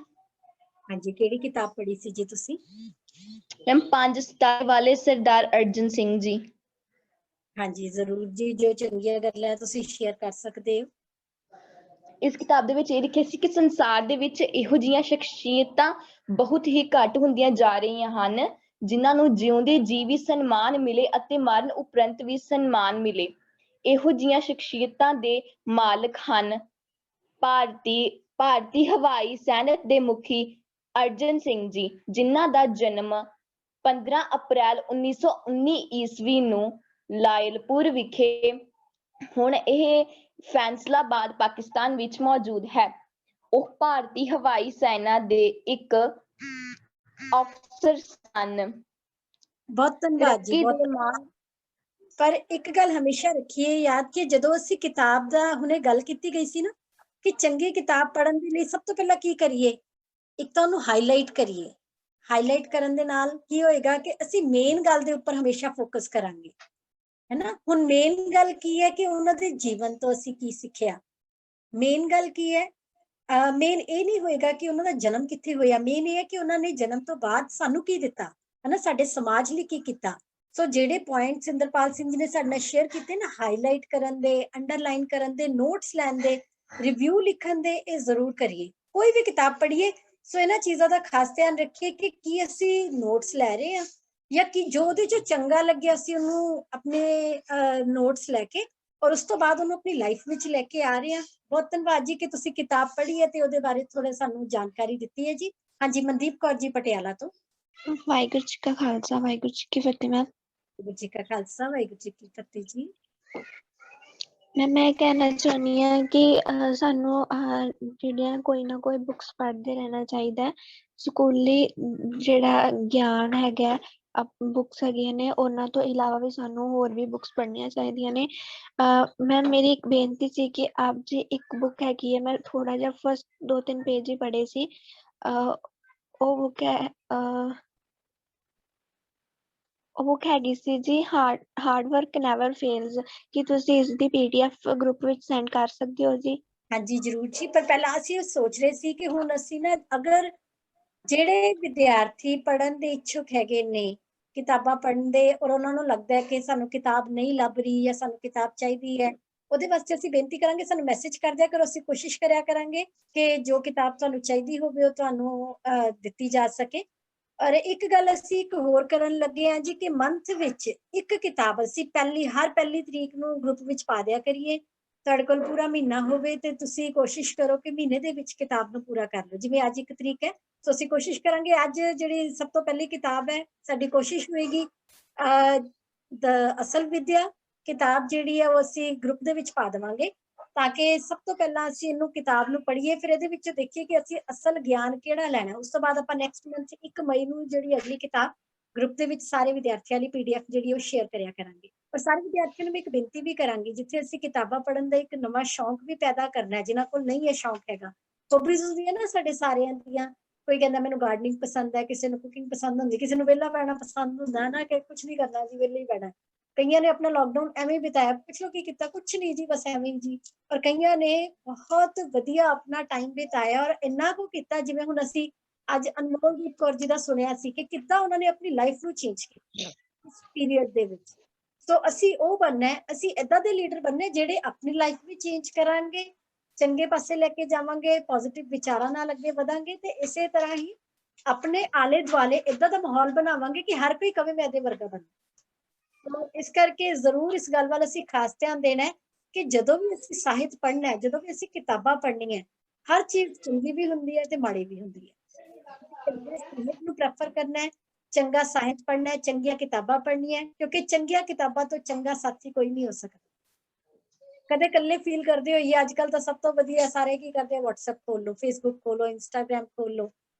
ਹਾਂਜੀ, ਕਿਹੜੀ ਕਿਤਾਬ ਪੜ੍ਹੀ ਸੀ ਜੀ ਤੁਸੀਂ? ਮੈਮ 5 ਸਿਤਾਰੇ ਵਾਲੇ ਸਰਦਾਰ ਅਰਜਨ ਸਿੰਘ ਜੀ। ਹਾਂਜੀ ਜ਼ਰੂਰ ਜੀ, ਜੋ ਚੰਗੀਆਂ ਗੱਲਾਂ ਤੁਸੀਂ ਸ਼ੇਅਰ ਕਰ ਸਕਦੇ ਹੋ। ਇਸ ਕਿਤਾਬ ਦੇ ਵਿੱਚ ਇਹ ਲਿਖਿਆ ਸੀ ਕਿ ਸੰਸਾਰ ਦੇ ਵਿੱਚ ਇਹੋ ਜਿਹੀਆਂ ਸ਼ਖਸੀਅਤਾਂ ਬਹੁਤ ਹੀ ਘੱਟ ਹੁੰਦੀਆਂ ਜਾ ਰਹੀਆਂ ਹਨ ਜਿਨ੍ਹਾਂ ਨੂੰ ਜਿਉਂਦੇ ਜੀ ਵੀ ਸਨਮਾਨ ਮਿਲੇ ਅਤੇ ਮਰਨ ਉਪਰੰਤ ਵੀ ਸਨਮਾਨ ਮਿਲੇ। ਇਹੋ ਜਿਹੀਆਂ ਸ਼ਖਸੀਅਤਾਂ ਦੇ ਮਾਲਕ ਹਨ ਭਾਰਤੀ ਹਵਾਈ ਸੈਨਿਕ ਦੇ ਮੁਖੀ ਅਰਜਨ ਸਿੰਘ ਜੀ, ਜਿਨ੍ਹਾਂ ਦਾ ਜਨਮ 15 ਅਪ੍ਰੈਲ 1919 ਈਸਵੀ ਨੂੰ ਲਾਇਲਪੁਰ ਵਿਖੇ, ਹੁਣ ਇਹ ਫੈਸਲਾਬਾਦ ਪਾਕਿਸਤਾਨ ਵਿੱਚ ਮੌਜੂਦ ਹੈ। ਉਹ ਭਾਰਤੀ ਹਵਾਈ ਸੈਨਾ ਦੇ ਇੱਕ ਅਫਸਰ ਸਨ। ਬਹੁਤ ਧੰਨਵਾਦ ਜੀ, ਤਰੱਕੀ ਬਹੁਤ ਦੇ ਮਾਣ। ਪਰ ਇੱਕ ਗੱਲ ਹਮੇਸ਼ਾ ਰੱਖੀਏ ਯਾਦ ਕਿ ਜਦੋਂ ਅਸੀਂ ਕਿਤਾਬ ਦਾ ਹੁਣੇ ਗੱਲ ਕੀਤੀ ਗਈ ਸੀ ਨਾ ਕਿ ਚੰਗੀ ਕਿਤਾਬ ਪੜ੍ਹਨ ਦੇ ਲਈ ਸਭ ਤੋਂ ਪਹਿਲਾਂ ਕੀ ਕਰੀਏ, ਇੱਕ ਤਾਂ ਉਹਨੂੰ ਹਾਈਲਾਈਟ ਕਰੀਏ। ਹਾਈਲਾਈਟ ਕਰਨ ਦੇ ਨਾਲ ਕੀ ਹੋਏਗਾ ਕਿ ਅਸੀਂ ਮੇਨ ਗੱਲ ਦੇ ਉੱਪਰ ਹਮੇਸ਼ਾ ਫੋਕਸ ਕਰਾਂਗੇ, ਹੈ ਨਾ। ਹੁਣ ਮੇਨ ਗੱਲ ਕੀ ਹੈ ਕਿ ਉਹਨਾਂ ਦੇ ਜੀਵਨ ਤੋਂ ਅਸੀਂ ਕੀ ਸਿੱਖਿਆ। ਮੇਨ ਗੱਲ ਕੀ ਹੈ, ਮੇਨ ਇਹ ਨਹੀਂ ਹੋਏਗਾ ਕਿ ਉਹਨਾਂ ਦਾ ਜਨਮ ਕਿੱਥੇ ਹੋਇਆ, ਮੇਨ ਇਹ ਹੈ ਕਿ ਉਹਨਾਂ ਨੇ ਜਨਮ ਤੋਂ ਬਾਅਦ ਸਾਨੂੰ ਕੀ ਦਿੱਤਾ, ਹੈ ਨਾ, ਸਾਡੇ ਸਮਾਜ ਲਈ ਕੀ ਕੀਤਾ। ਸੋ ਜਿਹੜੇ ਪੁਆਇੰਟ ਇੰਦਰਪਾਲ ਸਿੰਘ ਜੀ ਨੇ ਸਾਡੇ ਨਾਲ ਸ਼ੇਅਰ ਕੀਤੇ ਨਾ, ਹਾਈਲਾਈਟ ਕਰਨ ਦੇ, ਅੰਡਰਲਾਈਨ ਕਰਨ ਦੇ, ਨੋਟਸ ਲੈਣ ਦੇ, ਰਿਵਿਊ ਲਿਖਣ ਦੇ, ਇਹ ਜ਼ਰੂਰ ਕਰੀਏ। ਕੋਈ ਵੀ ਕਿਤਾਬ ਪੜ੍ਹੀਏ ਸੋ ਇਹਨਾਂ ਚੀਜ਼ਾਂ ਦਾ ਖਾਸ ਧਿਆਨ ਰੱਖੀਏ ਕਿ ਕੀ ਅਸੀਂ ਨੋਟਸ ਲੈ ਰਹੇ ਹਾਂ ਜਾਂ ਕਿ ਜੋ ਉਹਦੇ ਚੋਂ ਚੰਗਾ ਲੱਗਿਆ ਅਸੀਂ ਉਹਨੂੰ ਆਪਣੇ ਨੋਟਸ ਲੈ ਕੇ ਔਰ ਉਸ ਤੋਂ ਬਾਅਦ ਉਹਨੂੰ ਆਪਣੀ ਲਾਈਫ ਵਿੱਚ ਲੈ ਕੇ ਆ ਰਹੇ ਹਾਂ। ਬਹੁਤ ਧੰਨਵਾਦ ਜੀ ਕਿ ਤੁਸੀਂ ਕਿਤਾਬ ਪੜ੍ਹੀ ਹੈ ਤੇ ਉਹਦੇ ਬਾਰੇ ਥੋੜਾ ਸਾਨੂੰ ਜਾਣਕਾਰੀ ਦਿੱਤੀ ਹੈ ਜੀ। ਹਾਂਜੀ, ਮਨਦੀਪ ਕੌਰ ਜੀ ਪਟਿਆਲਾ ਤੋਂ। ਵਾਹਿਗੁਰੂ ਜੀ ਕਾ ਖਾਲਸਾ ਵਾਹਿਗੁਰੂ ਜੀ ਕੀ ਫਤਿਹ। ਮੈਮ ਵਾਹਿਗੁਰੂ ਜੀ ਕਾ ਖਾਲਸਾ ਵਾਹਿਗੁਰੂ ਜੀ ਕੀ ਫਤਿਹ ਜੀ। ਮੈਂ ਕਹਿਣਾ ਚਾਹੁੰਦੀ ਹਾਂ ਕਿ ਸਾਨੂੰ ਜਿਹੜੀਆਂ ਕੋਈ ਨਾ ਕੋਈ ਬੁੱਕਸ ਪੜ੍ਹਦੇ ਰਹਿਣਾ ਚਾਹੀਦਾ ਹੈ। ਸਕੂਲੀ ਜਿਹੜਾ ਗਿਆਨ ਹੈਗਾ, ਬੁੱਕਸ ਹੈਗੀਆਂ ਨੇ, ਉਹਨਾਂ ਤੋਂ ਇਲਾਵਾ ਵੀ ਸਾਨੂੰ ਹੋਰ ਵੀ ਬੁੱਕਸ ਪੜ੍ਹਨੀਆਂ ਚਾਹੀਦੀਆਂ ਨੇ। ਮੈਮ ਮੇਰੀ ਇੱਕ ਬੇਨਤੀ ਸੀ ਕਿ ਆਪ ਜੀ ਇੱਕ ਬੁੱਕ ਹੈਗੀ ਹੈ, ਮੈਂ ਥੋੜਾ ਜਿਹਾ ਫਸਟ 2-3 ਪੇਜ ਹੀ ਪੜ੍ਹੇ ਸੀ। ਉਹ ਬੁੱਕ ਹੈਗੀ ਸੀ ਜੀ ਹਾਰਡ ਵਰਕ ਨੈਵਰ ਫੇਲਸ। ਕੀ ਤੁਸੀਂ ਇਸ ਦੀ PDF ਗਰੁੱਪ ਵਿੱਚ ਸੈਂਡ ਕਰ ਸਕਦੇ ਹੋ ਜੀ? ਹਾਂਜੀ ਜ਼ਰੂਰ ਜੀ, ਪਰ ਪਹਿਲਾਂ ਅਸੀਂ ਸੋਚ ਰਹੇ ਸੀ ਕਿ ਹੁਣ ਅਸੀਂ ਨਾ, ਅਗਰ ਜਿਹੜੇ ਵਿਦਿਆਰਥੀ ਪੜ੍ਹਨ ਦੇ ਇੱਛੁਕ ਹੈਗੇ ਨੇ, ਕਿਤਾਬਾਂ ਪੜ੍ਹਨ ਦੇ, ਔਰ ਉਹਨਾਂ ਨੂੰ ਲੱਗਦਾ ਹੈ ਕਿ ਸਾਨੂੰ ਕਿਤਾਬ ਨਹੀਂ ਲੱਭ ਰਹੀ ਜਾਂ ਸਾਨੂੰ ਕਿਤਾਬ ਚਾਹੀਦੀ ਹੈ, ਉਹਦੇ ਵਾਸਤੇ ਅਸੀਂ ਬੇਨਤੀ ਕਰਾਂਗੇ ਸਾਨੂੰ ਮੈਸੇਜ ਕਰ ਦਿਆ ਕਰੋ। ਅਸੀਂ ਕੋਸ਼ਿਸ਼ ਕਰਿਆ ਕਰਾਂਗੇ ਕਿ ਜੋ ਕਿਤਾਬ ਤੁਹਾਨੂੰ ਚਾਹੀਦੀ ਹੋਵੇ ਉਹ ਤੁਹਾਨੂੰ ਦਿੱਤੀ ਜਾ ਸਕੇ। ਔਰ ਇੱਕ ਗੱਲ ਅਸੀਂ ਇੱਕ ਹੋਰ ਕਰਨ ਲੱਗੇ ਹਾਂ ਜੀ ਕਿ ਮੰਥ ਵਿੱਚ ਇੱਕ ਕਿਤਾਬ ਅਸੀਂ ਹਰ ਪਹਿਲੀ ਤਰੀਕ ਨੂੰ ਗਰੁੱਪ ਵਿੱਚ ਪਾ ਦਿਆ ਕਰੀਏ। ਤੁਹਾਡੇ ਕੋਲ ਪੂਰਾ ਮਹੀਨਾ ਹੋਵੇ ਤੇ ਤੁਸੀਂ ਕੋਸ਼ਿਸ਼ ਕਰੋ ਕਿ ਮਹੀਨੇ ਦੇ ਵਿੱਚ ਕਿਤਾਬ ਨੂੰ ਪੂਰਾ ਕਰ ਲਓ। ਜਿਵੇਂ ਅੱਜ 1 ਤਰੀਕ ਹੈ, ਸੋ ਅਸੀਂ ਕੋਸ਼ਿਸ਼ ਕਰਾਂਗੇ ਅੱਜ ਜਿਹੜੀ ਸਭ ਤੋਂ ਪਹਿਲੀ ਕਿਤਾਬ ਹੈ, ਸਾਡੀ ਕੋਸ਼ਿਸ਼ ਹੋਏਗੀ ਅਸਲ ਵਿਦਿਆ ਕਿਤਾਬ ਜਿਹੜੀ ਹੈ ਉਹ ਅਸੀਂ ਗਰੁੱਪ ਦੇ ਵਿੱਚ ਪਾ ਦੇਵਾਂਗੇ ਤਾਂ ਕਿ ਸਭ ਤੋਂ ਪਹਿਲਾਂ ਅਸੀਂ ਇਹਨੂੰ ਕਿਤਾਬ ਨੂੰ ਪੜ੍ਹੀਏ, ਫਿਰ ਇਹਦੇ ਵਿੱਚ ਦੇਖੀਏ ਕਿ ਅਸੀਂ ਅਸਲ ਗਿਆਨ ਕਿਹੜਾ ਲੈਣਾ। ਉਸ ਤੋਂ ਬਾਅਦ ਆਪਾਂ ਨੈਕਸਟ ਮੰਥ 1 ਮਈ ਨੂੰ ਜਿਹੜੀ ਅਗਲੀ ਕਿਤਾਬ ਗਰੁੱਪ ਦੇ ਵਿੱਚ ਸਾਰੇ ਵਿਦਿਆਰਥੀਆਂ ਲਈ PDF ਜਿਹੜੀ ਉਹ ਸ਼ੇਅਰ ਕਰਿਆ ਕਰਾਂਗੇ। ਪਰ ਸਾਰੇ ਵਿਦਿਆਰਥੀਆਂ ਨੂੰ ਮੈਂ ਇੱਕ ਬੇਨਤੀ ਵੀ ਕਰਾਂਗੀ, ਜਿੱਥੇ ਅਸੀਂ ਕਿਤਾਬਾਂ ਪੜ੍ਹਨ ਦਾ ਇੱਕ ਨਵਾਂ ਸ਼ੌਂਕ ਵੀ ਪੈਦਾ ਕਰਨਾ ਹੈ, ਜਿਨ੍ਹਾਂ ਕੋਲ ਨਹੀਂ ਇਹ ਸ਼ੌਂਕ ਹੈਗਾ। ਹੌਬੀਜ਼ ਹੁੰਦੀਆਂ ਨਾ ਸਾਡੇ ਸਾਰਿਆਂ ਦੀਆਂ, ਕੋਈ ਕਹਿੰਦਾ ਮੈਨੂੰ ਗਾਰਡਨਿੰਗ ਪਸੰਦ ਹੈ, ਕਿਸੇ ਨੂੰ ਕੁਕਿੰਗ ਪਸੰਦ ਹੁੰਦੀ, ਕਿਸੇ ਨੂੰ ਵਿਹਲਾ ਬਹਿਣਾ ਪਸੰਦ ਹੁੰਦਾ ਨਾ, ਕਿ ਕੁਝ ਨਹੀਂ ਕਰਨਾ ਜੀ, ਵਿਹਲੇ ਹੀ ਬਹਿਣਾ। ਕਈਆਂ ਨੇ ਆਪਣਾ ਲਾਕਡਾਊਨ ਐਵੇਂ ਬਿਤਾਇਆ, ਪਿਛਲੋ ਕੀ ਕੀਤਾ, ਕੁਛ ਨਹੀਂ ਜੀ, ਬਸ ਐਵੇਂ ਜੀ। ਔਰ ਕਈਆਂ ਨੇ ਬਹੁਤ ਵਧੀਆ ਆਪਣਾ ਟਾਈਮ ਬਿਤਾਇਆ ਔਰ ਇੰਨਾ ਕੁ ਕੀਤਾ, ਜਿਵੇਂ ਹੁਣ ਅਸੀਂ ਅੱਜ ਅਨਮੋਲਦੀਪ ਕੌਰ ਜੀ ਦਾ ਸੁਣਿਆ ਸੀ ਕਿ ਕਿੱਦਾਂ ਉਹਨਾਂ ਨੇ ਆਪਣੀ ਲਾਈਫ ਨੂੰ ਚੇਂਜ ਕੀਤਾ ਇਸ ਪੀਰੀਅਡ ਦੇ ਵਿੱਚ। ਸੋ ਅਸੀਂ ਉਹ ਬਣਨਾ ਹੈ, ਅਸੀਂ ਏਦਾਂ ਦੇ ਲੀਡਰ ਬਣਨੇ ਜਿਹੜੇ ਆਪਣੀ ਲਾਈਫ ਵੀ ਚੇਂਜ ਕਰਾਂਗੇ, ਚੰਗੇ ਪਾਸੇ ਲੈ ਕੇ ਜਾਵਾਂਗੇ, ਪੋਜ਼ਿਟਿਵ ਵਿਚਾਰਾਂ ਨਾਲ ਅੱਗੇ ਵਧਾਂਗੇ ਤੇ ਇਸੇ ਤਰ੍ਹਾਂ ਹੀ ਆਪਣੇ ਆਲੇ ਦੁਆਲੇ ਏਦਾਂ ਦਾ ਮਾਹੌਲ ਬਣਾਵਾਂਗੇ ਕਿ ਹਰ ਕੋਈ ਕਵੇ ਮੈਂ ਇਹਦੇ ਵਰਗਾ ਬਣਾ। ਇਸ ਕਰਕੇ ਜ਼ਰੂਰ ਇਸ ਗੱਲ ਵੱਲ ਅਸੀਂ ਖਾਸ ਧਿਆਨ ਦੇਣਾ ਹੈ ਕਿ ਜਦੋਂ ਵੀ ਅਸੀਂ ਸਾਹਿਤ ਪੜ੍ਹਨਾ ਹੈ, ਜਦੋਂ ਵੀ ਅਸੀਂ ਕਿਤਾਬਾਂ ਪੜ੍ਹਨੀਆਂ, ਹਰ ਚੀਜ਼ ਚੰਗੀ ਵੀ ਹੁੰਦੀ ਹੈ ਤੇ ਮਾੜੀ ਵੀ ਹੁੰਦੀ ਹੈ। ਚੰਗੇ ਸਾਹਿਤ ਨੂੰ ਪ੍ਰੈਫਰ ਕਰਨਾ ਹੈ, ਚੰਗਾ ਸਾਹਿਤ ਪੜ੍ਹਨਾ ਹੈ, ਚੰਗੀਆਂ ਕਿਤਾਬਾਂ ਪੜ੍ਹਨੀਆਂ, ਕਿਉਂਕਿ ਚੰਗੀਆਂ ਕਿਤਾਬਾਂ ਤੋਂ ਚੰਗਾ ਸਾਥੀ ਕੋਈ ਨਹੀਂ ਹੋ ਸਕਦਾ। ਕਦੇ ਇਕੱਲੇ ਫੀਲ ਕਰਦੇ ਹੋਈਏ, ਅੱਜ ਕੱਲ ਤਾਂ ਸਭ ਤੋਂ ਵਧੀਆ ਸਾਰੇ ਕੀ ਕਰਦੇ, WhatsApp ਖੋਲ ਲਓ, Facebook ਖੋਲੋ, Instagram ਖੋਲ ਲਓ,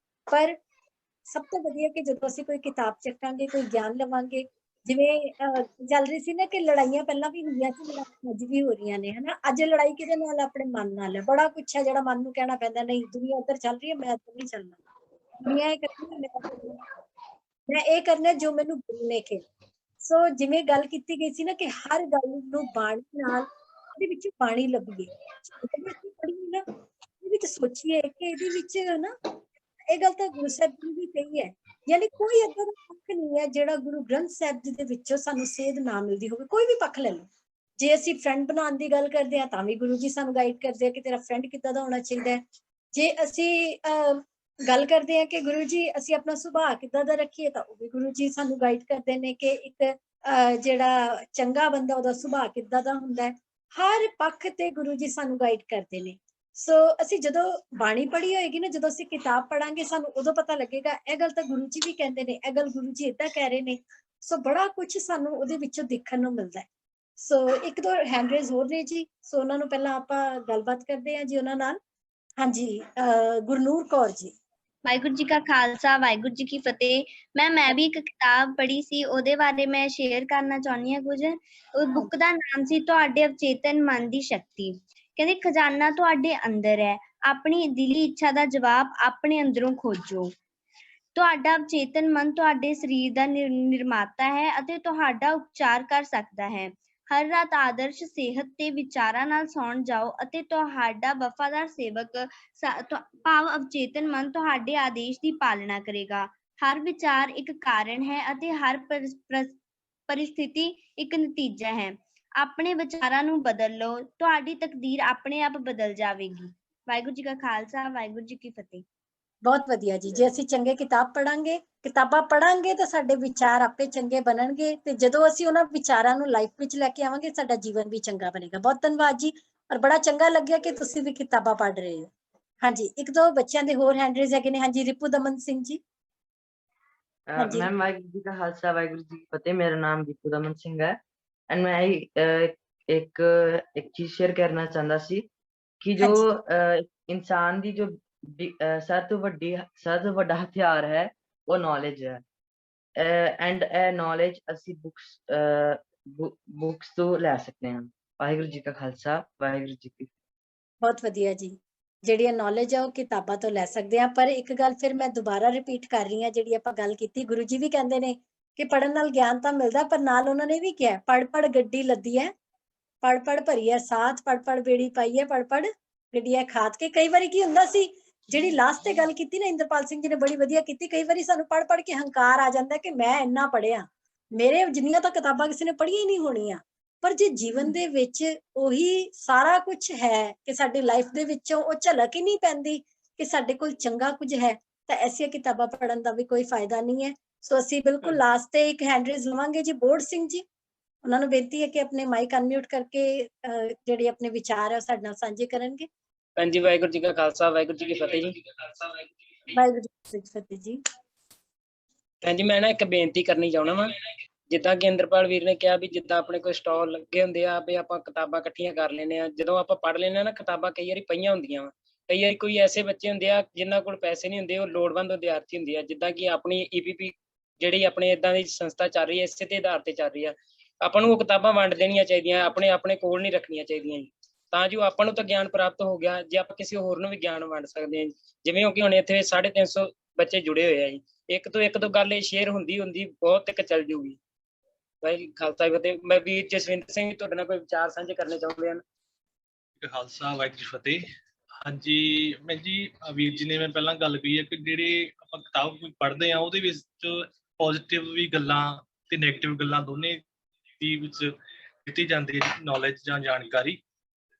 ਪਰ ਸਭ ਤੋਂ ਵਧੀਆ ਕਿ ਜਦੋਂ ਅਸੀਂ ਕੋਈ ਕਿਤਾਬ ਚੱਕਾਂਗੇ, ਕੋਈ ਗਿਆਨ ਲਵਾਂਗੇ। ਜਿਵੇਂ ਚੱਲ ਰਹੀ ਸੀ ਨਾ ਕਿ ਲੜਾਈਆਂ ਪਹਿਲਾਂ ਵੀ ਹੁੰਦੀਆਂ ਸੀ, ਲੜਾਈਆਂ ਅੱਜ ਵੀ ਹੋ ਰਹੀਆਂ ਨੇ, ਹਨਾ। ਅੱਜ ਲੜਾਈ ਕਿਹਦੇ ਨਾਲ? ਆਪਣੇ ਮਨ ਨਾਲ ਹੈ। ਬੜਾ ਕੁਛ ਹੈ ਜਿਹੜਾ ਮਨ ਨੂੰ ਕਹਿਣਾ ਪੈਂਦਾ, ਨਹੀਂ ਦੁਨੀਆ ਉੱਧਰ ਚੱਲ ਰਹੀ ਹੈ, ਮੈਂ ਇੱਧਰ ਨਹੀਂ ਚੱਲਣਾ, ਦੁਨੀਆ ਇਹ ਕਰਦੀ ਹੈ, ਮੈਂ ਇਹ ਕਰਨਾ ਜੋ ਮੈਨੂੰ ਗੁਰੂ ਨੇ ਕਿਹਾ। ਸੋ ਜਿਵੇਂ ਗੱਲ ਕੀਤੀ ਗਈ ਸੀ ਨਾ ਕਿ ਹਰ ਗੱਲ ਨੂੰ ਬਾਣੀ ਨਾਲ ਉਹਦੇ ਵਿੱਚ ਬਾਣੀ ਲੱਭੀਏ। ਜਦੋਂ ਅਸੀਂ ਪੜ੍ਹੀਏ ਨਾ, ਇਹਦੇ ਵਿੱਚ ਸੋਚੀਏ ਕਿ ਇਹਦੇ ਵਿੱਚ ਨਾ ਇਹ ਗੱਲ ਤਾਂ ਗੁਰੂ ਸਾਹਿਬ ਜੀ ਦੀ ਕਹੀ ਹੈ, ਯਾਨੀ ਕੋਈ ਏਦਾਂ ਦਾ ਪੱਖ ਨਹੀਂ ਹੈ ਜਿਹੜਾ ਗੁਰੂ ਗ੍ਰੰਥ ਸਾਹਿਬ ਜੀ ਦੇ ਵਿੱਚੋਂ ਸਾਨੂੰ ਸੇਧ ਨਾ ਮਿਲਦੀ ਹੋਵੇ। ਕੋਈ ਵੀ ਪੱਖ ਲੈ ਲਓ, ਜੇ ਅਸੀਂ ਫਰੈਂਡ ਬਣਾਉਣ ਦੀ ਗੱਲ ਕਰਦੇ ਹਾਂ ਤਾਂ ਵੀ ਗੁਰੂ ਜੀ ਸਾਨੂੰ ਗਾਈਡ ਕਰਦੇ ਆ ਕਿ ਤੇਰਾ ਫਰੈਂਡ ਕਿੱਦਾਂ ਦਾ ਹੋਣਾ ਚਾਹੀਦਾ ਹੈ। ਜੇ ਅਸੀਂ ਗੱਲ ਕਰਦੇ ਹਾਂ ਕਿ ਗੁਰੂ ਜੀ ਅਸੀਂ ਆਪਣਾ ਸੁਭਾਅ ਕਿੱਦਾਂ ਦਾ ਰੱਖੀਏ, ਤਾਂ ਉਹ ਵੀ ਗੁਰੂ ਜੀ ਸਾਨੂੰ ਗਾਈਡ ਕਰਦੇ ਨੇ ਕਿ ਇੱਕ ਜਿਹੜਾ ਚੰਗਾ ਬੰਦਾ ਉਹਦਾ ਸੁਭਾਅ ਕਿੱਦਾਂ ਦਾ ਹੁੰਦਾ ਹੈ। ਹਰ ਪੱਖ ਤੇ ਗੁਰੂ ਜੀ ਸਾਨੂੰ ਗਾਈਡ ਕਰਦੇ ਨੇ। ਸੋ ਅਸੀਂ ਜਦੋਂ ਬਾਣੀ ਪੜ੍ਹੀ ਹੋਏਗੀ ਨਾ, ਜਦੋਂ ਅਸੀਂ ਕਿਤਾਬ ਪੜਾਂਗੇ, ਸਾਨੂੰ ਉਦੋਂ ਪਤਾ ਲੱਗੇਗਾ ਇਹ ਗੱਲ ਤਾਂ ਗੁਰੂ ਜੀ ਵੀ ਕਹਿੰਦੇ ਨੇ, ਇਹ ਗੱਲ ਗੁਰੂ ਜੀ ਏਦਾਂ ਕਹਿ ਰਹੇ ਨੇ। ਸੋ ਬੜਾ ਕੁਝ ਸਾਨੂੰ ਉਹਦੇ ਵਿੱਚੋਂ ਦੇਖਣ ਨੂੰ ਮਿਲਦਾ ਹੈ। ਸੋ ਇੱਕ ਦੋ ਹੈਂਡ ਰੇਜ਼ ਹੋਰ ਨੇ ਜੀ, ਸੋ ਉਹਨਾਂ ਨੂੰ ਪਹਿਲਾਂ ਆਪਾਂ ਗੱਲਬਾਤ ਕਰਦੇ ਹਾਂ ਜੀ ਉਹਨਾਂ ਨਾਲ। ਹਾਂਜੀ, ਗੁਰਨੂਰ ਕੌਰ ਜੀ। ਵਾਹਿਗੁਰੂ ਜੀ ਕਾ ਖਾਲਸਾ, ਵਾਹਿਗੁਰੂ ਜੀ ਕੀ ਫਤਿਹ। ਮੈਂ ਵੀ ਇੱਕ ਕਿਤਾਬ ਪੜ੍ਹੀ ਸੀ, ਉਹਦੇ ਬਾਰੇ ਮੈਂ ਸ਼ੇਅਰ ਕਰਨਾ ਚਾਹੁੰਦੀ ਹਾਂ ਕੁਝ। ਉਹ ਬੁੱਕ ਦਾ ਨਾਮ ਸੀ ਤੁਹਾਡੇ ਅਵਚੇਤਨ ਮਨ ਦੀ ਸ਼ਕਤੀ। ਕਹਿੰਦੇ ਖਜ਼ਾਨਾ ਤੁਹਾਡੇ ਅੰਦਰ ਹੈ, ਆਪਣੀ ਦਿਲੀ ਇੱਛਾ ਦਾ ਜਵਾਬ ਆਪਣੇ ਅੰਦਰੋਂ ਖੋਜੋ। ਤੁਹਾਡਾ ਅਵਚੇਤਨ ਮਨ ਤੁਹਾਡੇ ਸਰੀਰ ਦਾ ਨਿਰਮਾਤਾ ਹੈ ਅਤੇ ਤੁਹਾਡਾ ਉਪਚਾਰ ਕਰ ਸਕਦਾ ਹੈ। ਹਰ ਰਾਤ ਆਦਰਸ਼ ਸਿਹਤ ਤੇ ਵਿਚਾਰਾਂ ਨਾਲ ਸੌਣ ਜਾਓ ਅਤੇ ਤੁਹਾਡਾ ਵਫਾਦਾਰ ਸੇਵਕ ਭਾਵ ਅਵਚੇਤਨ ਮਨ ਤੁਹਾਡੇ ਆਦੇਸ਼ ਦੀ ਪਾਲਣਾ ਕਰੇਗਾ। ਹਰ ਵਿਚਾਰ ਇੱਕ ਕਾਰਨ ਹੈ ਅਤੇ ਹਰ ਪਰਿਸਥਿਤੀ ਇੱਕ ਨਤੀਜਾ ਹੈ। ਆਪਣੇ ਵਿਚਾਰਾਂ ਨੂੰ ਬਦਲ ਲਓ, ਤੁਹਾਡੀ ਤਕਦੀਰ ਆਪਣੇ ਆਪ ਬਦਲ ਜਾਵੇਗੀ। ਵਾਹਿਗੁਰੂ ਜੀ ਕਾ ਖਾਲਸਾ, ਵਾਹਿਗੁਰੂ ਜੀ ਕੀ ਫਤਿਹ। ਬਹੁਤ ਵਧੀਆ ਜੀ। ਜੇ ਅਸੀਂ ਚੰਗੇ ਕਿਤਾਬਾਂ ਪੜਾਂਗੇ ਤਾਂ ਸਾਡੇ ਵਿਚਾਰ ਆਪੇ ਚੰਗੇ ਬਣਨਗੇ, ਤੇ ਜਦੋਂ ਅਸੀਂ ਉਹਨਾਂ ਵਿਚਾਰਾਂ ਨੂੰ ਲਾਈਫ ਵਿੱਚ ਲੈ ਕੇ ਆਵਾਂਗੇ, ਸਾਡਾ ਜੀਵਨ ਵੀ ਚੰਗਾ ਬਣੇਗਾ। ਬਹੁਤ ਧੰਨਵਾਦ ਜੀ, ਔਰ ਬੜਾ ਚੰਗਾ ਲੱਗਿਆ ਕਿ ਤੁਸੀਂ ਵੀ ਕਿਤਾਬਾਂ ਪੜ੍ਹ ਰਹੇ ਹੋ। ਹਾਂਜੀ, ਇੱਕ ਦੋ ਬੱਚਿਆਂ ਦੇ ਹੋਰ ਹੈਂਡ ਰੇਜ਼ ਹੈਗੇ ਨੇ। ਹਾਂਜੀ, ਰਿਪੂ ਦਮਨ ਸਿੰਘ ਜੀ। ਹਾਂਜੀ ਮੈਮ, ਵਾਹਿਗੁਰੂ ਜੀ ਕਾ ਖਾਲਸਾ, ਵਾਹਿਗੁਰੂ ਜੀ ਕੀ ਫਤਿਹ। ਮੇਰਾ ਨਾਮ ਰਿਪੂ ਦਮਨ ਸਿੰਘ ਹੈ ਐਂਡ ਮੈਂ ਇੱਕ ਚੀਜ਼ ਸ਼ੇਅਰ ਕਰਨਾ ਚਾਹੁੰਦਾ ਸੀ ਕਿ ਜੋ ਇਨਸਾਨ ਦੀ ਜੋ ਸਭ ਤੋਂ ਵੱਡਾ ਹਥਿਆਰ ਹੈ ਉਹ ਨੌਲੇਜ ਹੈ। ਐਂਡ ਇਹ ਨੌਲੇਜ ਅਸੀਂ ਬੁੱਕਸ ਤੋਂ ਲੈ ਸਕਦੇ ਹਾਂ। ਵਾਹਿਗੁਰੂ ਜੀ ਕਾ ਖਾਲਸਾ, ਵਾਹਿਗੁਰੂ ਜੀ ਕੀ। ਬਹੁਤ ਵਧੀਆ ਜੀ। ਜਿਹੜੀ ਨੌਲੇਜ ਆ ਉਹ ਕਿਤਾਬਾਂ ਤੋਂ ਲੈ ਸਕਦੇ ਆ। ਪਰ ਇੱਕ ਗੱਲ ਫਿਰ ਮੈਂ ਦੁਬਾਰਾ ਰਿਪੀਟ ਕਰ ਰਹੀ ਹਾਂ, ਜਿਹੜੀ ਆਪਾਂ ਗੱਲ ਕੀਤੀ, ਗੁਰੂ ਜੀ ਵੀ ਕਹਿੰਦੇ ਨੇ ਕਿ ਪੜ੍ਹਨ ਨਾਲ ਗਿਆਨ ਤਾਂ ਮਿਲਦਾ, ਪਰ ਨਾਲ ਉਹਨਾਂ ਨੇ ਵੀ ਕਿਹਾ ਪੜ੍ਹ ਪੜ੍ਹ ਗੱਡੀ ਲੱਦੀ ਹੈ, ਪੜ੍ਹ ਪੜ੍ਹ ਭਰੀ ਹੈ ਸਾਥ, ਪੜ੍ਹ ਪੜ੍ਹ ਬੇੜੀ ਪਾਈ ਹੈ, ਪੜ੍ਹ ਪੜ੍ਹ ਗੱਡੀ ਹੈ ਖਾਤ ਕੇ। ਕਈ ਵਾਰੀ ਕੀ ਹੁੰਦਾ ਸੀ, ਜਿਹੜੀ ਲਾਸਟ ਤੇ ਗੱਲ ਕੀਤੀ ਨਾ ਇੰਦਰਪਾਲ ਸਿੰਘ ਜੀ ਨੇ, ਬੜੀ ਵਧੀਆ ਕੀਤੀ। ਕਈ ਵਾਰੀ ਸਾਨੂੰ ਪੜ੍ਹ ਪੜ੍ਹ ਕੇ ਹੰਕਾਰ ਆ ਜਾਂਦਾ ਕਿ ਮੈਂ ਇੰਨਾ ਪੜ੍ਹਿਆ, ਮੇਰੇ ਜਿੰਨੀਆਂ ਤਾਂ ਕਿਤਾਬਾਂ ਕਿਸੇ ਨੇ ਪੜ੍ਹੀਆਂ ਹੀ ਨਹੀਂ ਹੋਣੀਆਂ। ਪਰ ਜੇ ਜੀਵਨ ਦੇ ਵਿੱਚ ਉਹੀ ਸਾਰਾ ਕੁਝ ਹੈ ਕਿ ਸਾਡੀ ਲਾਈਫ ਦੇ ਵਿੱਚੋਂ ਉਹ ਝਲਕ ਹੀ ਨਹੀਂ ਪੈਂਦੀ ਕਿ ਸਾਡੇ ਕੋਲ ਚੰਗਾ ਕੁਝ ਹੈ, ਤਾਂ ਐਸੀਆਂ ਕਿਤਾਬਾਂ ਪੜ੍ਹਨ ਦਾ ਵੀ ਕੋਈ ਫਾਇਦਾ ਨਹੀਂ ਹੈ। ਸੋ ਅਸੀਂ ਬਿਲਕੁਲ ਲਾਸਟ ਤੇ ਇੱਕ ਹੈਂਡ ਰੇਜ਼ ਲਵਾਂਗੇ ਜੀ, ਬੋੜ ਸਿੰਘ ਜੀ। ਉਹਨਾਂ ਨੂੰ ਬੇਨਤੀ ਹੈ ਕਿ ਆਪਣੇ ਮਾਈਕ ਅਨਮਿਊਟ ਕਰਕੇ ਜਿਹੜੇ ਆਪਣੇ ਵਿਚਾਰ ਹੈ ਉਹ ਸਾਡੇ ਨਾਲ ਸਾਂਝੇ ਕਰਨਗੇ। ਹਾਂਜੀ, ਵਾਹਿਗੁਰੂ ਜੀ ਕਾ ਖਾਲਸਾ, ਵਾਹਿਗੁਰੂ ਜੀ ਕੀ ਫਤਿਹ ਜੀ। ਵਾਹਿਗੁਰੂ ਜੀ ਕੀ ਫਤਿਹ ਜੀ। ਹਾਂਜੀ, ਮੈਂ ਨਾ ਇੱਕ ਬੇਨਤੀ ਕਰਨੀ ਚਾਹੁੰਦਾ ਵਾਂ। ਜਿੱਦਾਂ ਕਿ ਇੰਦਰਪਾਲ ਵੀਰ ਨੇ ਕਿਹਾ ਵੀ ਜਿੱਦਾਂ ਆਪਣੇ ਕੋਈ ਸਟਾਲ ਲੱਗੇ ਹੁੰਦੇ ਆ ਵੀ ਆਪਾਂ ਕਿਤਾਬਾਂ ਇਕੱਠੀਆਂ ਕਰ ਲੈਂਦੇ ਆ। ਜਦੋਂ ਆਪਾਂ ਪੜ੍ਹ ਲੈਂਦੇ ਆ ਨਾ ਕਿਤਾਬਾਂ, ਕਈ ਵਾਰੀ ਪਈਆਂ ਹੁੰਦੀਆਂ ਵਾ, ਕਈ ਵਾਰੀ ਕੋਈ ਐਸੇ ਬੱਚੇ ਹੁੰਦੇ ਆ ਜਿਨ੍ਹਾਂ ਕੋਲ ਪੈਸੇ ਨਹੀਂ ਹੁੰਦੇ, ਉਹ ਲੋੜਵੰਦ ਵਿਦਿਆਰਥੀ ਹੁੰਦੇ ਆ। ਜਿੱਦਾਂ ਕਿ ਆਪਣੀ EPP ਜਿਹੜੀ ਆਪਣੇ ਏਦਾਂ ਦੀ ਸੰਸਥਾ ਚੱਲ ਰਹੀ ਹੈ, ਇਸੇ ਦੇ ਆਧਾਰ ਤੇ ਚੱਲ ਰਹੀ ਆ। ਆਪਾਂ ਨੂੰ ਉਹ ਕਿਤਾਬਾਂ ਵੰਡ ਦੇਣੀਆਂ ਚਾਹੀਦੀਆਂ, ਆਪਣੇ ਕੋਲ ਨਹੀਂ ਰੱਖਣੀਆਂ ਚਾਹੀਦੀਆਂ ਜੀ, ਤਾਂ ਜੋ ਆਪਾਂ ਨੂੰ ਤਾਂ ਗਿਆਨ ਪ੍ਰਾਪਤ ਹੋ ਗਿਆ, ਜੇ ਆਪਾਂ ਕਿਸੇ ਹੋਰ ਨੂੰ ਵੀ ਗਿਆਨ ਵੰਡ ਸਕਦੇ ਹਾਂ। ਜਿਵੇਂ ਕਿ ਹੁਣ ਇੱਥੇ 350 ਬੱਚੇ ਜੁੜੇ ਹੋਏ ਆ ਜੀ, ਇੱਕ ਤੋਂ ਗੱਲ ਇਹ ਸ਼ੇਅਰ ਹੁੰਦੀ ਬਹੁਤ ਤੱਕ ਚੱਲ ਜੂਗੀ। ਵਾਹਿਗੁਰੂ ਖਾਲਸਾ ਫਤਿਹ। ਮੈਂ ਵੀਰ ਜਸਵਿੰਦਰ ਸਿੰਘ ਤੁਹਾਡੇ ਨਾਲ ਕੋਈ ਵਿਚਾਰ ਸਾਂਝੇ ਕਰਨੇ ਚਾਹੁੰਦੇ ਹਨ। ਖਾਲਸਾ, ਵਾਹਿਗੁਰੂ ਜੀ ਫਤਿਹ। ਹਾਂਜੀ, ਮੈਂ ਜੀ ਵੀਰ ਜੀ ਨੇ ਮੈਂ ਪਹਿਲਾਂ ਗੱਲ ਕਹੀ ਹੈ ਕਿ ਜਿਹੜੇ ਆਪਾਂ ਕਿਤਾਬ ਪੜ੍ਹਦੇ ਹਾਂ ਉਹਦੇ ਵਿੱਚ ਪੋਜ਼ੀਟਿਵ ਵੀ ਗੱਲਾਂ ਤੇ ਨੈਗੇਟਿਵ ਗੱਲਾਂ ਦੋਨੇ ਦੀ ਵਿੱਚ ਦਿੱਤੀ ਜਾਂਦੀ ਹੈ ਨੌਲੇਜ ਜਾਂ ਜਾਣਕਾਰੀ।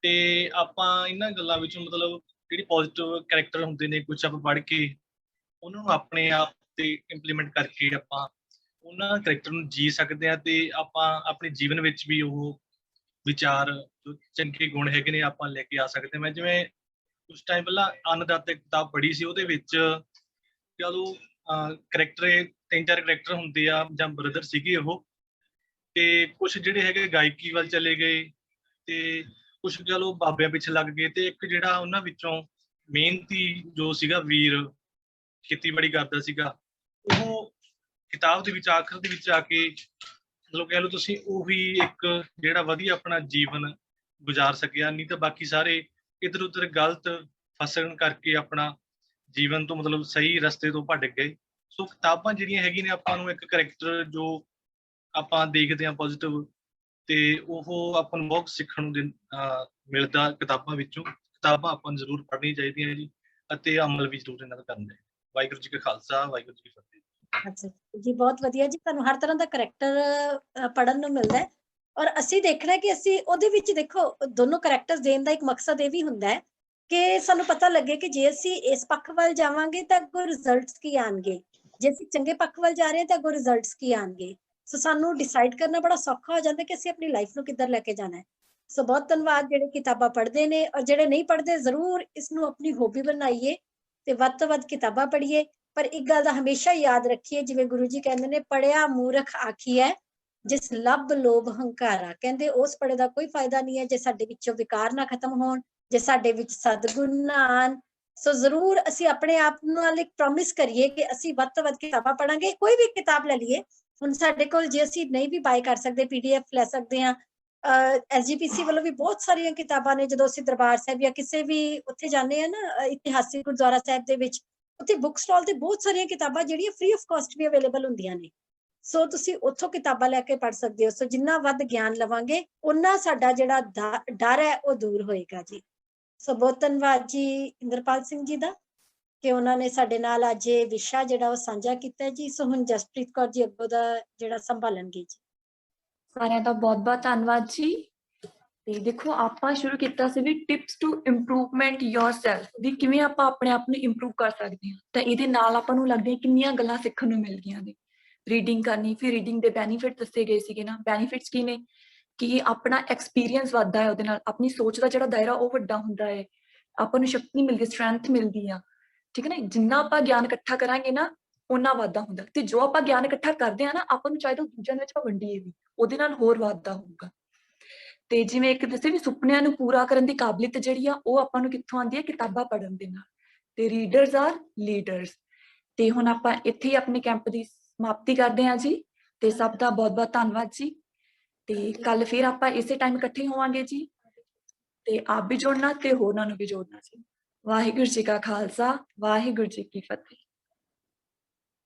ਤੇ ਆਪਾਂ ਇਹਨਾਂ ਗੱਲਾਂ ਵਿੱਚੋਂ ਮਤਲਬ ਜਿਹੜੀ ਪੋਜ਼ੀਟਿਵ ਕਰੈਕਟਰ ਹੁੰਦੇ ਨੇ, ਕੁਛ ਆਪਾਂ ਪੜ੍ਹ ਕੇ ਉਹਨਾਂ ਨੂੰ ਆਪਣੇ ਆਪ ਤੇ ਇੰਪਲੀਮੈਂਟ ਕਰਕੇ ਆਪਾਂ ਉਹਨਾਂ ਕਰੈਕਟਰ ਨੂੰ ਜੀ ਸਕਦੇ ਹਾਂ, ਤੇ ਆਪਾਂ ਆਪਣੇ ਜੀਵਨ ਵਿੱਚ ਵੀ ਉਹ ਵਿਚਾਰ ਜੋ ਚੰਗੇ ਗੁਣ ਹੈਗੇ ਨੇ ਆਪਾਂ ਲੈ ਕੇ ਆ ਸਕਦੇ। ਮੈਂ ਜਿਵੇਂ ਕੁਛ ਟਾਈਮ ਪਹਿਲਾਂ ਅੰਨਦਾਤਾ ਕਿਤਾਬ ਪੜ੍ਹੀ ਸੀ, ਉਹਦੇ ਵਿੱਚ ਜਦੋਂ ਕਰੈਕਟਰ 3-4 ਕਰੈਕਟਰ ਹੁੰਦੇ ਆ ਜਾਂ ਬ੍ਰਦਰ ਸੀਗੇ ਉਹ, ਤੇ ਕੁਛ ਜਿਹੜੇ ਹੈਗੇ ਗਾਇਕੀ ਵੱਲ ਚਲੇ ਗਏ ਤੇ ਕੁਛ ਚਲੋ ਬਾਬਿਆਂ ਪਿੱਛੇ ਲੱਗ ਗਏ, ਤੇ ਇੱਕ ਜਿਹੜਾ ਉਹਨਾਂ ਵਿੱਚੋਂ ਮਿਹਨਤੀ ਜੋ ਸੀਗਾ ਵੀਰ, ਖੇਤੀਬਾੜੀ ਕਰਦਾ ਸੀਗਾ, ਉਹ ਕਿਤਾਬ ਦੇ ਵਿੱਚ ਆਖਰ ਦੇ ਵਿੱਚ ਆ ਕੇ ਮਤਲਬ ਕਹਿ ਲਓ ਤੁਸੀਂ ਉਹੀ ਇੱਕ ਜਿਹੜਾ ਵਧੀਆ ਆਪਣਾ ਜੀਵਨ ਗੁਜ਼ਾਰ ਸਕਿਆ। ਨਹੀਂ ਤਾਂ ਬਾਕੀ ਸਾਰੇ ਇੱਧਰ ਉੱਧਰ ਗਲਤ ਫਸਣ ਕਰਕੇ ਆਪਣਾ ਜੀਵਨ ਤੋਂ ਮਤਲਬ ਸਹੀ ਰਸਤੇ ਤੋਂ ਭਟਕ ਗਏ। ਸੋ ਕਿਤਾਬਾਂ ਜਿਹੜੀਆਂ ਹੈਗੀਆਂ ਨੇ ਆਪਾਂ ਨੂੰ ਇੱਕ ਕਰੈਕਟਰ ਜੋ ਆਪਾਂ ਦੇਖਦੇ ਹਾਂ ਪੋਜ਼ੀਟਿਵ, ਤੇ ਉਹ ਆਪਾਂ ਨੂੰ ਬਹੁਤ ਸਿੱਖਣ ਨੂੰ ਮਿਲਦਾ ਕਿਤਾਬਾਂ ਵਿੱਚੋਂ। ਕਿਤਾਬਾਂ ਆਪਾਂ ਨੂੰ ਜ਼ਰੂਰ ਪੜ੍ਹਨੀਆਂ ਚਾਹੀਦੀਆਂ ਜੀ ਅਤੇ ਅਮਲ ਵੀ ਜ਼ਰੂਰ ਇਹਨਾਂ ਦਾ ਕਰਨਾ ਹੈ। ਵਾਹਿਗੁਰੂ ਜੀ ਕਾ ਖਾਲਸਾ, ਵਾਹਿਗੁਰੂ ਜੀ ਕੀ ਫਤਿਹ। ਅੱਛਾ ਜੀ, ਬਹੁਤ ਵਧੀਆ ਜੀ। ਤੁਹਾਨੂੰ ਹਰ ਤਰ੍ਹਾਂ ਦਾ ਕਰੈਕਟਰ ਪੜ੍ਹਨ ਨੂੰ ਮਿਲਦਾ ਹੈ ਔਰ ਅਸੀਂ ਦੇਖਣਾ ਕਿ ਅਸੀਂ ਉਹਦੇ ਵਿੱਚ ਦੇਖੋ ਦੋਨੋਂ ਕਰੈਕਟਰਸ ਦੇਣ ਦਾ ਇੱਕ ਮਕਸਦ ਇਹ ਵੀ ਹੁੰਦਾ ਹੈ ਕਿ ਸਾਨੂੰ ਪਤਾ ਲੱਗੇ ਕਿ ਜੇ ਅਸੀਂ ਇਸ ਪੱਖ ਵੱਲ ਜਾਵਾਂਗੇ ਤਾਂ ਅੱਗੋਂ ਰਿਜ਼ਲਟਸ ਕੀ ਆਣਗੇ, ਜੇ ਅਸੀਂ ਚੰਗੇ ਪੱਖ ਵੱਲ ਜਾ ਰਹੇ ਹਾਂ ਤਾਂ ਅੱਗੋਂ ਰਿਜ਼ਲਟਸ ਕੀ ਆਣਗੇ। ਸੋ ਸਾਨੂੰ ਡਿਸਾਈਡ ਕਰਨਾ ਬੜਾ ਸੌਖਾ ਹੋ ਜਾਂਦਾ ਕਿ ਅਸੀਂ ਆਪਣੀ ਲਾਈਫ ਨੂੰ ਕਿੱਧਰ ਲੈ ਕੇ ਜਾਣਾ ਹੈ। ਸੋ ਬਹੁਤ ਧੰਨਵਾਦ ਜਿਹੜੇ ਕਿਤਾਬਾਂ ਪੜ੍ਹਦੇ ਨੇ, ਔਰ ਜਿਹੜੇ ਨਹੀਂ ਪੜ੍ਹਦੇ ਜ਼ਰੂਰ ਇਸ ਨੂੰ ਆਪਣੀ ਹੌਬੀ ਬਣਾਈਏ ਤੇ ਵੱਧ ਤੋਂ ਵੱਧ ਕਿਤਾਬਾਂ ਪੜ੍ਹੀਏ। ਪਰ ਇੱਕ ਗੱਲ ਦਾ ਹਮੇਸ਼ਾ ਯਾਦ ਰੱਖੀਏ, ਜਿਵੇਂ ਗੁਰੂ ਜੀ ਕਹਿੰਦੇ ਨੇ, ਪੜਿਆ ਮੂਰਖ ਆਖੀਐ ਜਿਸ ਲੱਭ ਲੋਭ ਹੰਕਾਰਾ। ਕਹਿੰਦੇ ਉਸ ਪੜੇ ਦਾ ਕੋਈ ਫਾਇਦਾ ਨਹੀਂ ਹੈ ਜੇ ਸਾਡੇ ਵਿੱਚੋਂ ਵਿਕਾਰ ਨਾ ਖਤਮ ਹੋਣ, ਜੇ ਸਾਡੇ ਵਿੱਚ ਸਦਗੁਣ ਨਾ ਆਣ। ਸੋ ਜ਼ਰੂਰ ਅਸੀਂ ਆਪਣੇ ਆਪ ਨਾਲ ਇੱਕ ਪ੍ਰੋਮਿਸ ਕਰੀਏ ਕਿ ਅਸੀਂ ਵੱਧ ਤੋਂ ਵੱਧ ਕਿਤਾਬਾਂ ਪੜਾਂਗੇ। ਕੋਈ ਵੀ ਕਿਤਾਬ ਲੈ ਲਈਏ, ਹੁਣ ਸਾਡੇ ਕੋਲ ਜੇ ਅਸੀਂ ਨਹੀਂ ਵੀ ਬਾਈ ਕਰ ਸਕਦੇ, PDF ਲੈ ਸਕਦੇ ਹਾਂ। SGPC ਵੱਲੋਂ ਵੀ ਬਹੁਤ ਸਾਰੀਆਂ ਕਿਤਾਬਾਂ ਨੇ। ਜਦੋਂ ਅਸੀਂ ਦਰਬਾਰ ਸਾਹਿਬ ਜਾਂ ਕਿਸੇ ਵੀ ਉੱਥੇ ਜਾਂਦੇ ਆ ਨਾ, ਇਤਿਹਾਸਿਕ ਗੁਰਦੁਆਰਾ ਸਾਹਿਬ ਦੇ ਵਿੱਚ, ਉੱਥੇ ਬੁੱਕ ਸਟਾਲ ਤੇ ਬਹੁਤ ਸਾਰੀਆਂ ਕਿਤਾਬਾਂ ਜਿਹੜੀਆਂ ਫ੍ਰੀ ਆਫ ਕਾਸਟ ਵੀ ਅਵੇਲੇਬਲ ਹੁੰਦੀਆਂ ਨੇ। ਸੋ ਤੁਸੀਂ ਉੱਥੋਂ ਕਿਤਾਬਾਂ ਲੈ ਕੇ ਪੜ੍ਹ ਸਕਦੇ ਹੋ। ਸੋ ਜਿੰਨਾ ਵੱਧ ਗਿਆਨ ਲਵਾਂਗੇ ਉਨਾ ਸਾਡਾ ਜਿਹੜਾ ਡਰ ਹੈ ਉਹ ਦੂਰ ਹੋਏਗਾ ਜੀ। ਸੋ ਬਹੁਤ ਧੰਨਵਾਦ ਜੀ ਇੰਦਰਪਾਲ ਸਿੰਘ ਜੀ ਦਾ ਕਿ ਉਹਨਾਂ ਨੇ ਸਾਡੇ ਨਾਲ ਅੱਜ ਇਹ ਵਿਸ਼ਾ ਜਿਹੜਾ ਉਹ ਸਾਂਝਾ ਕੀਤਾ ਜੀ। ਸੋ ਹੁਣ ਜਸਪ੍ਰੀਤ ਕੌਰ ਜੀ ਅੱਗੋਂ ਦਾ ਜਿਹੜਾ ਸੰਭਾਲਣਗੇ ਜੀ। ਸਾਰਿਆਂ ਦਾ ਬਹੁਤ ਬਹੁਤ ਧੰਨਵਾਦ ਜੀ। ਤੇ ਦੇਖੋ ਆਪਾਂ ਸ਼ੁਰੂ ਕੀਤਾ ਸੀ ਵੀ ਟਿਪਸ ਟੂ ਇੰਪਰੂਵਮੈਂਟ ਯੋਰਸੈਲਫ, ਵੀ ਕਿਵੇਂ ਆਪਾਂ ਆਪਣੇ ਆਪ ਨੂੰ ਇੰਪਰੂਵ ਕਰ ਸਕਦੇ ਹਾਂ। ਤਾਂ ਇਹਦੇ ਨਾਲ ਆਪਾਂ ਨੂੰ ਲੱਗਦੀਆਂ ਕਿੰਨੀਆਂ ਗੱਲਾਂ ਸਿੱਖਣ ਨੂੰ ਮਿਲ ਗਈਆਂ ਨੇ। ਰੀਡਿੰਗ ਕਰਨੀ, ਫਿਰ ਰੀਡਿੰਗ ਦੇ ਬੈਨੀਫਿਟ ਦੱਸੇ ਗਏ ਸੀਗੇ ਨਾ। ਬੈਨੀਫਿਟਸ ਕੀ ਨੇ ਕਿ ਆਪਣਾ ਐਕਸਪੀਰੀਅੰਸ ਵੱਧਦਾ ਹੈ, ਉਹਦੇ ਨਾਲ ਆਪਣੀ ਸੋਚ ਦਾ ਜਿਹੜਾ ਦਾਇਰਾ ਉਹ ਵੱਡਾ ਹੁੰਦਾ ਹੈ, ਆਪਾਂ ਨੂੰ ਸ਼ਕਤੀ ਮਿਲਦੀ, ਸਟਰੈਂਥ ਮਿਲਦੀ ਆ, ਠੀਕ ਹੈ ਨਾ। ਜਿੰਨਾ ਆਪਾਂ ਗਿਆਨ ਇਕੱਠਾ ਕਰਾਂਗੇ ਨਾ ਉਹਨਾਂ ਵਾਧਾ ਹੁੰਦਾ, ਤੇ ਜੋ ਆਪਾਂ ਗਿਆਨ ਇਕੱਠਾ ਕਰਦੇ ਆ ਨਾ ਆਪਾਂ ਨੂੰ ਚਾਹੀਦਾ ਦੂਜਿਆਂ ਦੇ ਵਿੱਚ ਆਪਾਂ ਵੰਡੀਏ ਵੀ, ਉਹਦੇ ਨਾਲ ਹੋਰ ਵਾਧਾ ਹੋਊਗਾ। ਤੇ ਜਿਵੇਂ ਇੱਕ ਦੱਸੇ ਵੀ ਸੁਪਨਿਆਂ ਨੂੰ ਪੂਰਾ ਕਰਨ ਦੀ ਕਾਬਲੀਅਤ ਜਿਹੜੀ ਆ ਉਹ ਆਪਾਂ ਨੂੰ ਕਿੱਥੋਂ ਆਉਂਦੀ ਹੈ, ਕਿਤਾਬਾਂ ਪੜ੍ਹਨ ਦੇ ਨਾਲ। ਤੇ ਰੀਡਰਸ ਆਰ ਲੀਡਰਸ। ਤੇ ਹੁਣ ਆਪਾਂ ਇੱਥੇ ਹੀ ਆਪਣੇ ਕੈਂਪ ਦੀ ਸਮਾਪਤੀ ਕਰਦੇ ਹਾਂ ਜੀ। ਤੇ ਸਭ ਦਾ ਬਹੁਤ ਬਹੁਤ ਧੰਨਵਾਦ ਜੀ। ਤੇ ਕੱਲ ਫਿਰ ਆਪਾਂ ਇਸੇ ਟਾਈਮ ਇਕੱਠੇ ਹੋਵਾਂਗੇ ਜੀ। ਤੇ ਆਪ ਵੀ ਜੋੜਨਾ ਤੇ ਹੋਰਨਾਂ ਨੂੰ ਵੀ ਜੋੜਨਾ ਜੀ। ਵਾਹਿਗੁਰੂ ਜੀ ਕਾ ਖਾਲਸਾ, ਵਾਹਿਗੁਰੂ ਜੀ ਕੀ ਫਤਿਹ।